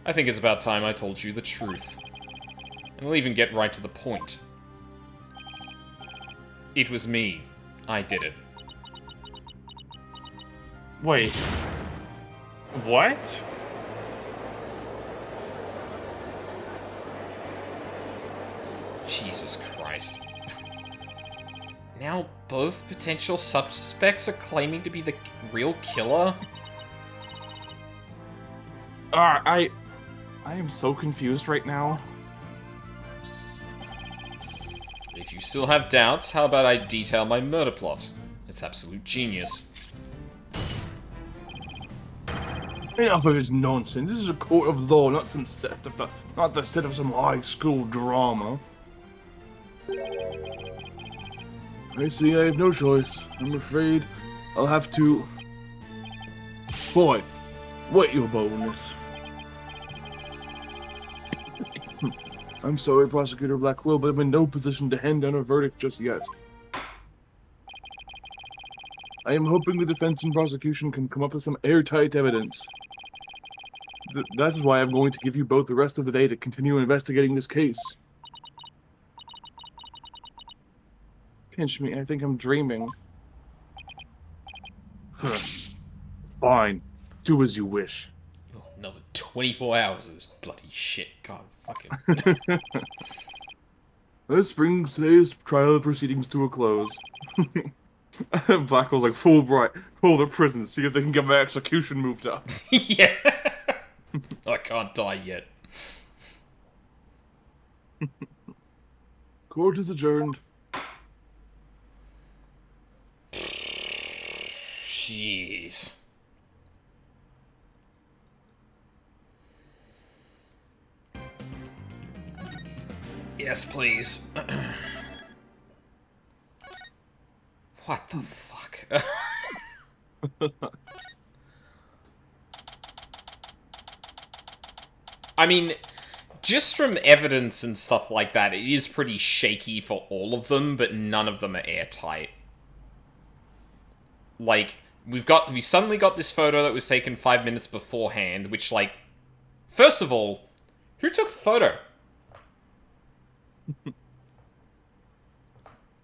I think it's about time I told you the truth. And we'll even get right to the point. It was me. I did it. Wait. What? Jesus Christ. Now both potential suspects are claiming to be the real killer? I am so confused right now. If you still have doubts, how about I detail my murder plot? It's absolute genius. Enough of this nonsense. This is a court of law, not the set of some high school drama. I see I have no choice. I'm afraid I'll have to... Boy, wait your boldness. I'm sorry, Prosecutor Blackwell, but I'm in no position to hand down a verdict just yet. I am hoping the defense and prosecution can come up with some airtight evidence. That is why I'm going to give you both the rest of the day to continue investigating this case. Pinch me, I think I'm dreaming. Fine. Do as you wish. Oh, another 24 hours of this bloody shit. God, fucking... This brings today's trial proceedings to a close. Blackwell's like, full the prison, see if they can get my execution moved up. Yeah. I can't die yet. Court is adjourned. Jeez. Yes, please. What the fuck? I mean, just from evidence and stuff like that, it is pretty shaky for all of them, but none of them are airtight. Like, we suddenly got this photo that was taken 5 minutes beforehand, which, like, first of all, who took the photo?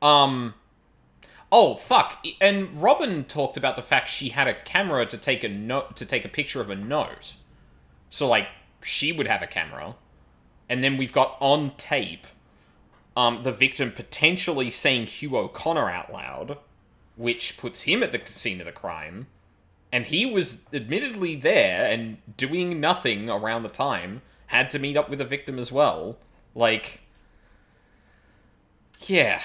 Oh, fuck. And Robin talked about the fact she had a camera to take a picture of a note. So, like, she would have a camera. And then we've got on tape, the victim potentially saying Hugh O'Connor out loud, which puts him at the scene of the crime. And he was admittedly there and doing nothing around the time, had to meet up with the victim as well. Like, yeah.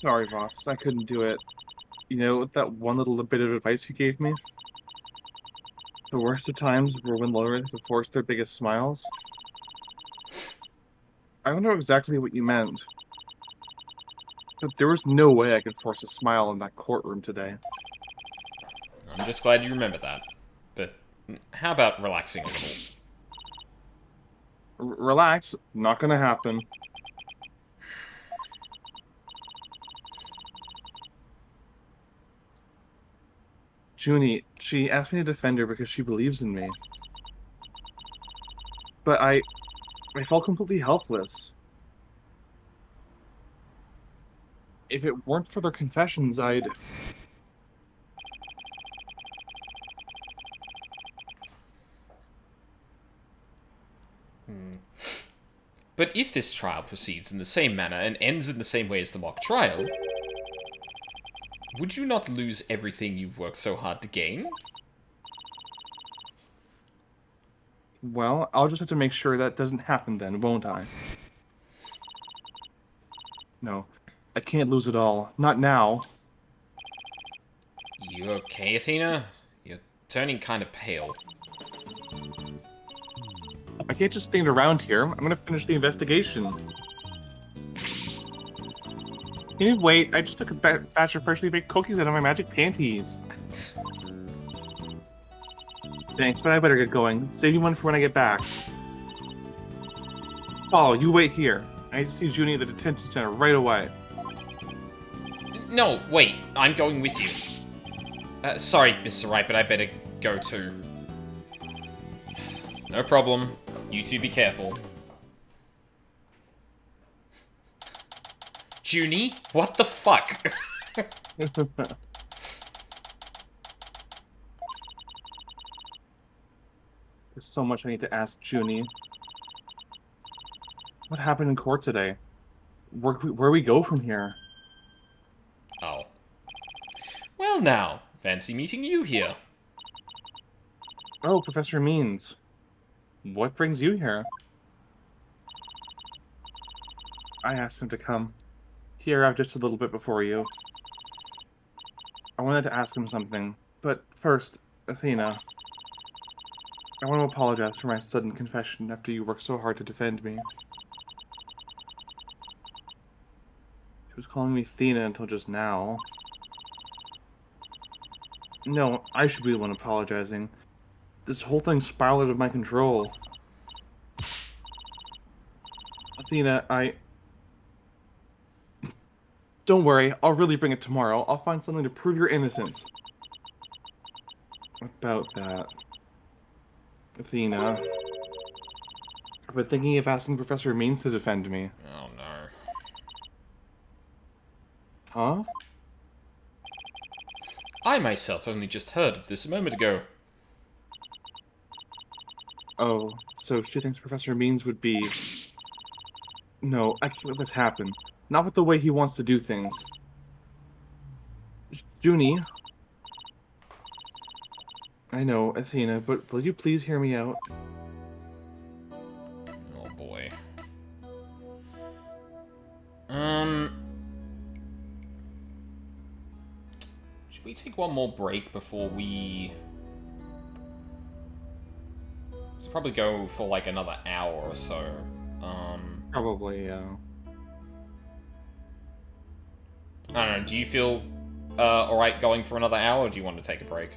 Sorry, boss. I couldn't do it. You know, that one little bit of advice you gave me? The worst of times were when lawyers have forced their biggest smiles. I don't know exactly what you meant. But there was no way I could force a smile in that courtroom today. I'm just glad you remember that. But how about relaxing a little? Relax. Not gonna happen. Junie, she asked me to defend her because she believes in me. But I felt completely helpless. If it weren't for their confessions, I'd... But if this trial proceeds in the same manner and ends in the same way as the mock trial, would you not lose everything you've worked so hard to gain? Well, I'll just have to make sure that doesn't happen then, won't I? No, I can't lose it all. Not now. You okay, Athena? You're turning kind of pale. I can't just stand around here. I'm gonna finish the investigation. Can you wait? I just took a batch of freshly baked cookies out of my magic panties. Thanks, but I better get going. Save you one for when I get back. Oh, you wait here. I need to see Junie at the detention center right away. No, wait. I'm going with you. Sorry, Mr. Wright, but I better go too. No problem. You two be careful. Junie? What the fuck? There's so much I need to ask Junie. What happened in court today? Where we go from here? Oh. Well now, fancy meeting you here. Oh, Professor Means. What brings you here? I asked him to come. He arrived just a little bit before you. I wanted to ask him something, but first, Athena. I want to apologize for my sudden confession after you worked so hard to defend me. She was calling me Athena until just now. No, I should be the one apologizing. This whole thing spiraled out of my control. Athena, Don't worry, I'll really bring it tomorrow. I'll find something to prove your innocence. About that... Athena... I've been thinking of asking Professor Means to defend me. Oh no. Huh? I myself only just heard of this a moment ago. Oh, so she thinks Professor Means would be... No, I can't let this happen. Not with the way he wants to do things. Junie... I know, Athena, but will you please hear me out? Oh boy. Should we take one more break before we... Let's probably go for like another hour or so. Probably, yeah. I don't know, do you feel alright going for another hour, or do you want to take a break?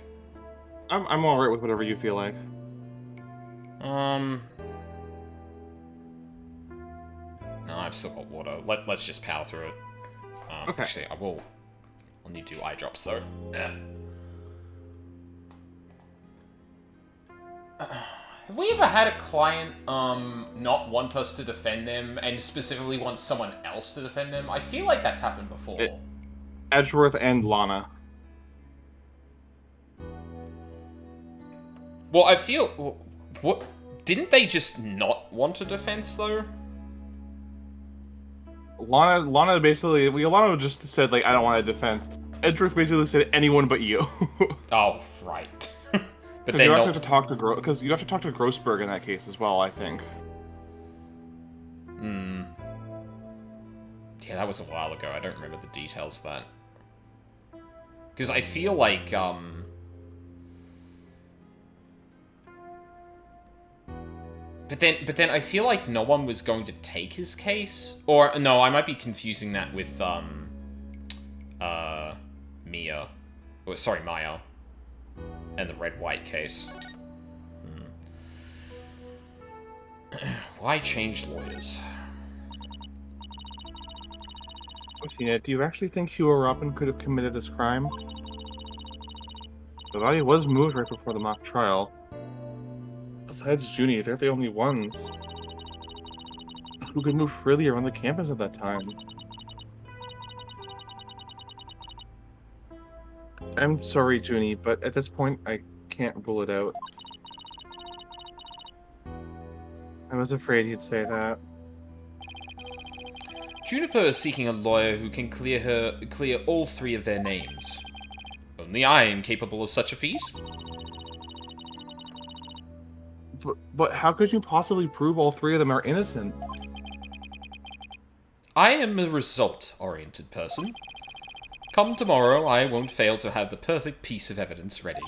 I'm alright with whatever you feel like. No, I've still got water. Let's just power through it. Okay. Actually, I'll need to do eye drops, though. Have we ever had a client, not want us to defend them, and specifically want someone else to defend them? I feel like that's happened before. Edgeworth and Lana. Well, I feel... What? Didn't they just not want a defense, though? Lana basically... Lana just said, like, I don't want a defense. Edgeworth basically said, anyone but you. Oh, right. But Because then you have to talk to Grossberg in that case as well, I think. Hmm. Yeah, that was a while ago. I don't remember the details of that. Because I feel like, But then I feel like no one was going to take his case. Or, no, I might be confusing that with, Mia. Oh, sorry, Maya. And the red-white case. Why change lawyers? Athena, do you actually think Hugh Robin could have committed this crime? The body was moved right before the mock trial. Besides Junie, they're the only ones who could move freely around the campus at that time. I'm sorry, Junie, but at this point, I can't rule it out. I was afraid you'd say that. Juniper is seeking a lawyer who can clear all three of their names. Only I am capable of such a feat. But how could you possibly prove all three of them are innocent? I am a result-oriented person. Come tomorrow, I won't fail to have the perfect piece of evidence ready.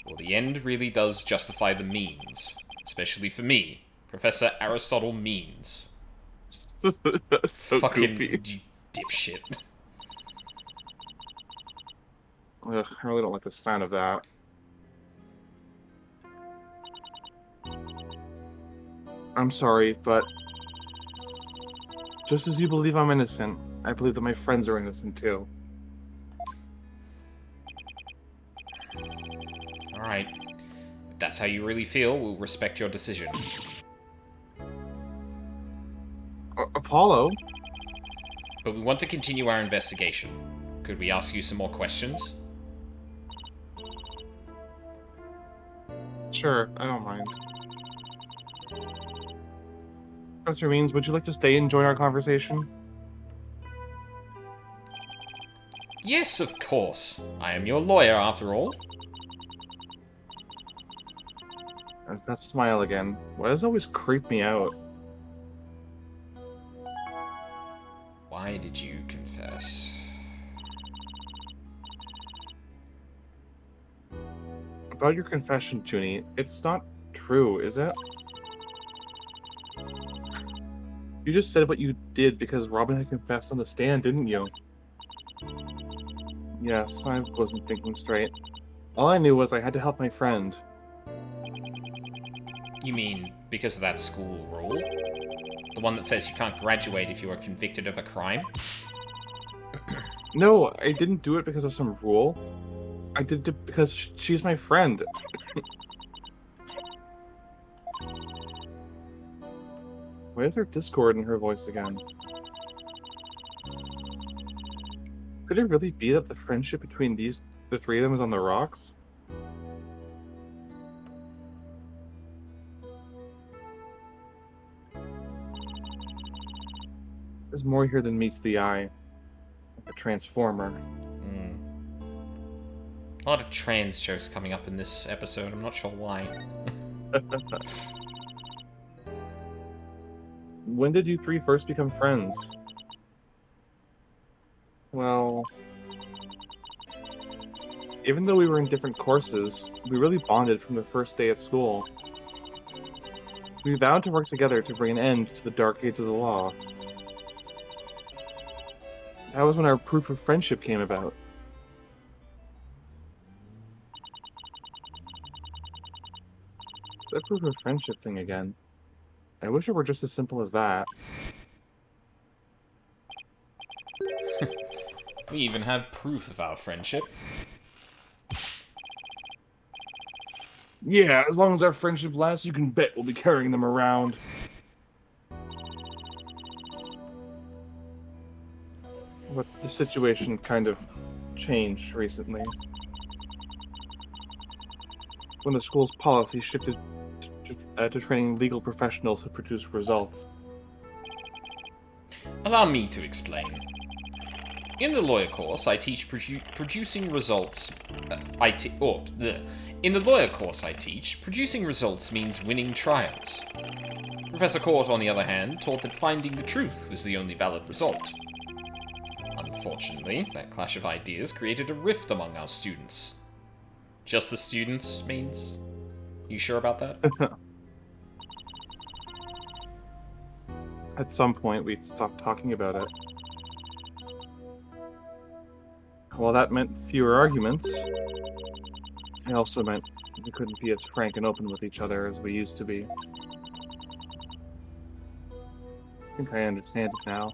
Well, the end really does justify the means. Especially for me, Professor Aristotle Means. That's so Fucking goofy. you dipshit. Ugh, I really don't like the sound of that. I'm sorry, but just as you believe I'm innocent, I believe that my friends are innocent too. Alright. If that's how you really feel, we'll respect your decision. Apollo? But we want to continue our investigation. Could we ask you some more questions? Sure, I don't mind. Professor Means, would you like to stay and join our conversation? Yes, of course. I am your lawyer, after all. There's that smile again. Why does it always creep me out? Why did you confess? About your confession, Junie, it's not true, is it? You just said what you did because Robin had confessed on the stand, didn't you? Yes, I wasn't thinking straight. All I knew was I had to help my friend. You mean because of that school rule? The one that says you can't graduate if you are convicted of a crime? No, I didn't do it because of some rule. I did it because she's my friend. Why is there discord in her voice again? Could it really be that the friendship between the three of them is on the rocks? There's more here than meets the eye. Like a transformer. A lot of trans jokes coming up in this episode, I'm not sure why. When did you three first become friends? Well, even though we were in different courses, we really bonded from the first day at school. We vowed to work together to bring an end to the dark age of the law. That was when our proof of friendship came about. That proof of friendship thing again. I wish it were just as simple as that. We even have proof of our friendship. Yeah, as long as our friendship lasts, you can bet we'll be carrying them around. But the situation kind of changed recently. When the school's policy shifted to training legal professionals who produce results. Allow me to explain. In the lawyer course, I teach producing results. In the lawyer course I teach, producing results means winning trials. Professor Court, on the other hand, taught that finding the truth was the only valid result. Unfortunately, that clash of ideas created a rift among our students. Just the students, Means? You sure about that? At some point, we stopped talking about it. While that meant fewer arguments, it also meant we couldn't be as frank and open with each other as we used to be. I think I understand it now.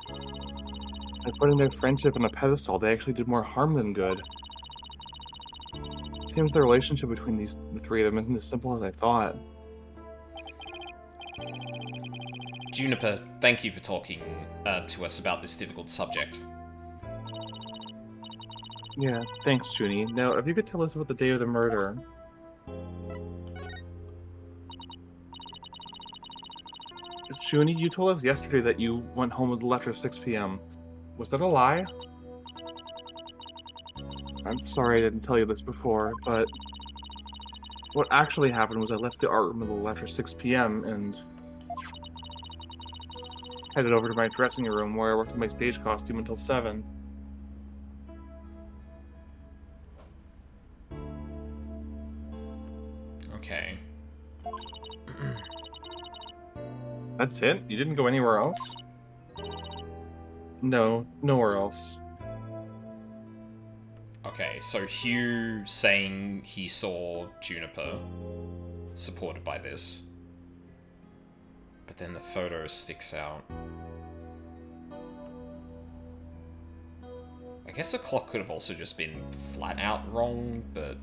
By putting their friendship on a pedestal, they actually did more harm than good. seems the relationship between the three of them isn't as simple as I thought. Juniper, thank you for talking to us about this difficult subject. Yeah, thanks, Junie. Now, if you could tell us about the day of the murder. Junie, you told us yesterday that you went home a little after 6 p.m. Was that a lie? I'm sorry I didn't tell you this before, but what actually happened was I left the art room a little after 6 p.m. and headed over to my dressing room where I worked on my stage costume until 7. Okay. That's it? You didn't go anywhere else? No, nowhere else. Okay, so Hugh saying he saw Juniper, supported by this. But then the photo sticks out. I guess the clock could have also just been flat out wrong, but...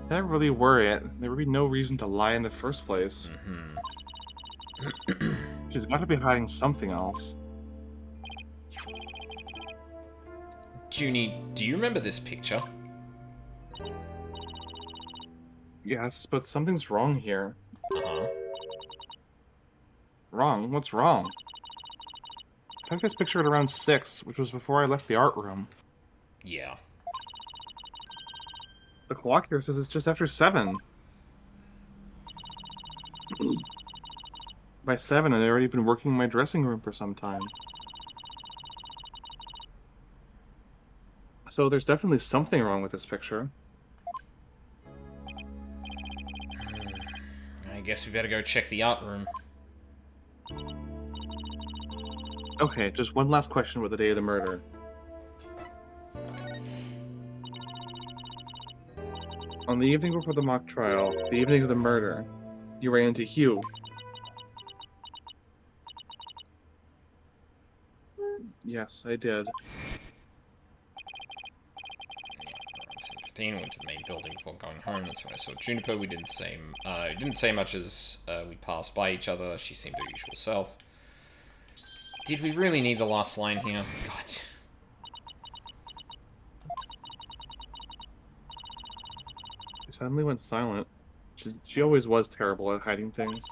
That really were it. There would be no reason to lie in the first place. She's got to be hiding something else. Junie, do you remember this picture? Yes, but something's wrong here. Uh-huh. Wrong? What's wrong? I took this picture at around 6, which was before I left the art room. Yeah. The clock here says it's just after 7. By 7, I'd already been working in my dressing room for some time. So there's definitely something wrong with this picture. I guess we better go check the art room. Okay, just one last question about the day of the murder. On the evening before the mock trial, the evening of the murder, you ran into Hugh. Yes, I did. 7:15, went to the main building before going home. That's when I saw Juniper. We didn't say much as we passed by each other. She seemed her usual self. Did we really need the last line here? God. She suddenly went silent. She always was terrible at hiding things.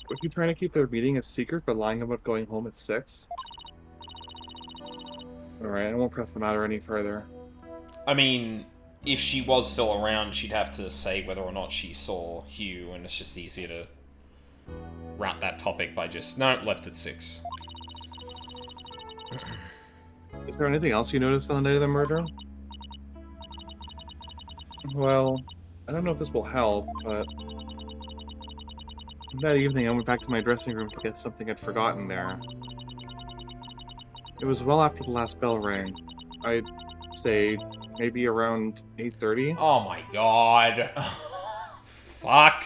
Were you trying to keep their meeting a secret by lying about going home at 6? Alright, I won't press the matter any further. I mean, if she was still around, she'd have to say whether or not she saw Hugh, and it's just easier to route that topic by just, no, left at 6. Is there anything else you noticed on the night of the murder? Well, I don't know if this will help, but that evening I went back to my dressing room to get something I'd forgotten there. It was well after the last bell rang. I'd say maybe around 8:30. Oh my god. Fuck.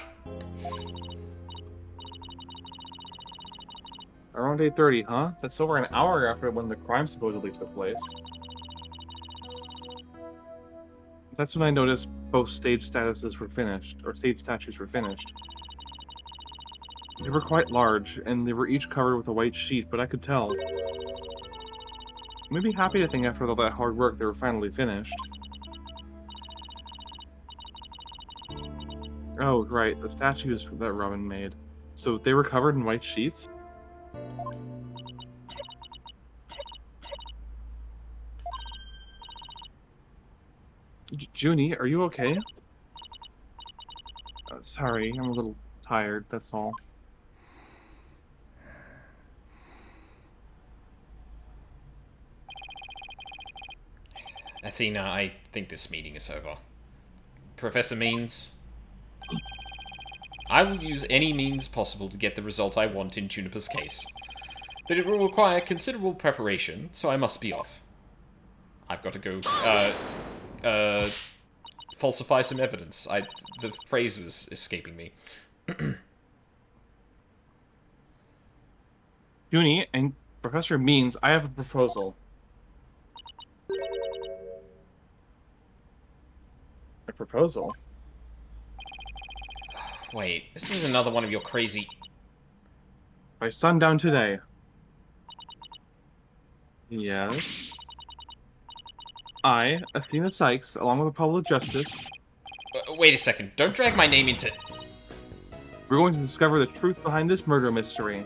Around 8:30, huh? That's over an hour after when the crime supposedly took place. That's when I noticed both stage statues were finished. They were quite large, and they were each covered with a white sheet, but I could tell. Maybe happy to think after all that hard work they were finally finished. Oh, right, the statues that Robin made. So they were covered in white sheets? Junie, are you okay? Sorry, I'm a little tired, that's all. Athena, I think this meeting is over. Professor Means, I will use any means possible to get the result I want in Juniper's case. But it will require considerable preparation, so I must be off. I've got to go, falsify some evidence. The phrase was escaping me. Junie and Professor Means, I have a proposal. A proposal? Wait, this is another one of your crazy... By sundown today. Yes. I, Athena Sykes, along with Apollo Justice, Wait a second, don't drag my name into... we're going to discover the truth behind this murder mystery.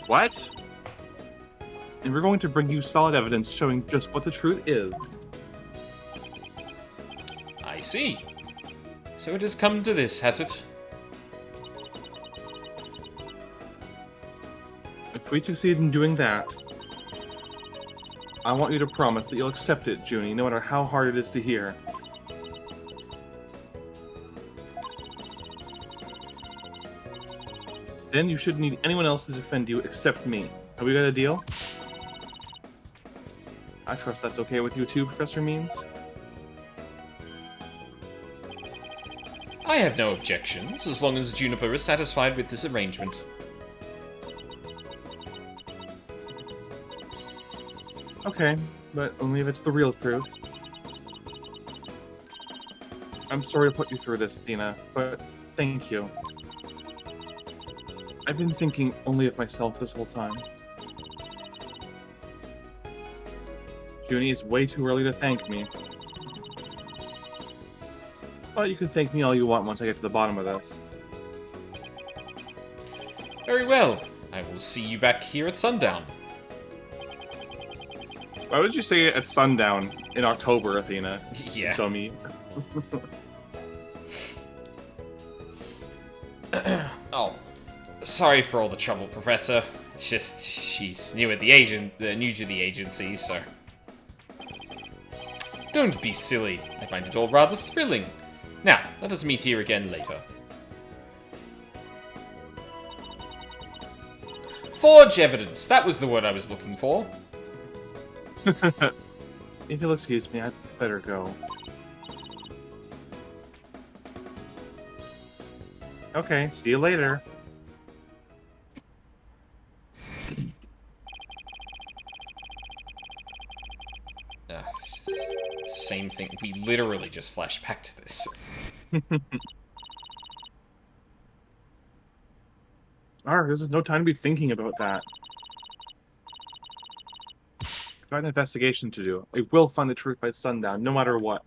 What? And we're going to bring you solid evidence showing just what the truth is. I see. So it has come to this, has it? If we succeed in doing that, I want you to promise that you'll accept it, Junie, no matter how hard it is to hear. Then you shouldn't need anyone else to defend you except me. Have we got a deal? I trust that's okay with you too, Professor Means? I have no objections, as long as Juniper is satisfied with this arrangement. Okay, but only if it's the real truth. I'm sorry to put you through this, Athena, but thank you. I've been thinking only of myself this whole time. Junie, it's way too early to thank me. But you can thank me all you want once I get to the bottom of this. Very well. I will see you back here at sundown. Why would you say at sundown in October, Athena? Yeah. Dummy. Oh, sorry for all the trouble, Professor. It's just she's new to the agency, so don't be silly. I find it all rather thrilling. Now, let us meet here again later. Forge evidence. That was the word I was looking for. If you'll excuse me, I'd better go. Okay, see you later. Same thing. We literally just flashed back to this. Alright, this is no time to be thinking about that. I've got an investigation to do. I will find the truth by sundown, no matter what.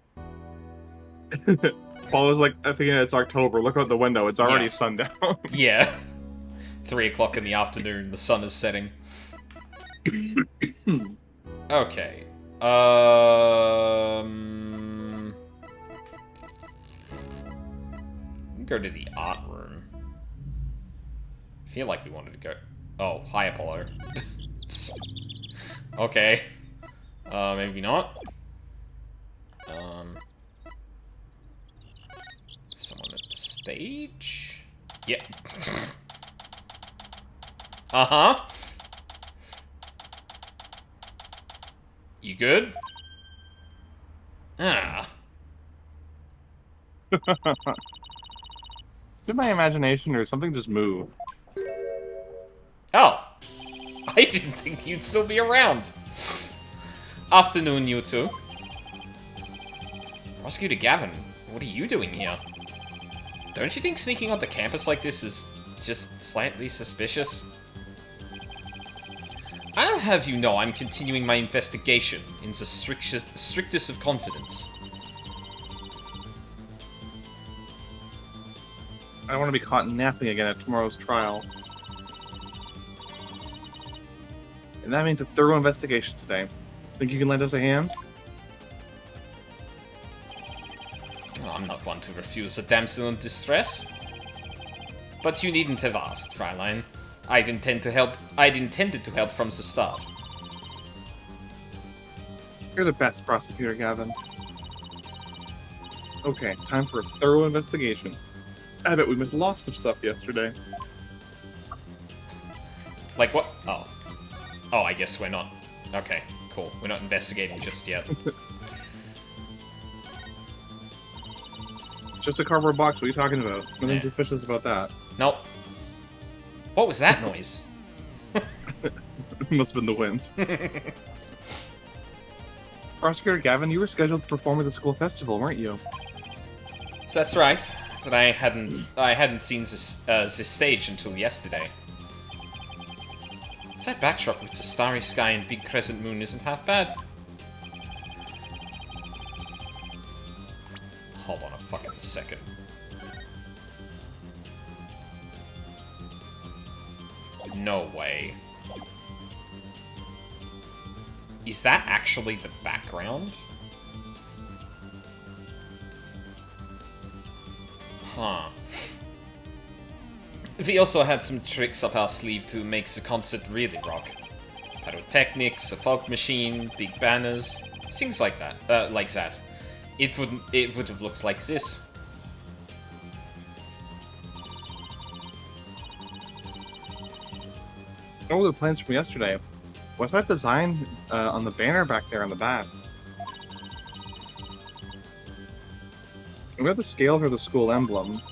Paul was like, I think it's October. Look out the window. It's already sundown. Yeah. 3 o'clock in the afternoon. The sun is setting. Okay. Go to the art room. I feel like we wanted to go... Oh, hi, Apollo. Okay. Maybe not. Someone at the stage? Yep. Uh-huh. You good? Ah. Is it my imagination or something just moved? Oh. I didn't think you'd still be around. Afternoon, you two. Prosecutor Gavin, what are you doing here? Don't you think sneaking onto campus like this is just slightly suspicious? I'll have you know I'm continuing my investigation in the strictest of confidence. I don't want to be caught napping again at tomorrow's trial. And that means a thorough investigation today. Think you can lend us a hand? Oh, I'm not one to refuse a damsel in distress. But you needn't have asked, Fräulein. I'd intended to help from the start. You're the best prosecutor, Gavin. Okay, time for a thorough investigation. I bet we missed lots of stuff yesterday. Like what? Oh. Oh, I guess we're not. Okay, cool. We're not investigating just yet. Just a cardboard box, what are you talking about? Nothing Yeah. suspicious about that. Nope. What was that noise? Must have been the wind. Prosecutor Gavin, you were scheduled to perform at the school festival, weren't you? So that's right, but I hadn't seen this stage until yesterday. That backdrop with the starry sky and big crescent moon isn't half bad. Hold on a fucking second. No way. Is that actually the background? Huh. We also had some tricks up our sleeve to make the concert really rock. Pyrotechnics, a fog machine, big banners, things like that. It would have looked like this. Oh, the plans from yesterday. What's that design on the banner back there on the back? We have the scale for the school emblem.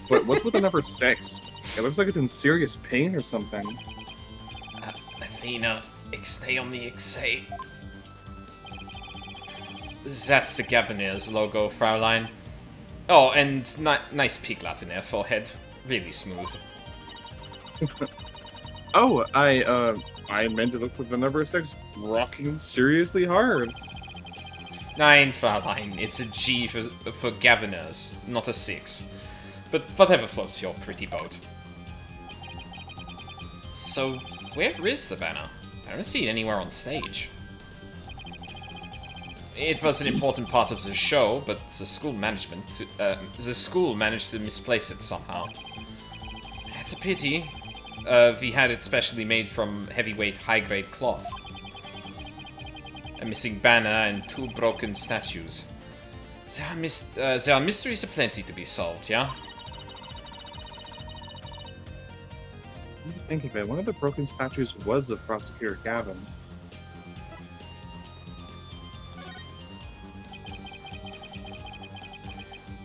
But what's with the number 6? It looks like it's in serious pain or something. Athena, stay on the XA. That's the Gavineer's logo, Fraulein. Oh, and nice piglet in her forehead. Really smooth. Oh, I meant it looks like the number 6 rocking seriously hard. Nein, Fraulein, it's a G for Gavineers, not a 6. But whatever floats your pretty boat. So, where is the banner? I don't see it anywhere on stage. It was an important part of the show, but the school managed to misplace it somehow. It's a pity. We had it specially made from heavyweight, high-grade cloth. A missing banner and 2 broken statues. There are mysteries aplenty to be solved, yeah? Come to think of it, one of the broken statues was of Prosecutor Gavin.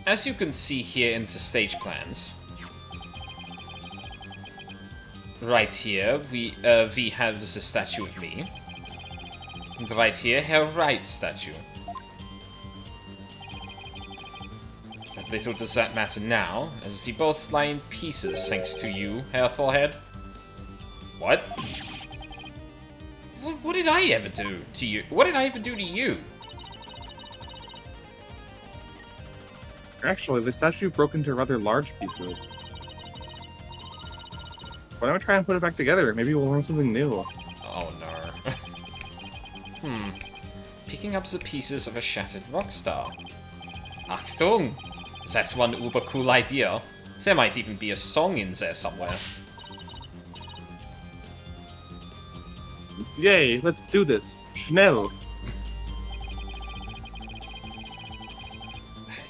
As you can see here in the stage plans, right here we have the statue of me, and right here her right statue. But little does that matter now, as we both lie in pieces thanks to you, Hair Forehead. What? What did I ever do to you? What did I ever do to you? Actually, the statue broke into rather large pieces. Why don't we try and put it back together? Maybe we'll learn something new. Oh no. Picking up the pieces of a shattered rock star. Achtung! That's one uber cool idea. There might even be a song in there somewhere. Yay, let's do this. Schnell!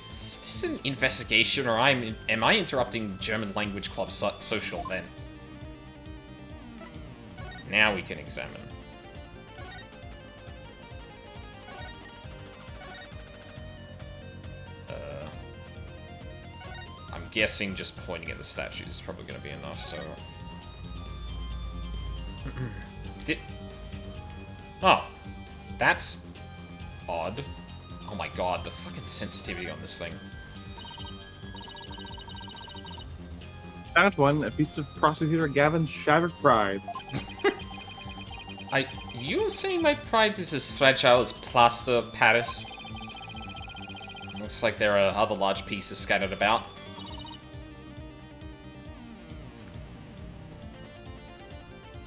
Is this an investigation, or am I interrupting German language club social then? Now we can examine. I'm guessing just pointing at the statues is probably going to be enough, so... Oh. That's... odd. Oh my god, the fucking sensitivity on this thing. Found one, a piece of Prosecutor Gavin's shattered pride. You were saying my pride is as fragile as plaster of Paris? Looks like there are other large pieces scattered about.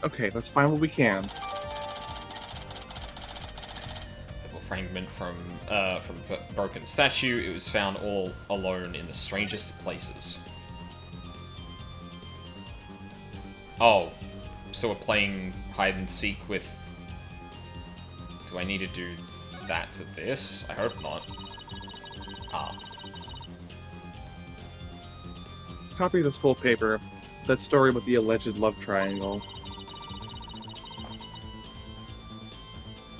Okay, let's find what we can. A fragment from broken statue. It was found all alone in the strangest of places. Oh, so we're playing hide and seek with... Do I need to do that to this? I hope not. Ah. Copy this full paper. That story about the alleged love triangle.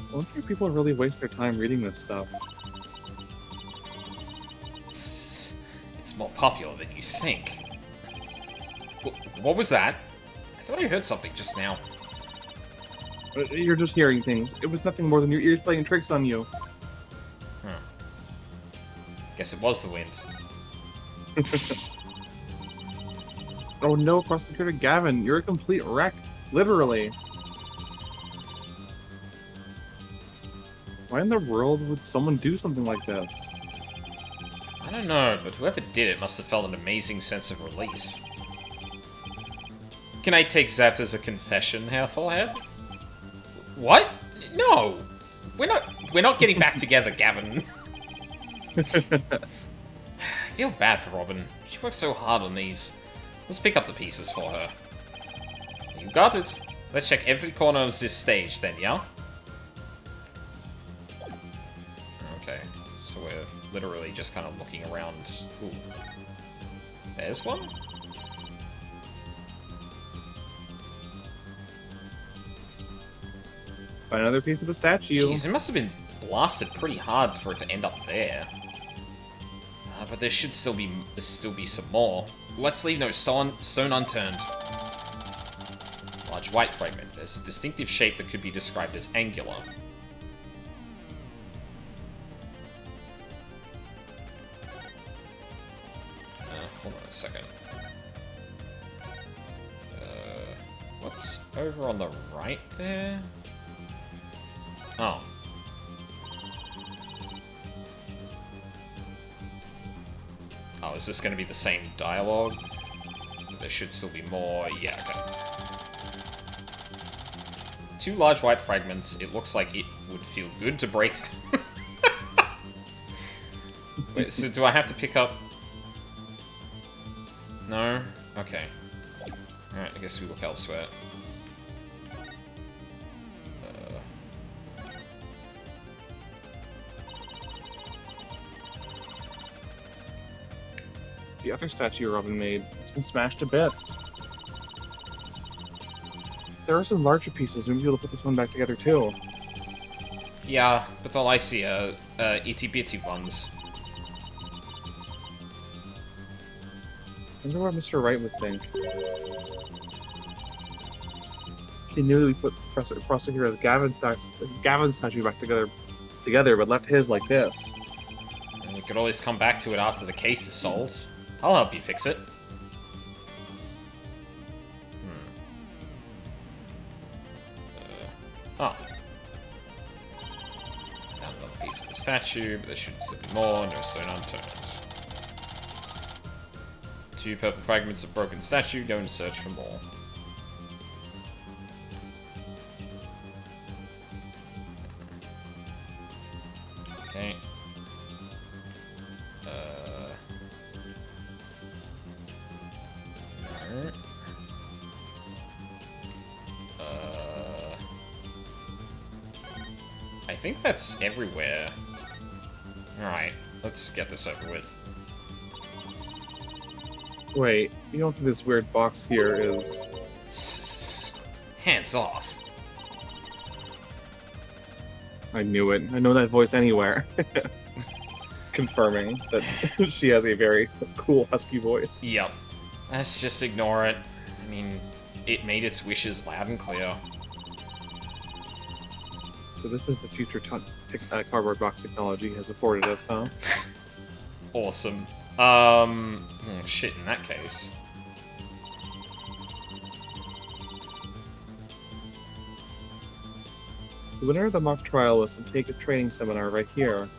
I wonder if people really waste their time reading this stuff. It's more popular than you think. What was that? I thought I heard something just now. You're just hearing things. It was nothing more than your ears playing tricks on you. Guess it was the wind. Oh no, Prosecutor Gavin, you're a complete wreck. Literally. Why in the world would someone do something like this? I don't know, but whoever did it must have felt an amazing sense of release. Can I take that as a confession, Herr Forehead? What? No! We're not getting back together, Gavin. I feel bad for Robin. She worked so hard on these. Let's pick up the pieces for her. You got it. Let's check every corner of this stage then, yeah? Okay, so we're literally just kind of looking around. Ooh. There's one? Find another piece of the statue. Jeez, it must have been blasted pretty hard for it to end up there. But there should still be some more. Let's leave no stone unturned. Large white fragment. There's a distinctive shape that could be described as angular. Hold on a second. What's over on the right there? Oh. Oh, is this going to be the same dialogue? There should still be more. Yeah, okay. 2 large white fragments. It looks like it would feel good to break them. Wait, so do I have to pick up... No? Okay. Alright, I guess we look elsewhere. The other statue Robin made, it's been smashed to bits. There are some larger pieces. Maybe we'll put this one back together too. Yeah, but all I see are itty-bitty ones. I wonder what Mr. Wright would think. He knew we put Prosecutor Gavin's statue back together, but left his like this. And we could always come back to it after the case is solved. I'll help you fix it. Oh. Found another piece of the statue, but there should still be more. No stone unturned. 2 purple fragments of broken statue. Go and search for more. Okay. No. I think that's everywhere. Alright, let's get this over with. Wait, you don't think this weird box here is... Hands off. I knew it. I know that voice anywhere. Confirming that she has a very cool husky voice. Yep. Let's just ignore it. I mean, it made its wishes loud and clear. So this is the future cardboard box technology has afforded us, huh? Awesome. Shit, in that case. The winner of the mock trial was to take a training seminar right here.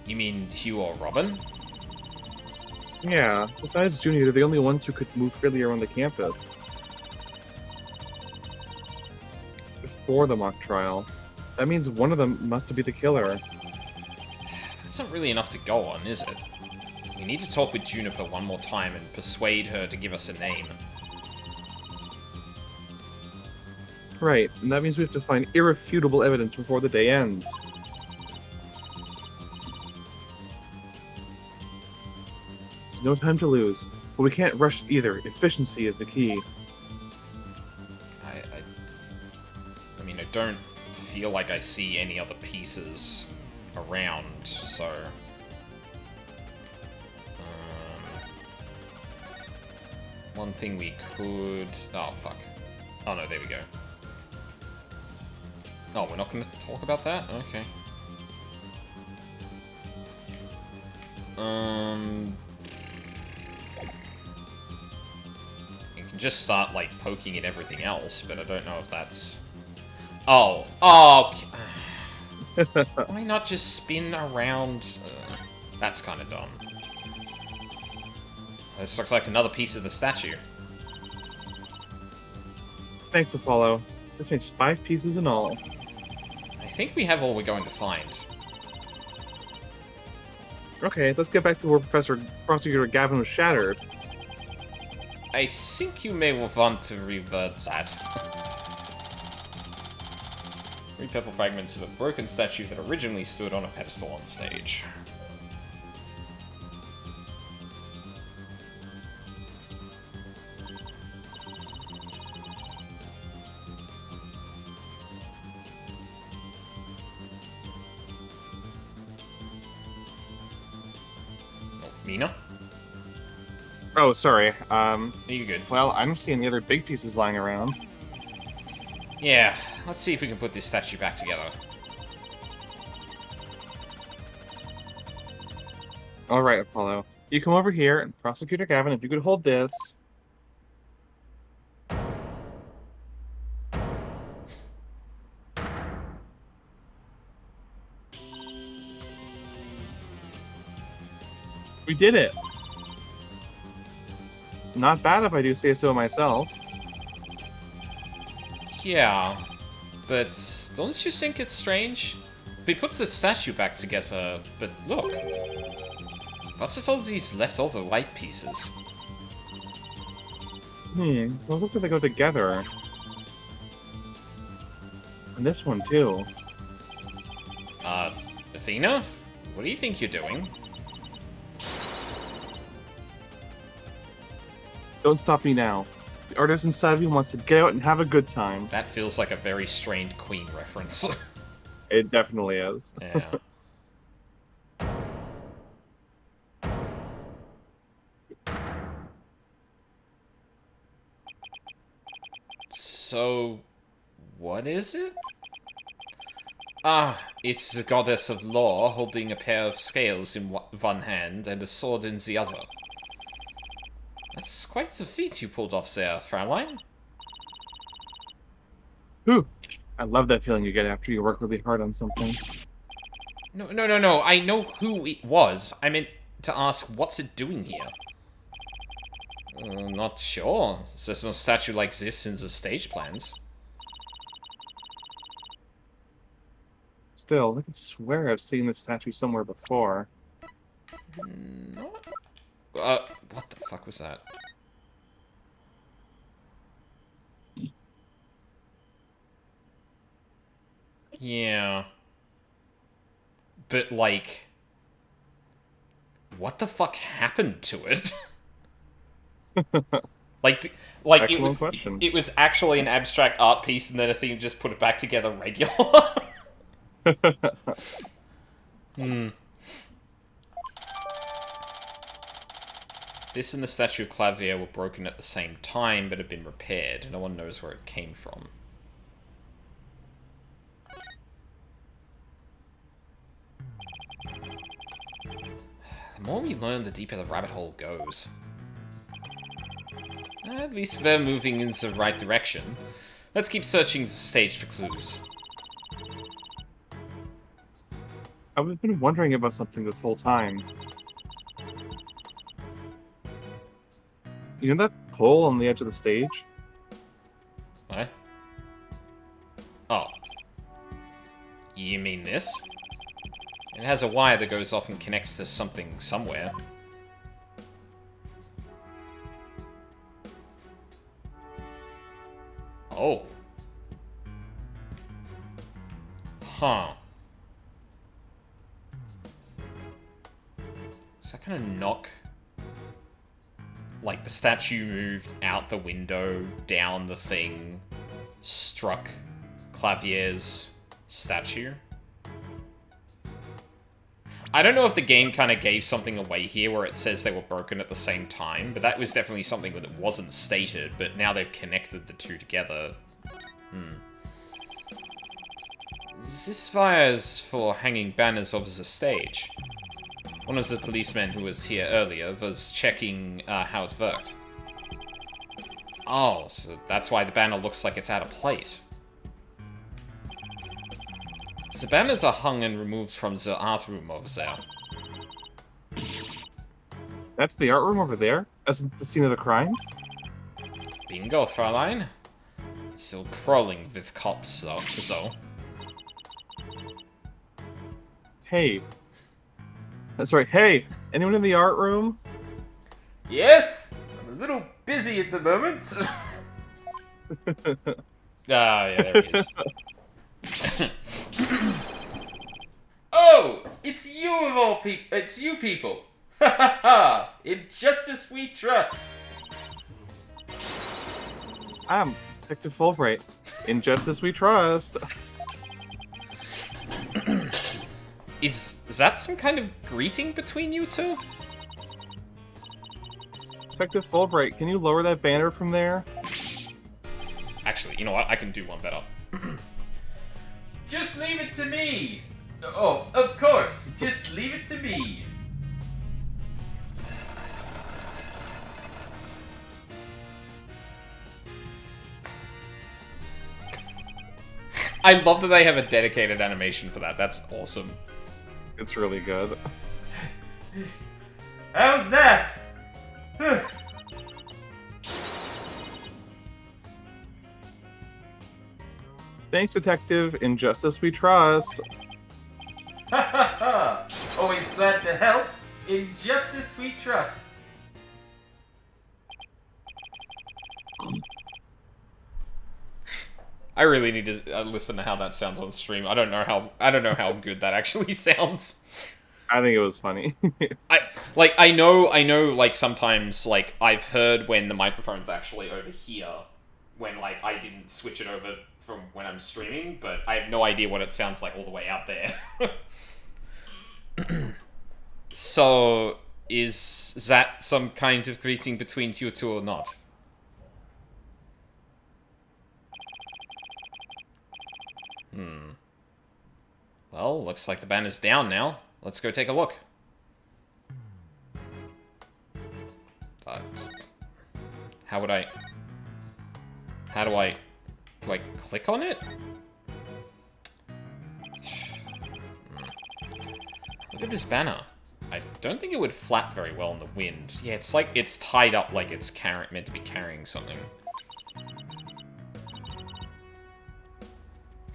You mean Hugh or Robin? Yeah, besides Junior, they're the only ones who could move freely around the campus. Before the mock trial. That means one of them must be the killer. That's not really enough to go on, is it? We need to talk with Juniper one more time and persuade her to give us a name. Right, and that means we have to find irrefutable evidence before the day ends. There's no time to lose, but we can't rush either. Efficiency is the key. I mean, I don't feel like I see any other pieces around, so... One thing we could... Oh, fuck. Oh, no, there we go. Oh, we're not going to talk about that? Okay. You can just start, like, poking at everything else, but I don't know if that's... Oh. Oh! Why not just spin around? That's kind of dumb. This looks like another piece of the statue. Thanks, Apollo. This makes 5 pieces in all. I think we have all we're going to find. Okay, let's get back to where Prosecutor Gavin was shattered. I think you may want to revert that. 3 purple fragments of a broken statue that originally stood on a pedestal on stage. Mina? Oh, sorry. You good? Well, I don't see any other big pieces lying around. Yeah, let's see if we can put this statue back together. Alright, Apollo. You come over here, and Prosecutor Gavin, if you could hold this... We did it! Not bad if I do say so myself. Yeah, but don't you think it's strange? He puts the statue back together, but look. What's with all these leftover white pieces? Well, look at they go together. And this one, too. Athena? What do you think you're doing? Don't stop me now. The artist inside of you wants to get out and have a good time. That feels like a very strained Queen reference. It definitely is. Yeah. So, what is it? Ah, it's the goddess of law holding a pair of scales in one hand and a sword in the other. That's quite the feat you pulled off there, Fraulein. Whew. I love that feeling you get after you work really hard on something. No. I know who it was. I meant to ask, what's it doing here? Not sure. There's no statue like this in the stage plans. Still, I could swear I've seen this statue somewhere before. What the fuck was that? Yeah. But, like... what the fuck happened to it? Excellent question. It was actually an abstract art piece and then Athena just put it back together regular? This and the statue of Clavier were broken at the same time, but have been repaired. No one knows where it came from. The more we learn, the deeper the rabbit hole goes. At least they're moving in the right direction. Let's keep searching the stage for clues. I've been wondering about something this whole time. You know that pole on the edge of the stage? What? Oh. You mean this? It has a wire that goes off and connects to something somewhere. Oh. Huh. Is that gonna knock... like, the statue moved out the window, down the thing, struck Clavier's statue? I don't know if the game kind of gave something away here where it says they were broken at the same time, but that was definitely something that wasn't stated, but now they've connected the two together. This fire's for hanging banners over the stage. One of the policemen who was here earlier was checking how it worked. Oh, so that's why the banner looks like it's out of place. The banners are hung and removed from the art room over there. That's the art room over there? As the scene of the crime? Bingo, Fräulein. Still crawling with cops, though. Hey. That's right. Hey, anyone in the art room? Yes! I'm a little busy at the moment. Yeah, there he is. Oh! It's you of all people! It's you people! Ha ha ha! In justice we trust! I'm Detective Fulbright. In justice we trust. Is that some kind of greeting between you two? Detective Fulbright, can you lower that banner from there? Actually, you know what? I can do one better. Just leave it to me! Oh, of course! Just leave it to me! I love that they have a dedicated animation for that. That's awesome. It's really good. How's that? Thanks, Detective. In justice we trust. Ha ha ha! Always glad to help. In justice we trust. I really need to listen to how that sounds on stream. I don't know how good that actually sounds. I think it was funny. I know like sometimes like I've heard when the microphone's actually over here when like I didn't switch it over from when I'm streaming, but I have no idea what it sounds like all the way out there. So is that some kind of greeting between you two or not? Well, looks like the banner's down now. Let's go take a look. How do I click on it? Look at this banner. I don't think it would flap very well in the wind. Yeah, it's like it's tied up like it's meant to be carrying something.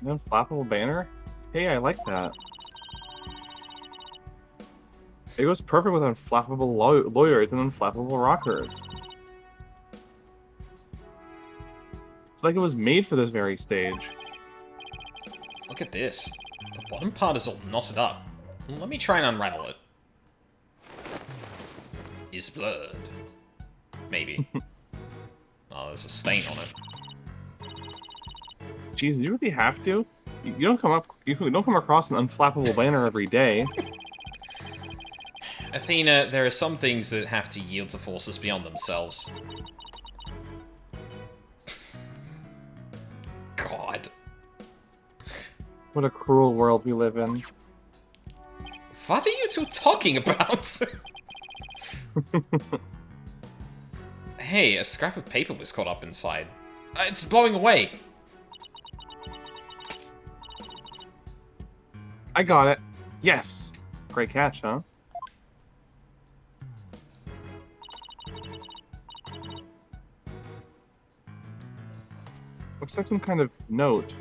An unflappable banner? Hey, I like that. It goes perfect with unflappable lawyers and unflappable rockers. It's like it was made for this very stage. Look at this. The bottom part is all knotted up. Let me try and unravel it. Is blurred. Maybe. Oh, there's a stain on it. Jeez, you really have to? You don't come across an unflappable banner every day. Athena, there are some things that have to yield to forces beyond themselves. God. What a cruel world we live in. What are you two talking about? Hey, a scrap of paper was caught up inside. It's blowing away. I got it. Yes. Great catch, huh? Looks like some kind of note.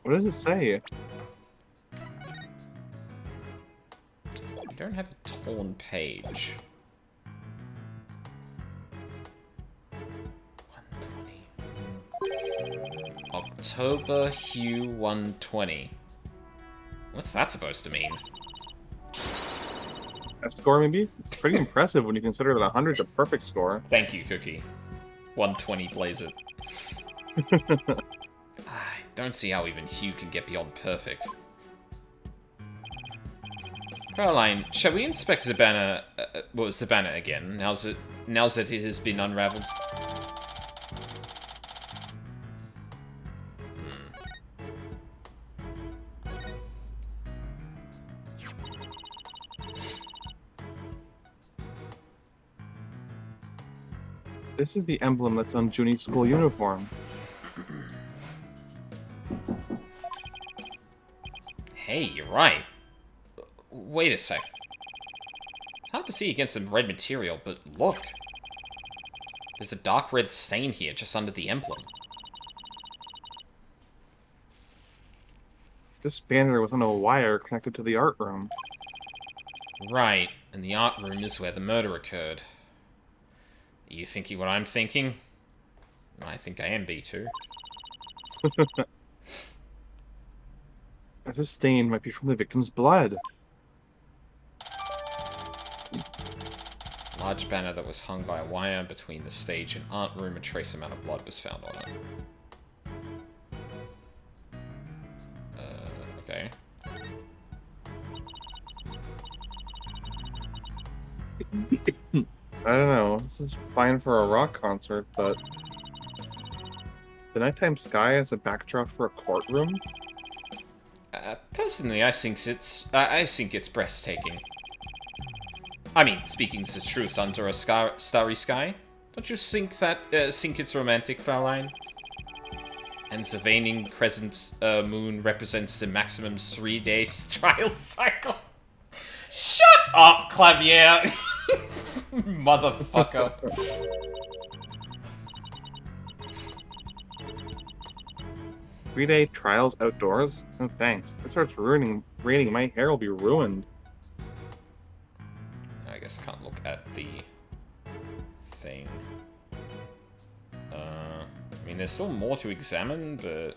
What does it say? I don't have a torn page. 120. October Hue 120. What's that supposed to mean? That score may be pretty impressive when you consider that 100's a perfect score. Thank you, Cookie. 120 plays it. I don't see how even Hugh can get beyond perfect. Caroline, shall we inspect Zabana, Zabana again, now that it has been unraveled? This is the emblem that's on Junie's school uniform. Hey, you're right. Wait a sec. Hard to see against some red material, but look. There's a dark red stain here, just under the emblem. This banner was on a wire connected to the art room. Right, and the art room is where the murder occurred. Are you thinking what I'm thinking? I think I am, B2. This stain might be from the victim's blood. Large banner that was hung by a wire between the stage and art room. A trace amount of blood was found on it. Okay. I don't know. This is fine for a rock concert, but the nighttime sky as a backdrop for a courtroom? Personally, I think it's breathtaking. I mean, speaking the truth under a starry sky, don't you think it's romantic, Fraulein? And the waning crescent moon represents the maximum 3 days trial cycle. Shut up, Clavier! Motherfucker. 3-day trials outdoors? No thanks. If it starts raining, my hair will be ruined. I guess I can't look at the thing. I mean, there's still more to examine, but...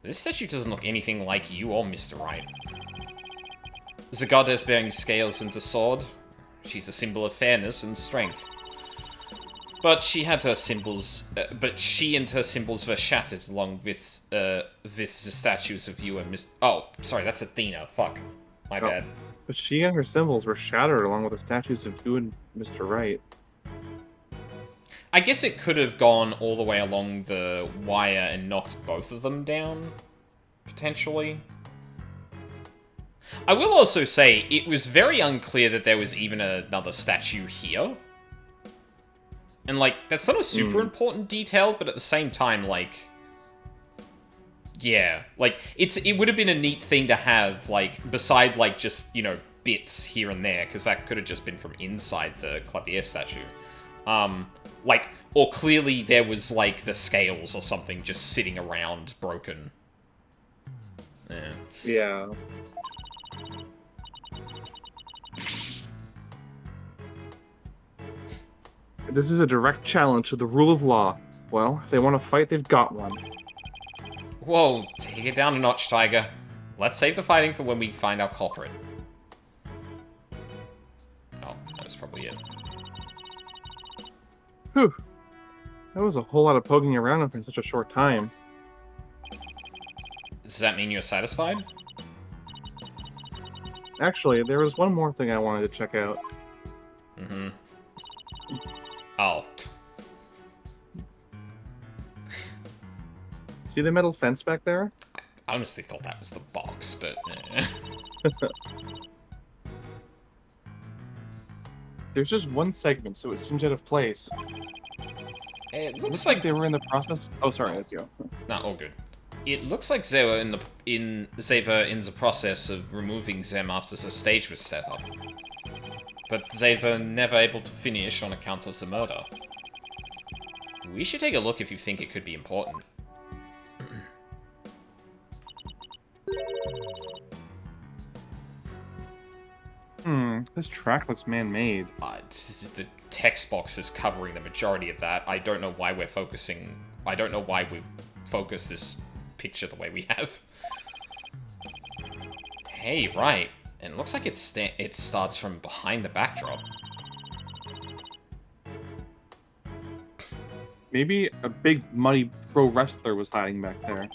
This statue doesn't look anything like you or Mr. Wright. There's a goddess bearing scales and a sword. She's a symbol of fairness and strength. But she and her symbols were shattered along with the statues of you and Miss. Oh, sorry, that's Athena. Fuck, my bad. But she and her symbols were shattered along with the statues of you and Mr. Wright. I guess it could have gone all the way along the wire and knocked both of them down, potentially. I will also say, it was very unclear that there was even another statue here. And, like, that's not a super important detail, but at the same time, like... Yeah, like, it would have been a neat thing to have, like, beside, like, just, you know, bits here and there, because that could have just been from inside the Clavier statue. Like, or clearly there was, like, the scales or something just sitting around broken. Yeah. This is a direct challenge to the rule of law. Well, if they want to fight, they've got one. Whoa, take it down a notch, Tiger. Let's save the fighting for when we find our culprit. Oh, that was probably it. Whew. That was a whole lot of poking around in such a short time. Does that mean you're satisfied? Actually, there was one more thing I wanted to check out. Mm-hmm. Oh. See the metal fence back there? I honestly thought that was the box, but... There's just one segment, so it seems out of place. It looks like they were in the process... Oh, sorry, that's you. Nah, all good. It looks like they were in the process of removing them after the stage was set up. But they were never able to finish on account of the murder. We should take a look if you think it could be important. This track looks man-made. The text box is covering the majority of that. I don't know why we're focusing... I don't know why we focus this picture the way we have. Hey, right. And it looks like it starts from behind the backdrop. Maybe a big muddy pro wrestler was hiding back there.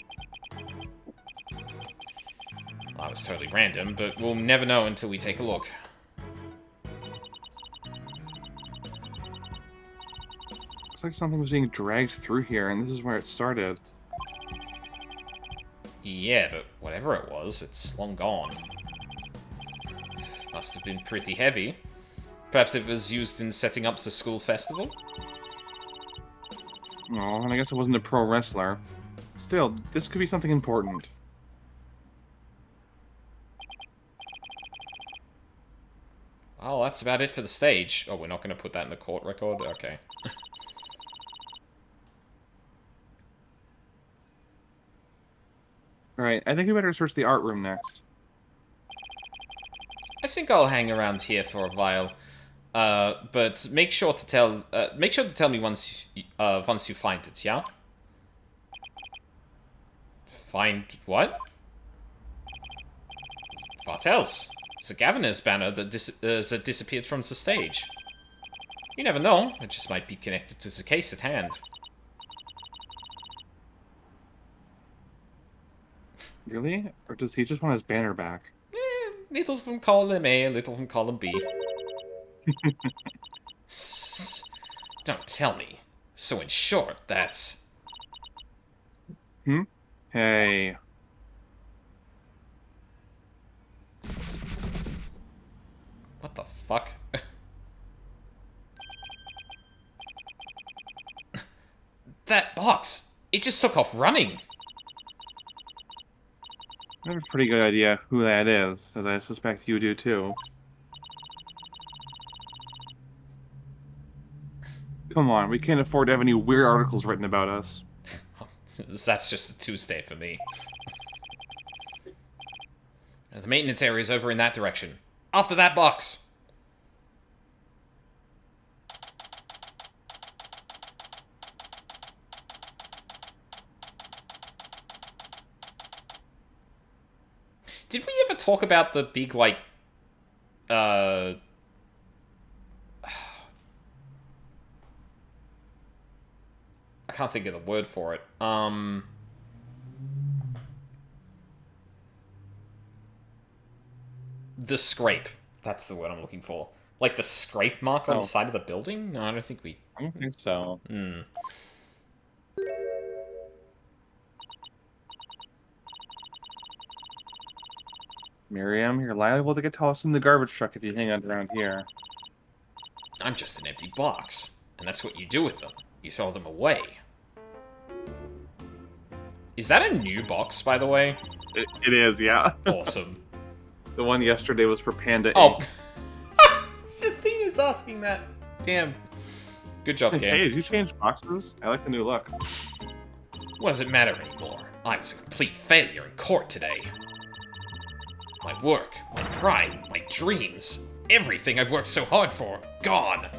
Well, that was totally random, but we'll never know until we take a look. Looks like something was being dragged through here, and this is where it started. Yeah, but whatever it was, it's long gone. Must have been pretty heavy. Perhaps it was used in setting up the school festival? Oh, and I guess it wasn't a pro wrestler. Still, this could be something important. Oh, that's about it for the stage. Oh, we're not going to put that in the court record? Okay. Alright, I think we better search the art room next. I think I'll hang around here for a while. But make sure to tell me once you find it, yeah? Find what? What else? The governor's banner that disappeared from the stage. You never know, it just might be connected to the case at hand. Really? Or does he just want his banner back? Little of them call him A, little of them call him B. Don't tell me. So in short, that's... Hey. What the fuck? That box! It just took off running! I have a pretty good idea who that is, as I suspect you do too. Come on, we can't afford to have any weird articles written about us. That's just a Tuesday for me. The maintenance area is over in that direction. After that box! Did we ever talk about the big, like, I can't think of the word for it. The scrape. That's the word I'm looking for. Like the scrape mark on the side of the building? No, I don't think we... I don't think so. Miriam, you're liable to get tossed in the garbage truck if you hang out around here. I'm just an empty box. And that's what you do with them. You throw them away. Is that a new box, by the way? It is, yeah. Awesome. The one yesterday was for Panda Oh. Inc. Athena's asking that. Damn. Good job, Hey, Cam. did you change boxes? I like the new look. What does it matter anymore? I was a complete failure in court today. My work, my pride, my dreams, everything I've worked so hard for, gone.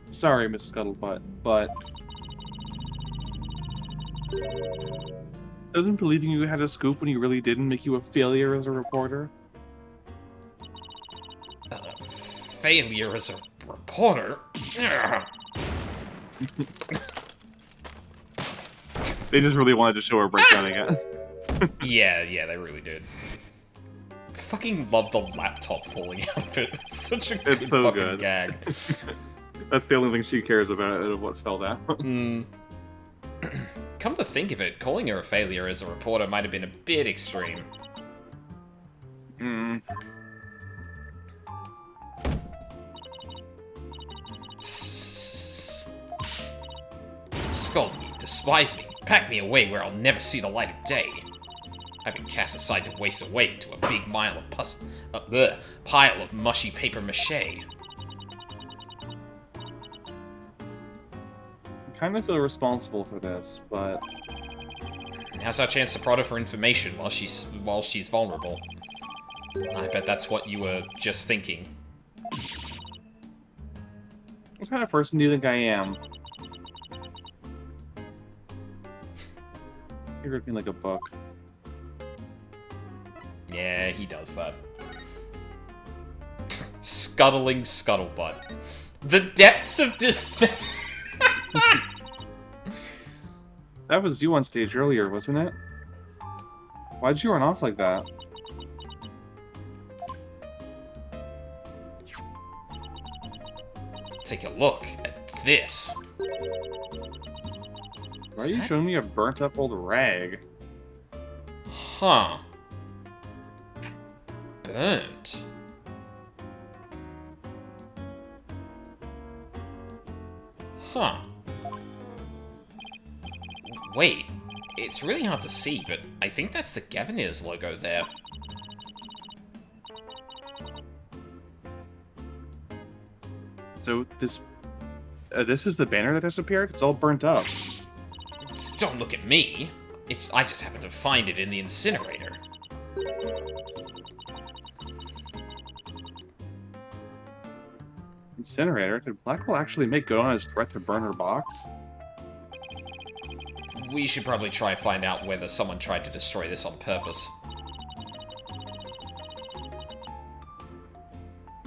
Sorry, Miss Scuttlebutt, but... Doesn't believing you had a scoop when you really didn't make you a failure as a reporter? Failure as a reporter? Ugh. They just really wanted to show her breakdown again. Yeah, they really did. Fucking love the laptop falling out of it. It's such a good so fucking good. gag. That's the only thing she cares about out of what fell down. Come to think of it, calling her a failure as a reporter might have been a bit extreme. Scold me, despise me, pack me away where I'll never see the light of day. I've been cast aside to waste away into a big pile of mushy paper mache. I kind of feel responsible for this, but... Now's our chance to prod her for information while she's vulnerable. I bet that's what you were just thinking. What kind of person do you think I am? You read me like a book. Yeah, he does that. Scuttling scuttlebutt. The depths of despair. That was you on stage earlier, wasn't it? Why'd you run off like that? Take a look at this. Why are you showing me a burnt up old rag? Huh. Burnt. Huh. Wait, it's really hard to see, but I think that's the Gaviniers logo there. So this is the banner that disappeared? It's all burnt up. Don't look at me. I just happened to find it in the incinerator. Incinerator? Did Blackwell actually make good on his threat to burn her box? We should probably try and find out whether someone tried to destroy this on purpose.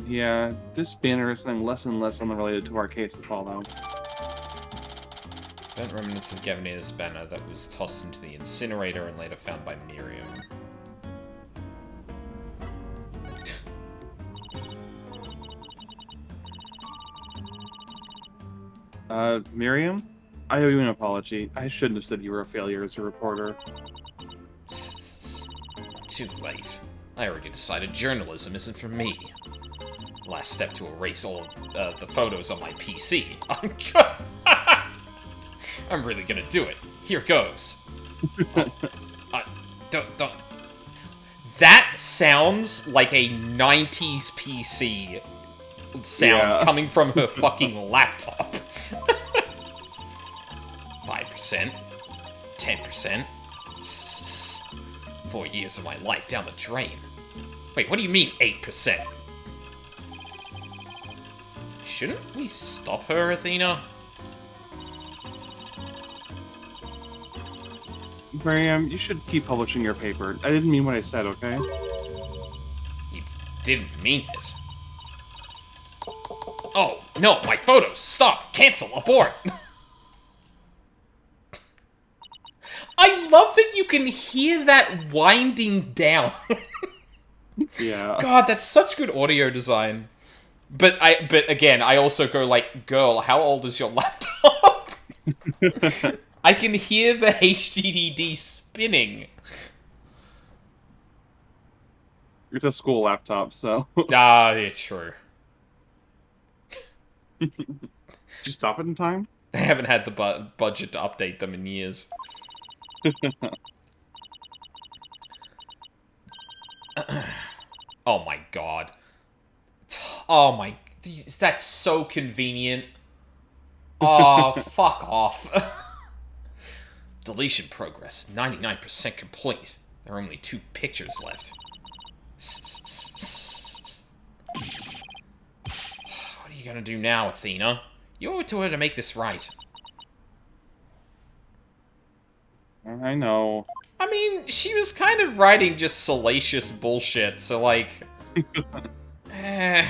Yeah, this banner is something less and less unrelated to our case at Fallout. Burnt remnants of Gavinier's banner that was tossed into the incinerator and later found by Miriam. Miriam? I owe you an apology. I shouldn't have said you were a failure as a reporter. Too late. I already decided journalism isn't for me. Last step to erase all of the photos on my PC. I'm really gonna do it. Here goes. Don't. That sounds like a 90s PC sound coming from her fucking laptop. 5%. 10%. 4 years of my life down the drain. Wait, what do you mean 8%? Shouldn't we stop her, Athena? Miriam, you should keep publishing your paper. I didn't mean what I said, okay? You didn't mean it. Oh, no, my photos! Stop! Cancel! Abort! I love that you can hear that winding down. Yeah. God, that's such good audio design. But again, I also go like, girl, how old is your laptop? I can hear the HDD spinning. It's a school laptop, so... Ah, it's true. Did you stop it in time? They haven't had the budget to update them in years. Oh my god. Oh my... That's so convenient. Oh, fuck off. Deletion progress. 99% complete. There are only 2 pictures left. What are you gonna do now, Athena? You owe it to her to make this right. I know. I mean, she was kind of writing just salacious bullshit, so like... eh...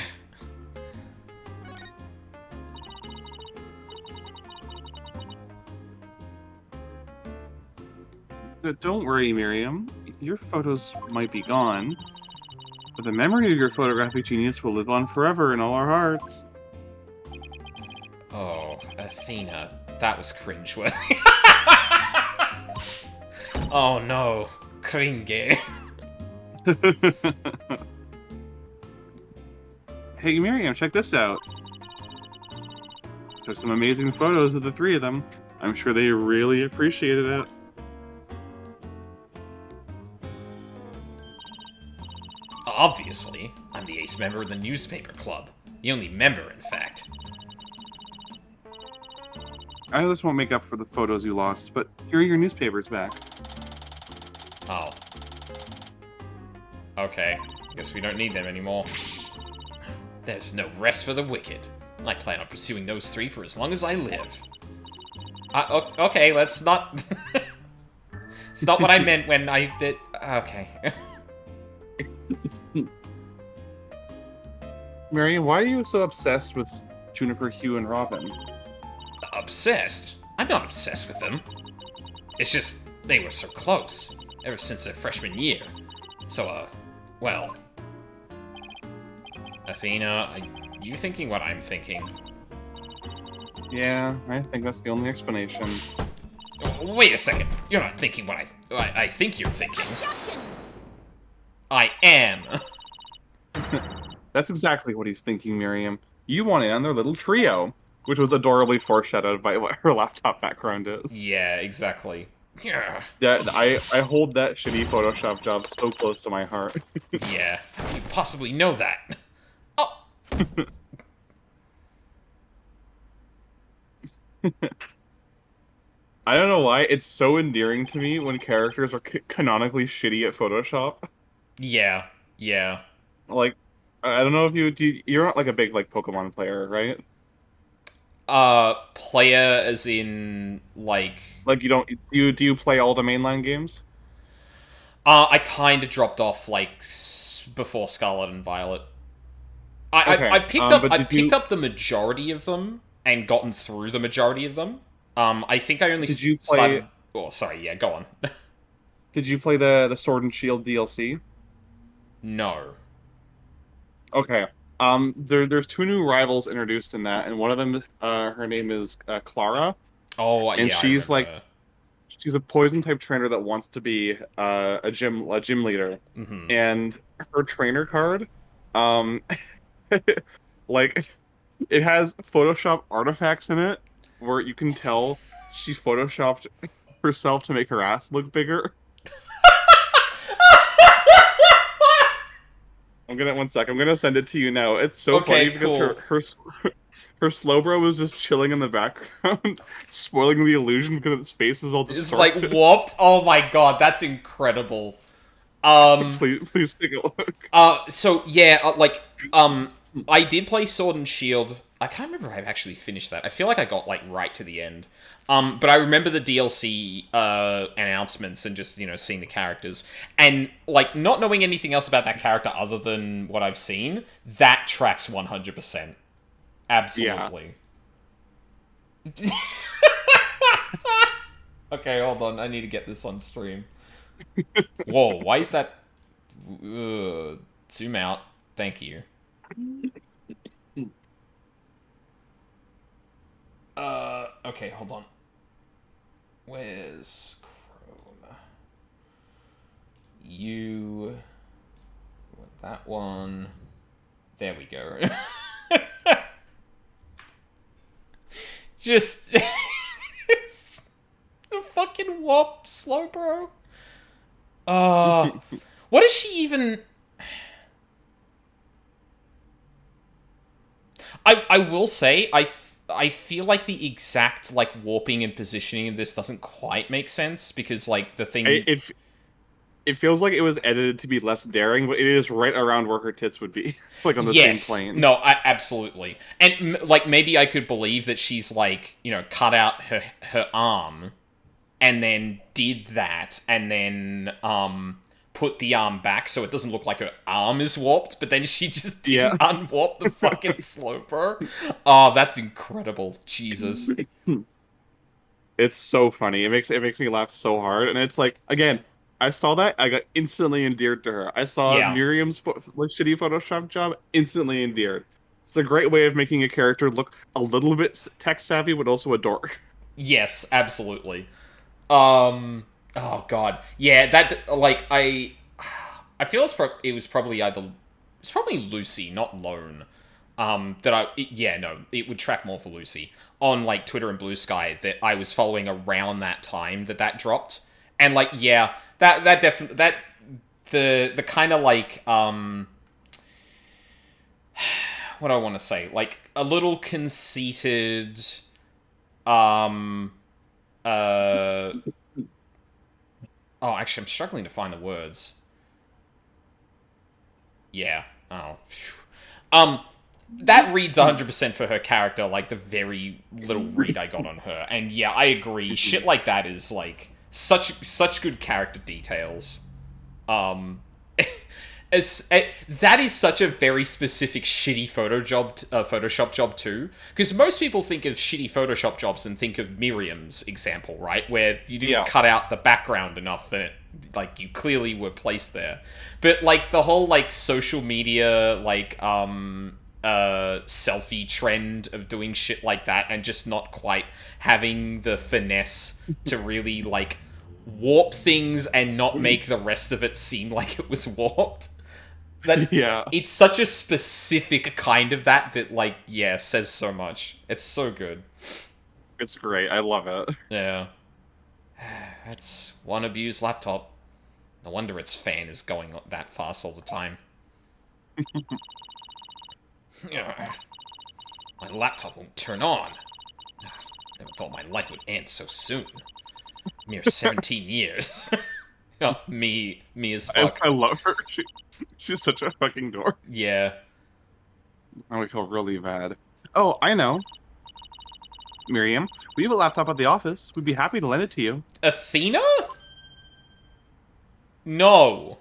Don't worry, Miriam. Your photos might be gone, but the memory of your photographic genius will live on forever in all our hearts. Oh, Athena, that was cringeworthy. Oh no, cringe. Hey, Miriam, check this out. Took some amazing photos of the 3 of them. I'm sure they really appreciated it. Obviously, I'm the ace member of the newspaper club. The only member, in fact. I know this won't make up for the photos you lost, but here are your newspapers back. Oh. Okay. Guess we don't need them anymore. There's no rest for the wicked. I plan on pursuing those 3 for as long as I live. Okay, let's not... It's not what I meant when I did... Okay. Miriam, why are you so obsessed with Juniper, Hugh, and Robin? Obsessed? I'm not obsessed with them. It's just they were so close ever since their freshman year. So, well, Athena, are you thinking what I'm thinking? Yeah, I think that's the only explanation. Wait a second. You're not thinking what I think you're thinking. Objection! I am. That's exactly what he's thinking, Miriam. You want in on their little trio, which was adorably foreshadowed by what her laptop background is. Yeah, exactly. Yeah. Yeah, I hold that shitty Photoshop job so close to my heart. Yeah. How do you possibly know that? Oh. I don't know why, it's so endearing to me when characters are canonically shitty at Photoshop. Yeah. Yeah. Like, I don't know if you're not like a big like Pokemon player, right? Player as in like. Like you don't do you play all the mainline games? I kind of dropped off like before Scarlet and Violet. Okay, I've picked up but I've picked up the majority of them and gotten through the majority of them. I think I only Did you started. play? Oh, sorry. Yeah, go on. Did you play the Sword and Shield DLC? No. Okay. There's two new rivals introduced in that, and one of them, her name is Clara, Oh, and yeah. I she's like remember. she's a poison type trainer that wants to be a gym leader, Mhm. and her trainer card, um, like it has Photoshop artifacts in it where you can tell she photoshopped herself to make her ass look bigger. I'm gonna one sec. I'm gonna send it to you now. It's so Okay, funny because cool. her Slowbro was just chilling in the background, spoiling the illusion because its face is all It's like distorted. warped. Oh my god, that's incredible. Um. Please take a look. So yeah, I did play Sword and Shield. I can't remember if I've actually finished that. I feel like I got like right to the end. But I remember the DLC announcements and just seeing the characters and like not knowing anything else about that character other than what I've seen. That tracks 100%. Absolutely. Okay, hold on. I need to get this on stream. Whoa, why is that? Zoom out. Thank you. Okay, hold on. Where's Chrome? That one. There we go. Just. A fucking whop, slow bro. What is she even? I will say I feel like the exact like warping and positioning of this doesn't quite make sense because like the thing It feels like it was edited to be less daring, but it is right around where her tits would be, like on the same yes plane. no absolutely and like maybe I could believe that she's like cut out her arm and then did that and then put the arm back so it doesn't look like her arm is warped, but then she just didn't unwarp the fucking sloper. Oh, that's incredible. Jesus. It's so funny. It makes me laugh so hard, and it's like again, I saw that I got instantly endeared to her. I saw Yeah. Miriam's like shitty Photoshop job, instantly endeared. It's a great way of making a character look a little bit tech savvy, but also a dork. Yes, absolutely. Oh god. Yeah, that like I feel it was probably it's probably Lucy, not Lone. It would track more for Lucy on like Twitter and Blue Sky that I was following around that time that dropped. And like yeah, that definitely that the kind of like what do I want to say? Like a little conceited um uh oh, actually, I'm struggling to find the words. Yeah. Oh. Phew. That reads 100% for her character, like the very little read I got on her. And yeah, I agree. Shit like that is like such good character details. Um That is such a very specific shitty Photoshop job too, because most people think of shitty Photoshop jobs and think of Miriam's example, right, where you didn't cut out the background enough that like you clearly were placed there. But like the whole like social media like selfie trend of doing shit like that and just not quite having the finesse to really like warp things and not make the rest of it seem like it was warped. It's such a specific kind of that like, says so much. It's so good. It's great. I love it. Yeah. That's one abused laptop. No wonder its fan is going that fast all the time. My laptop won't turn on. Never thought my life would end so soon. Mere 17 years. Oh, me as fuck. I love her. She's such a fucking dork. Yeah. I would feel really bad. Oh, I know. Miriam, we have a laptop at the office. We'd be happy to lend it to you. Athena? No.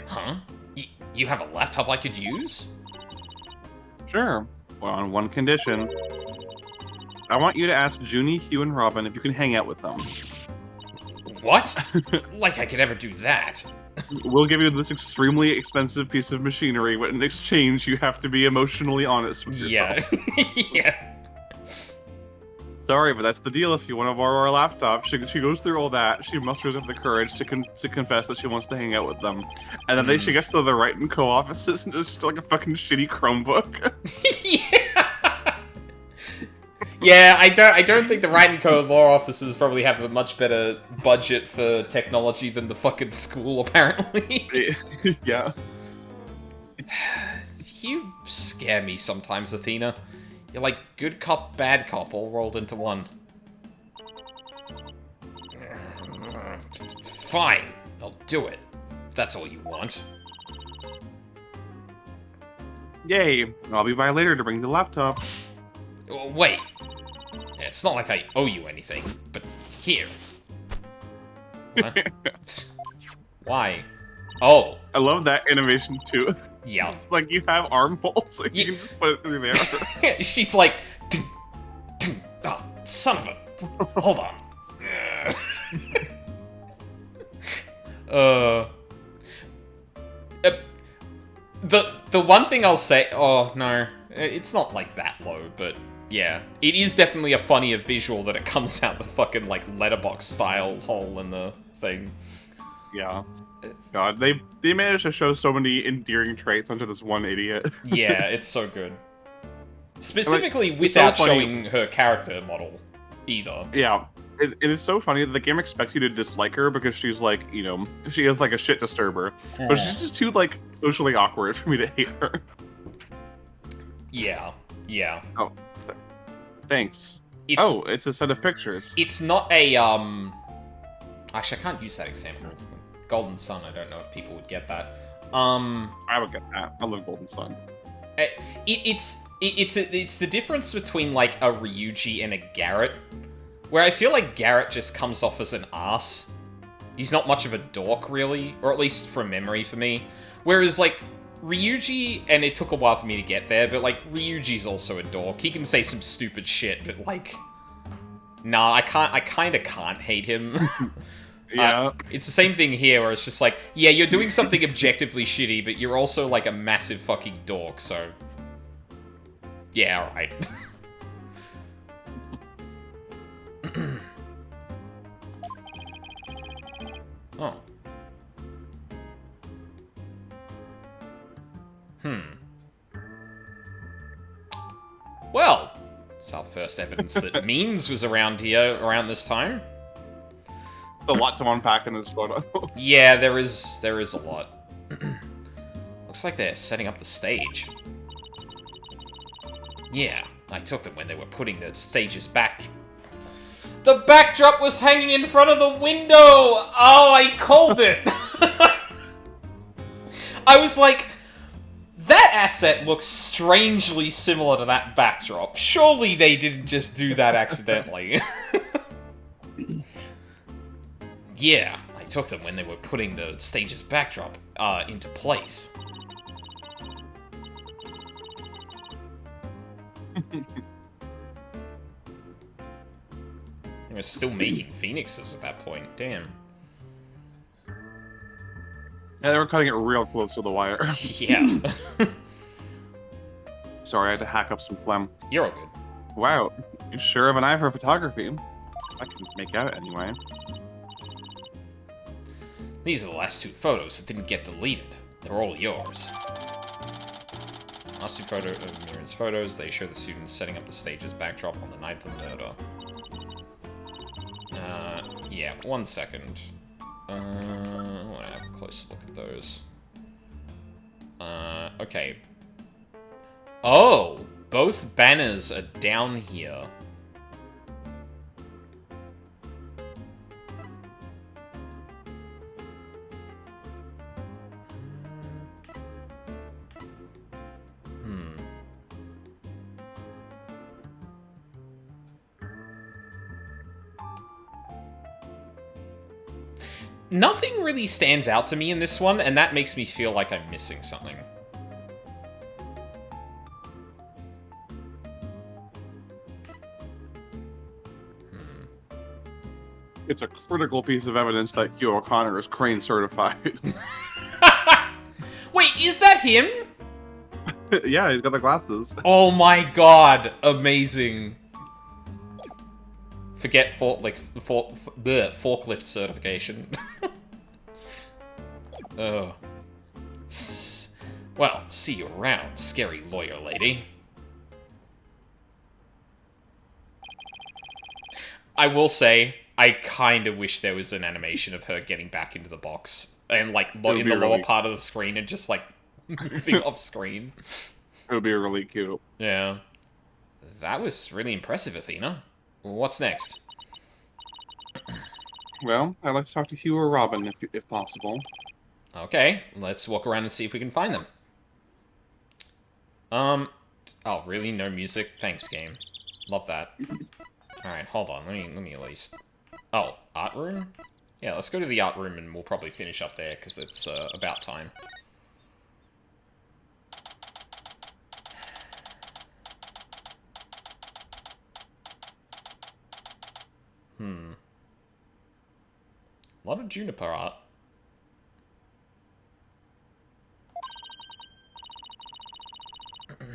Huh? You have a laptop I could use? Sure. Well, on one condition. I want you to ask Junie, Hugh, and Robin if you can hang out with them. What? Like I could ever do that. We'll give you this extremely expensive piece of machinery, but in exchange, you have to be emotionally honest with yourself. Yeah. Sorry, but that's the deal. If you want to borrow our laptop, she goes through all that. She musters up the courage to confess that she wants to hang out with them, and then she gets to the Wright & Co. offices and it's just like a fucking shitty Chromebook. Yeah, I don't think the Wright & Co. law offices probably have a much better budget for technology than the fucking school, apparently. Yeah. You scare me sometimes, Athena. You're like good cop, bad cop, all rolled into one. Fine, I'll do it. If that's all you want. Yay. I'll be by later to bring the laptop. Wait. It's not like I owe you anything, but here. What? Why? Oh. I love that animation too. Yeah. It's like you have arm holes, like you can just put it through there. She's like, oh, son of a... Hold on. The one thing I'll say... Oh, no. It's not like that low, but... Yeah, it is definitely a funnier visual that it comes out the fucking, like, letterbox style hole in the thing. Yeah. God, they managed to show so many endearing traits onto this one idiot. Yeah, it's so good. Specifically without showing her character model, either. Yeah. It is so funny that the game expects you to dislike her because she's, like, you know, she is, like, a shit disturber. But she's just too, like, socially awkward for me to hate her. Yeah. Yeah. Oh. Thanks. It's a set of pictures. It's not a, Actually, I can't use that example. Golden Sun, I don't know if people would get that. I would get that. I love Golden Sun. It's the difference between, like, a Ryuji and a Garrett, where I feel like Garrett just comes off as an ass. He's not much of a dork, really, or at least from memory for me. Whereas, like, Ryuji, and it took a while for me to get there, but, like, Ryuji's also a dork. He can say some stupid shit, but, like... Nah, I kinda can't hate him. Yeah. It's the same thing here, where it's just like, yeah, you're doing something objectively shitty, but you're also, like, a massive fucking dork, so... Yeah, alright. Oh. Well, it's our first evidence that Means was around here around this time. A lot to unpack in this photo. Yeah, there is a lot. Looks like they're setting up the stage. Yeah, I took them when they were putting the stage's back. The backdrop was hanging in front of the window! Oh, I called it! I was like, that asset looks strangely similar to that backdrop. Surely they didn't just do that accidentally. Yeah, I took them when they were putting the stage's backdrop into place. They were still making phoenixes at that point. Damn. Yeah, they were cutting it real close to the wire. Yeah. Sorry, I had to hack up some phlegm. You're all good. Wow, you sure have an eye for photography. I can make out anyway. These are the last 2 photos that didn't get deleted. They're all yours. Last 2 Mirren's photos, they show the students setting up the stage's backdrop on the night of the murder. Yeah, 1 second. I want to have a closer look at those. Okay. Oh! Both banners are down here. Nothing really stands out to me in this one, and that makes me feel like I'm missing something. It's a critical piece of evidence that Hugh O'Connor is Crane certified. Wait, is that him? Yeah, he's got the glasses. Oh my god, amazing. Forget forklift certification. Oh. Well, see you around, scary lawyer lady. I will say, I kind of wish there was an animation of her getting back into the box and, like, in the lower part of the screen and just, like, moving off screen. It would be really cute. Yeah. That was really impressive, Athena. What's next? Well, I'd like to talk to Hugh or Robin, if possible. Okay, let's walk around and see if we can find them. Oh, really? No music? Thanks, game. Love that. Alright, hold on. Let me at least... Oh, art room? Yeah, let's go to the art room and we'll probably finish up there, because it's about time. A lot of Juniper art.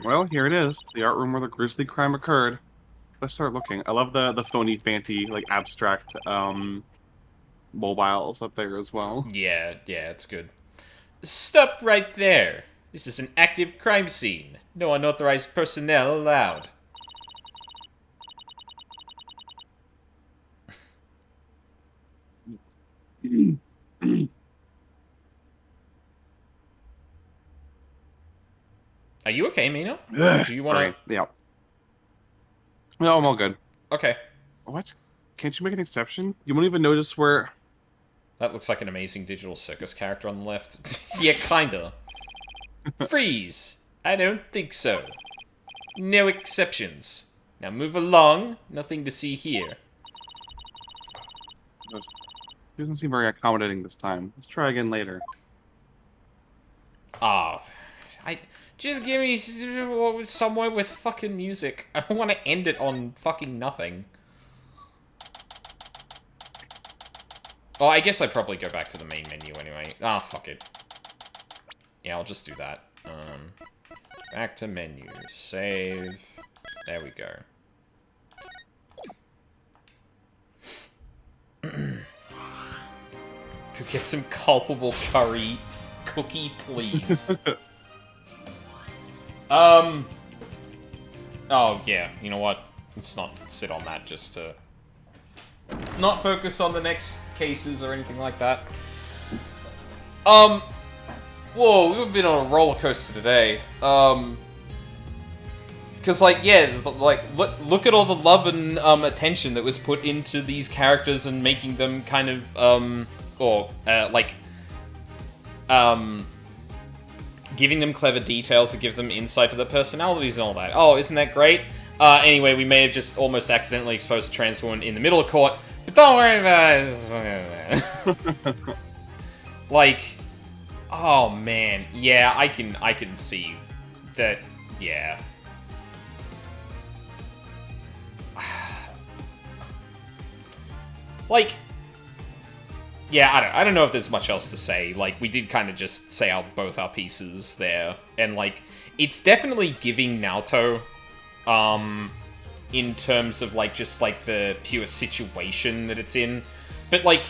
Well, here it is. The art room where the grisly crime occurred. Let's start looking. I love the phony, fancy, like, abstract, mobiles up there as well. Yeah, it's good. Stop right there! This is an active crime scene. No unauthorized personnel allowed. Are you okay, Mina? Do you want to... Yeah. No, I'm all good. Okay. What? Can't you make an exception? You won't even notice where... That looks like an amazing digital circus character on the left. Yeah, kinda. Freeze! I don't think so. No exceptions. Now move along. Nothing to see here. He doesn't seem very accommodating this time. Let's try again later. Just give me somewhere with fucking music. I don't want to end it on fucking nothing. Oh, I guess I'd probably go back to the main menu anyway. Ah, fuck it. Yeah, I'll just do that. Back to menu. Save. There we go. Could get some culpable curry cookie, please. Oh, yeah, you know what? Let's not sit on that just to... not focus on the next cases or anything like that. Whoa, we've been on a roller coaster today. Because, like, yeah, like, look at all the love and, attention that was put into these characters and making them kind of, giving them clever details to give them insight to their personalities and all that. Oh, isn't that great? Anyway, we may have just almost accidentally exposed a trans woman in the middle of court, but Don't worry about it. Like, oh man, yeah, I can see that. Yeah. Like, yeah, I don't know if there's much else to say. Like, we did kind of just say both our pieces there, and like, it's definitely giving Naoto, in terms of like just like the pure situation that it's in, but like,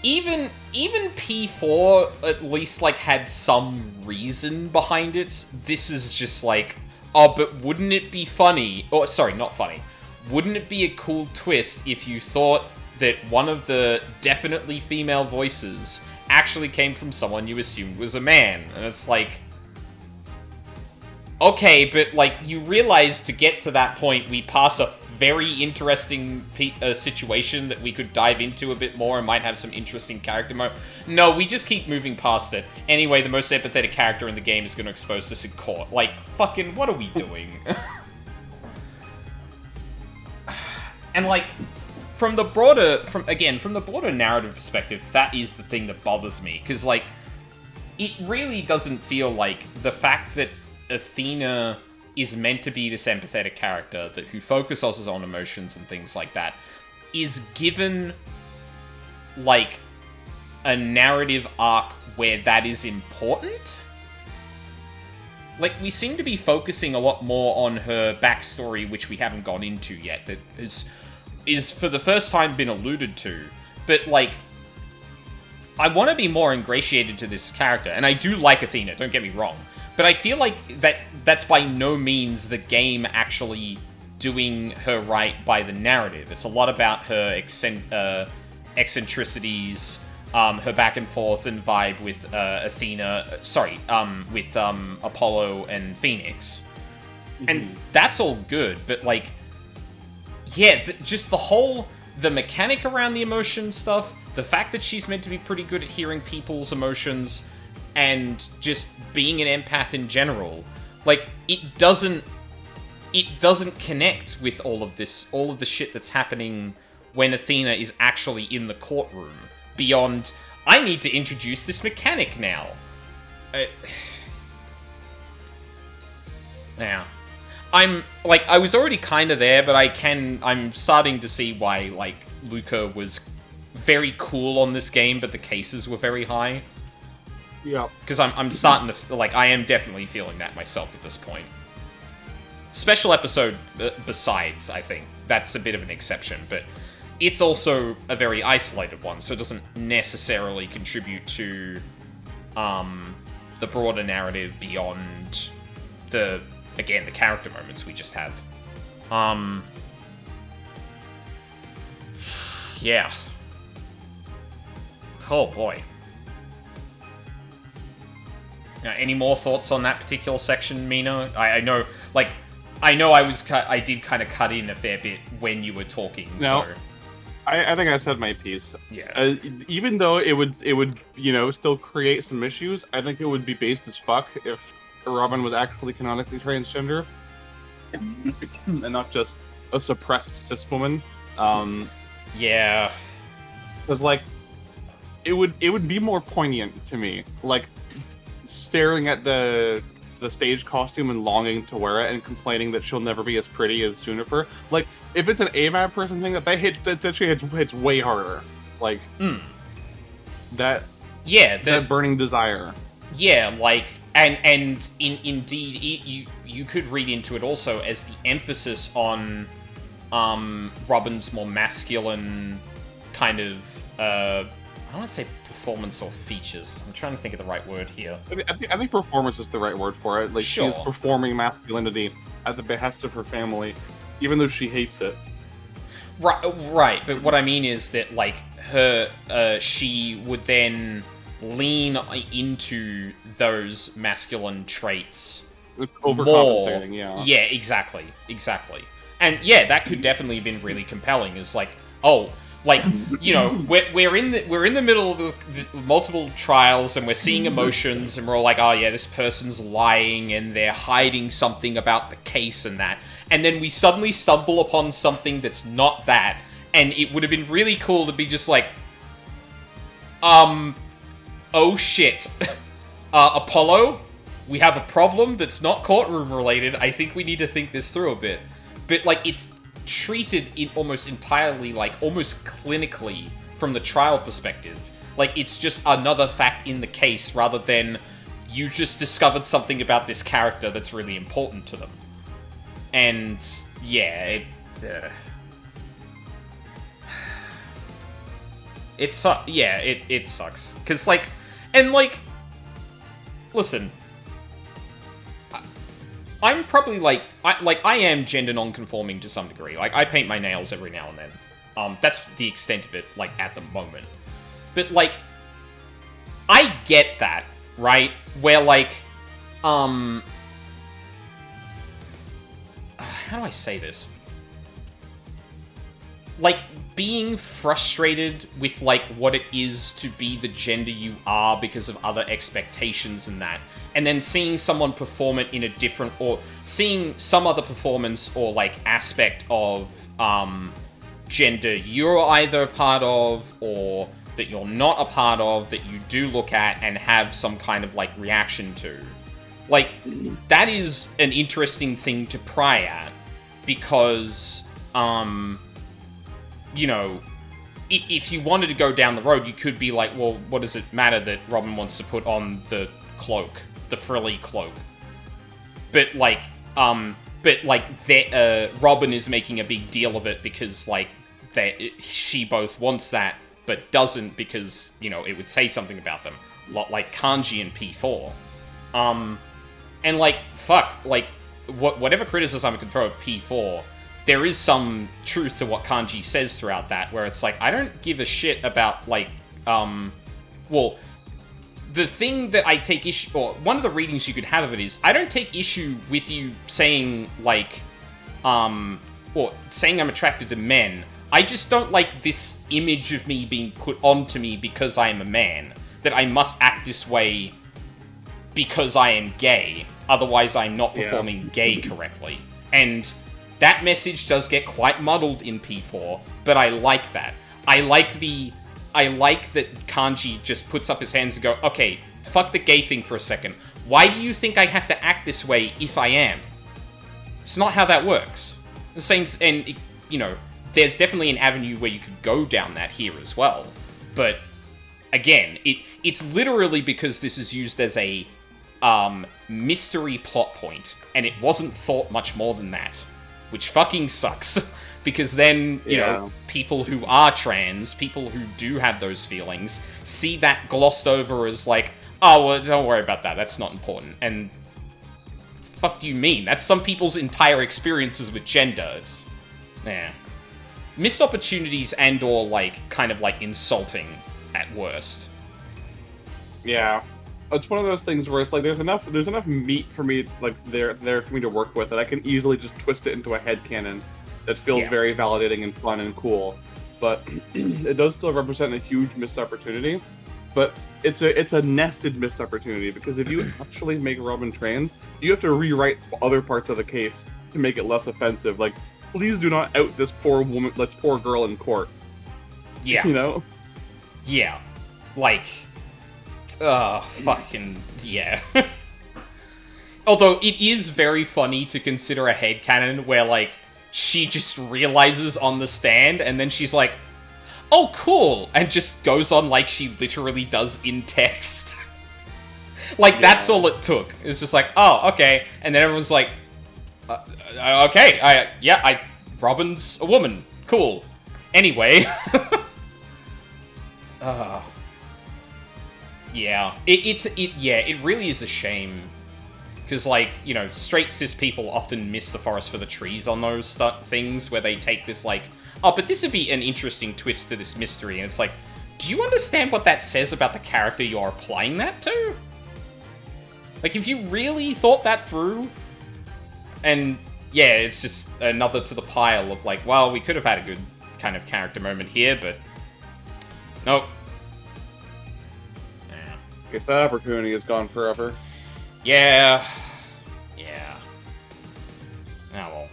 even P4 at least like had some reason behind it. This is just like, oh, but wouldn't it be funny? Or sorry, not funny. Wouldn't it be a cool twist if you thought that one of the definitely female voices actually came from someone you assumed was a man? And it's like, okay, but like, you realize to get to that point, we pass a very interesting situation that we could dive into a bit more and might have some interesting character No, we just keep moving past it. Anyway, the most empathetic character in the game is going to expose this in court. Like, fucking, what are we doing? And like, from the broader narrative perspective, that is the thing that bothers me. Because like, it really doesn't feel like the fact that Athena is meant to be this empathetic character who focuses on emotions and things like that, is given like a narrative arc where that is important. Like, we seem to be focusing a lot more on her backstory, which we haven't gone into yet, that is for the first time been alluded to. But like, I want to be more ingratiated to this character, and I do like Athena, don't get me wrong. But I feel like that's by no means the game actually doing her right by the narrative. It's a lot about her eccentricities, her back and forth and vibe with with Apollo and Phoenix. And that's all good, but like, yeah, just the mechanic around the emotion stuff, the fact that she's meant to be pretty good at hearing people's emotions, and just being an empath in general, like, it doesn't connect with all of the shit that's happening when Athena is actually in the courtroom, beyond, I need to introduce this mechanic now. Now, I was already kind of there, but I'm starting to see why, like, Luca was very cool on this game, but the cases were very high. Yeah. Because I'm starting to, like, I am definitely feeling that myself at this point. Special episode besides, I think. That's a bit of an exception, but it's also a very isolated one, so it doesn't necessarily contribute to the broader narrative beyond the character moments we just have. Yeah. Oh boy. Now, any more thoughts on that particular section, Mina? I know I did kind of cut in a fair bit when you were talking. No, so I think I said my piece. Yeah. Even though it would still create some issues, I think it would be based as fuck if Robin was actually canonically transgender and not just a suppressed cis woman. Yeah. Because like, it would be more poignant to me, like, staring at the stage costume and longing to wear it and complaining that she'll never be as pretty as Juniper. Like, if it's an AMAB person thing, that actually hits way harder. Like, that burning desire. Yeah, like, and indeed, you could read into it also as the emphasis on Robin's more masculine kind of, I don't want to say performance or features. I'm trying to think of the right word here. I think performance is the right word for it. Like, sure. She's performing masculinity at the behest of her family, even though she hates it. Right. But what I mean is that, like, she would then lean into those masculine traits It's overcompensating, more. Yeah, exactly. And yeah, that could definitely have been really compelling. Is like, oh, like, you know, we're in the middle of the multiple trials, and we're seeing emotions, and we're all like, oh yeah, this person's lying, and they're hiding something about the case and that. And then we suddenly stumble upon something that's not that, And it would have been really cool to be just like, oh shit. Apollo, we have a problem that's not courtroom related. I think we need to think this through a bit. But, like, it's treated in almost entirely, like, almost clinically from the trial perspective. Like, it's just another fact in the case rather than you just discovered something about this character that's really important to them. And, yeah, it sucks. Because, like, and, like, listen, I'm probably, like, I am gender non-conforming to some degree. Like, I paint my nails every now and then. That's the extent of it, like, at the moment. But, like, I get that, right? Where, like, how do I say this? Like, being frustrated with, like, what it is to be the gender you are because of other expectations and that, and then seeing someone perform it in a different, or seeing some other performance or, like, aspect of, gender you're either a part of, or that you're not a part of, that you do look at and have some kind of, like, reaction to. Like, that is an interesting thing to pry at, because, you know, if you wanted to go down the road, you could be like, well, what does it matter that Robin wants to put on the cloak, the frilly cloak? But, like, Robin is making a big deal of it because, like, she both wants that, but doesn't because, you know, it would say something about them. Like Kanji in P4. And, like, fuck, like, whatever criticism I can throw at P4, there is some truth to what Kanji says throughout that, where it's like, I don't give a shit about, like, well, the thing that I take issue, or one of the readings you could have of it is, I don't take issue with you saying, like, or saying I'm attracted to men. I just don't like this image of me being put onto me because I am a man, that I must act this way because I am gay, otherwise I'm not performing gay correctly. And that message does get quite muddled in P4, but I like that. I like that Kanji just puts up his hands and go, okay, fuck the gay thing for a second. Why do you think I have to act this way if I am? It's not how that works. The same, and, you know, there's definitely an avenue where you could go down that here as well. But, again, it's literally because this is used as a, mystery plot point, and it wasn't thought much more than that. Which fucking sucks. Because then, you know, people who are trans, people who do have those feelings, see that glossed over as like, oh, well, don't worry about that, that's not important. And fuck do you mean? That's some people's entire experiences with gender. It's, missed opportunities and or, like, kind of, like, insulting at worst. Yeah. It's one of those things where it's like, there's enough meat for me, like, there for me to work with, that I can easily just twist it into a headcanon that feels very validating and fun and cool. But it does still represent a huge missed opportunity. But it's a nested missed opportunity, because if you actually make Robin trans, you have to rewrite other parts of the case to make it less offensive. Like, please do not out this poor woman, this poor girl in court. Yeah. You know? Yeah. Like, fucking, yeah. Although, it is very funny to consider a headcanon where, like, she just realizes on the stand, and then she's like, oh, cool, and just goes on like she literally does in text. Like, that's all it took. It's just like, oh, okay, and then everyone's like, okay, Robin's a woman, cool. Anyway. Yeah, it really is a shame. Because, like, you know, straight cis people often miss the forest for the trees on those things, where they take this, like, oh, but this would be an interesting twist to this mystery, and it's like, do you understand what that says about the character you're applying that to? Like, if you really thought that through, and, yeah, it's just another to the pile of, like, well, we could have had a good kind of character moment here, but nope. Guess that opportunity is gone forever. Yeah. Oh, well.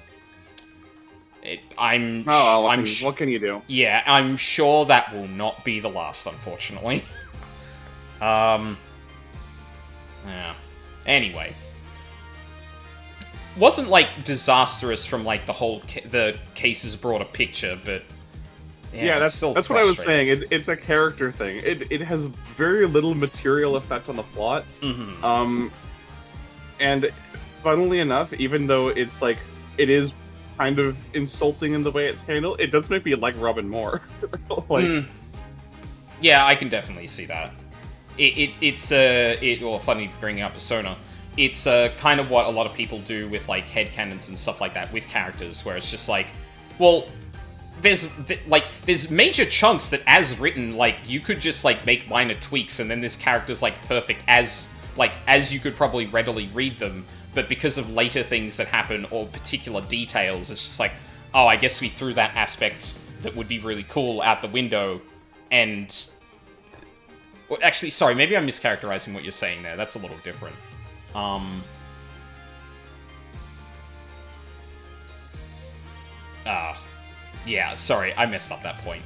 What can you do? Yeah, I'm sure that will not be the last, unfortunately. Yeah. Anyway. Wasn't, like, disastrous from, like, the whole the case's broader picture, but... Yeah, that's what I was saying. It's a character thing. It has very little material effect on the plot. Mm-hmm. And funnily enough, even though it's, like, it is kind of insulting in the way it's handled, it does make me like Robin more. Yeah, I can definitely see that. It's funny bringing up Persona. It's kind of what a lot of people do with like headcanons and stuff like that with characters, where it's just like, well, there's major chunks that, as written, like you could just like make minor tweaks, and then this character's like perfect as you could probably readily read them. But because of later things that happen or particular details, it's just like, oh, I guess we threw that aspect that would be really cool out the window, and... Well, actually, sorry, maybe I'm mischaracterizing what you're saying there. That's a little different. Yeah, sorry, I messed up that point.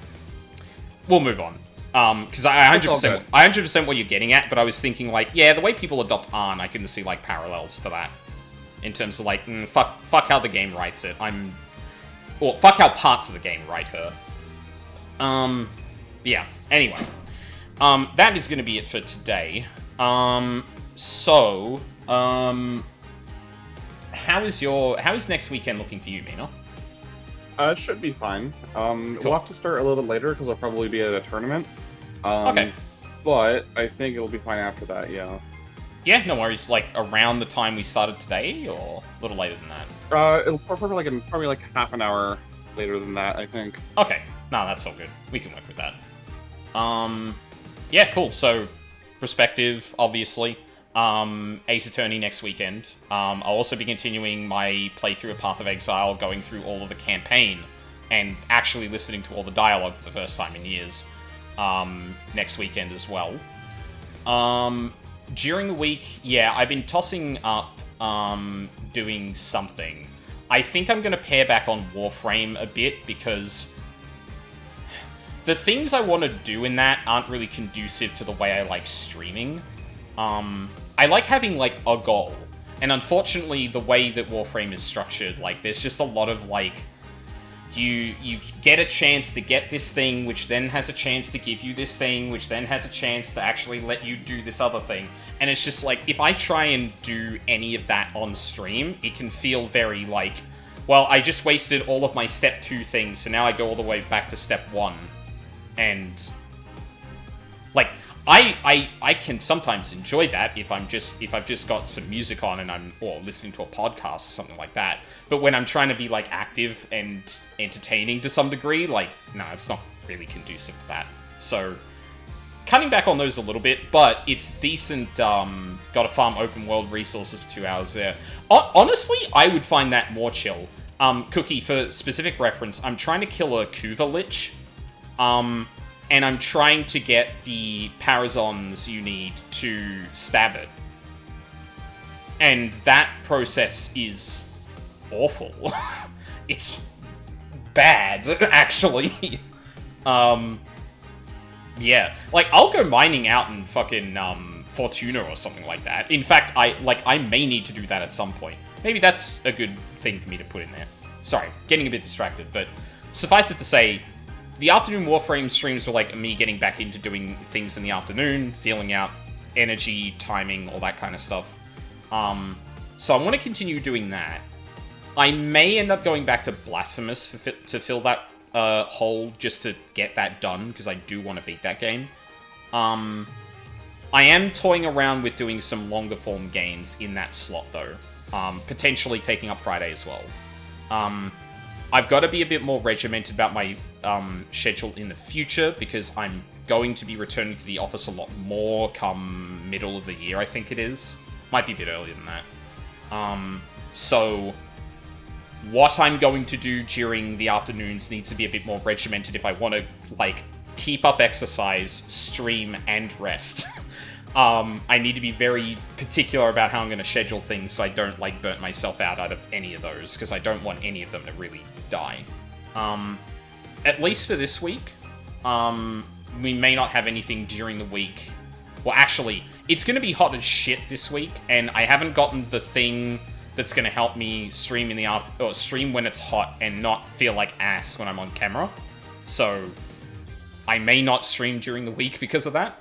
We'll move on. Because I 100% what you're getting at, but I was thinking, like, yeah, the way people adopt Arn, I can see, like, parallels to that. In terms of, like, fuck how the game writes it. Or, fuck how parts of the game write her. Yeah, anyway. That is going to be it for today. How is next weekend looking for you, Mina? It should be fine. Cool. We'll have to start a little later because I'll probably be at a tournament. Okay. But I think it'll be fine after that, yeah. Yeah, no worries. Like, around the time we started today, or a little later than that? It'll probably like half an hour later than that, I think. Okay. No, that's all good. We can work with that. Yeah, cool. So, perspective, obviously. Ace Attorney next weekend. I'll also be continuing my playthrough of Path of Exile, going through all of the campaign, and actually listening to all the dialogue for the first time in years, next weekend as well. During the week, yeah, I've been tossing up, doing something. I think I'm going to pare back on Warframe a bit, because the things I want to do in that aren't really conducive to the way I like streaming. I like having, like, a goal. And unfortunately, the way that Warframe is structured, like, there's just a lot of, like, you get a chance to get this thing, which then has a chance to give you this thing, which then has a chance to actually let you do this other thing. And it's just, like, if I try and do any of that on stream, it can feel very, like, well, I just wasted all of my step 2 things, so now I go all the way back to step 1. And, like, I can sometimes enjoy that if I've just got some music on and or listening to a podcast or something like that. But when I'm trying to be, like, active and entertaining to some degree, like, no, it's not really conducive to that. So, cutting back on those a little bit, but it's decent. Got to farm open world resources for 2 hours there. Honestly, I would find that more chill. Cookie, for specific reference, I'm trying to kill a Kuva Lich. And I'm trying to get the Parazons you need to stab it. And that process is awful. It's bad, actually. Yeah. Like, I'll go mining out in fucking, Fortuna or something like that. In fact, I may need to do that at some point. Maybe that's a good thing for me to put in there. Sorry, getting a bit distracted, but suffice it to say, the afternoon Warframe streams were like me getting back into doing things in the afternoon, feeling out energy, timing, all that kind of stuff. So I want to continue doing that. I may end up going back to Blasphemous to fill that hole, just to get that done, because I do want to beat that game. I am toying around with doing some longer form games in that slot, though. Potentially taking up Friday as well. I've got to be a bit more regimented about my schedule in the future, because I'm going to be returning to the office a lot more come middle of the year, I think it is. Might be a bit earlier than that. So what I'm going to do during the afternoons needs to be a bit more regimented if I want to, like, keep up exercise, stream, and rest. I need to be very particular about how I'm going to schedule things so I don't, like, burn myself out of any of those, because I don't want any of them to really die. At least for this week, we may not have anything during the week. Well, actually, it's going to be hot as shit this week, and I haven't gotten the thing that's going to help me stream in the or stream when it's hot and not feel like ass when I'm on camera. So I may not stream during the week because of that.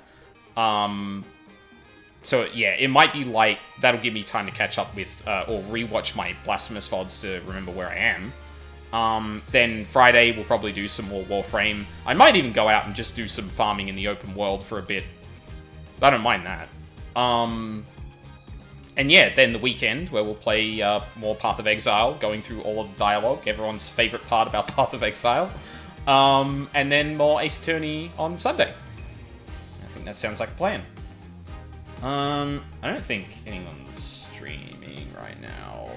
So yeah, it might be light. That'll give me time to catch up with or rewatch my Blasphemous VODs to remember where I am. Then Friday we'll probably do some more Warframe. I might even go out and just do some farming in the open world for a bit. I don't mind that. And yeah, then the weekend, where we'll play more Path of Exile, going through all of the dialogue, everyone's favourite part about Path of Exile. And then more Ace Attorney on Sunday. I think that sounds like a plan. I don't think anyone's streaming right now.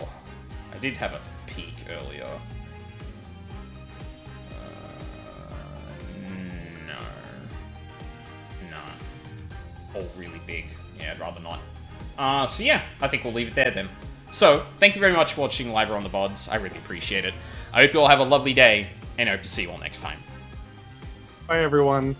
I did have a peek earlier. No. All really big. Yeah, I'd rather not. So yeah, I think we'll leave it there then. So, thank you very much for watching live or on the VODs. I really appreciate it. I hope you all have a lovely day, and I hope to see you all next time. Bye, everyone.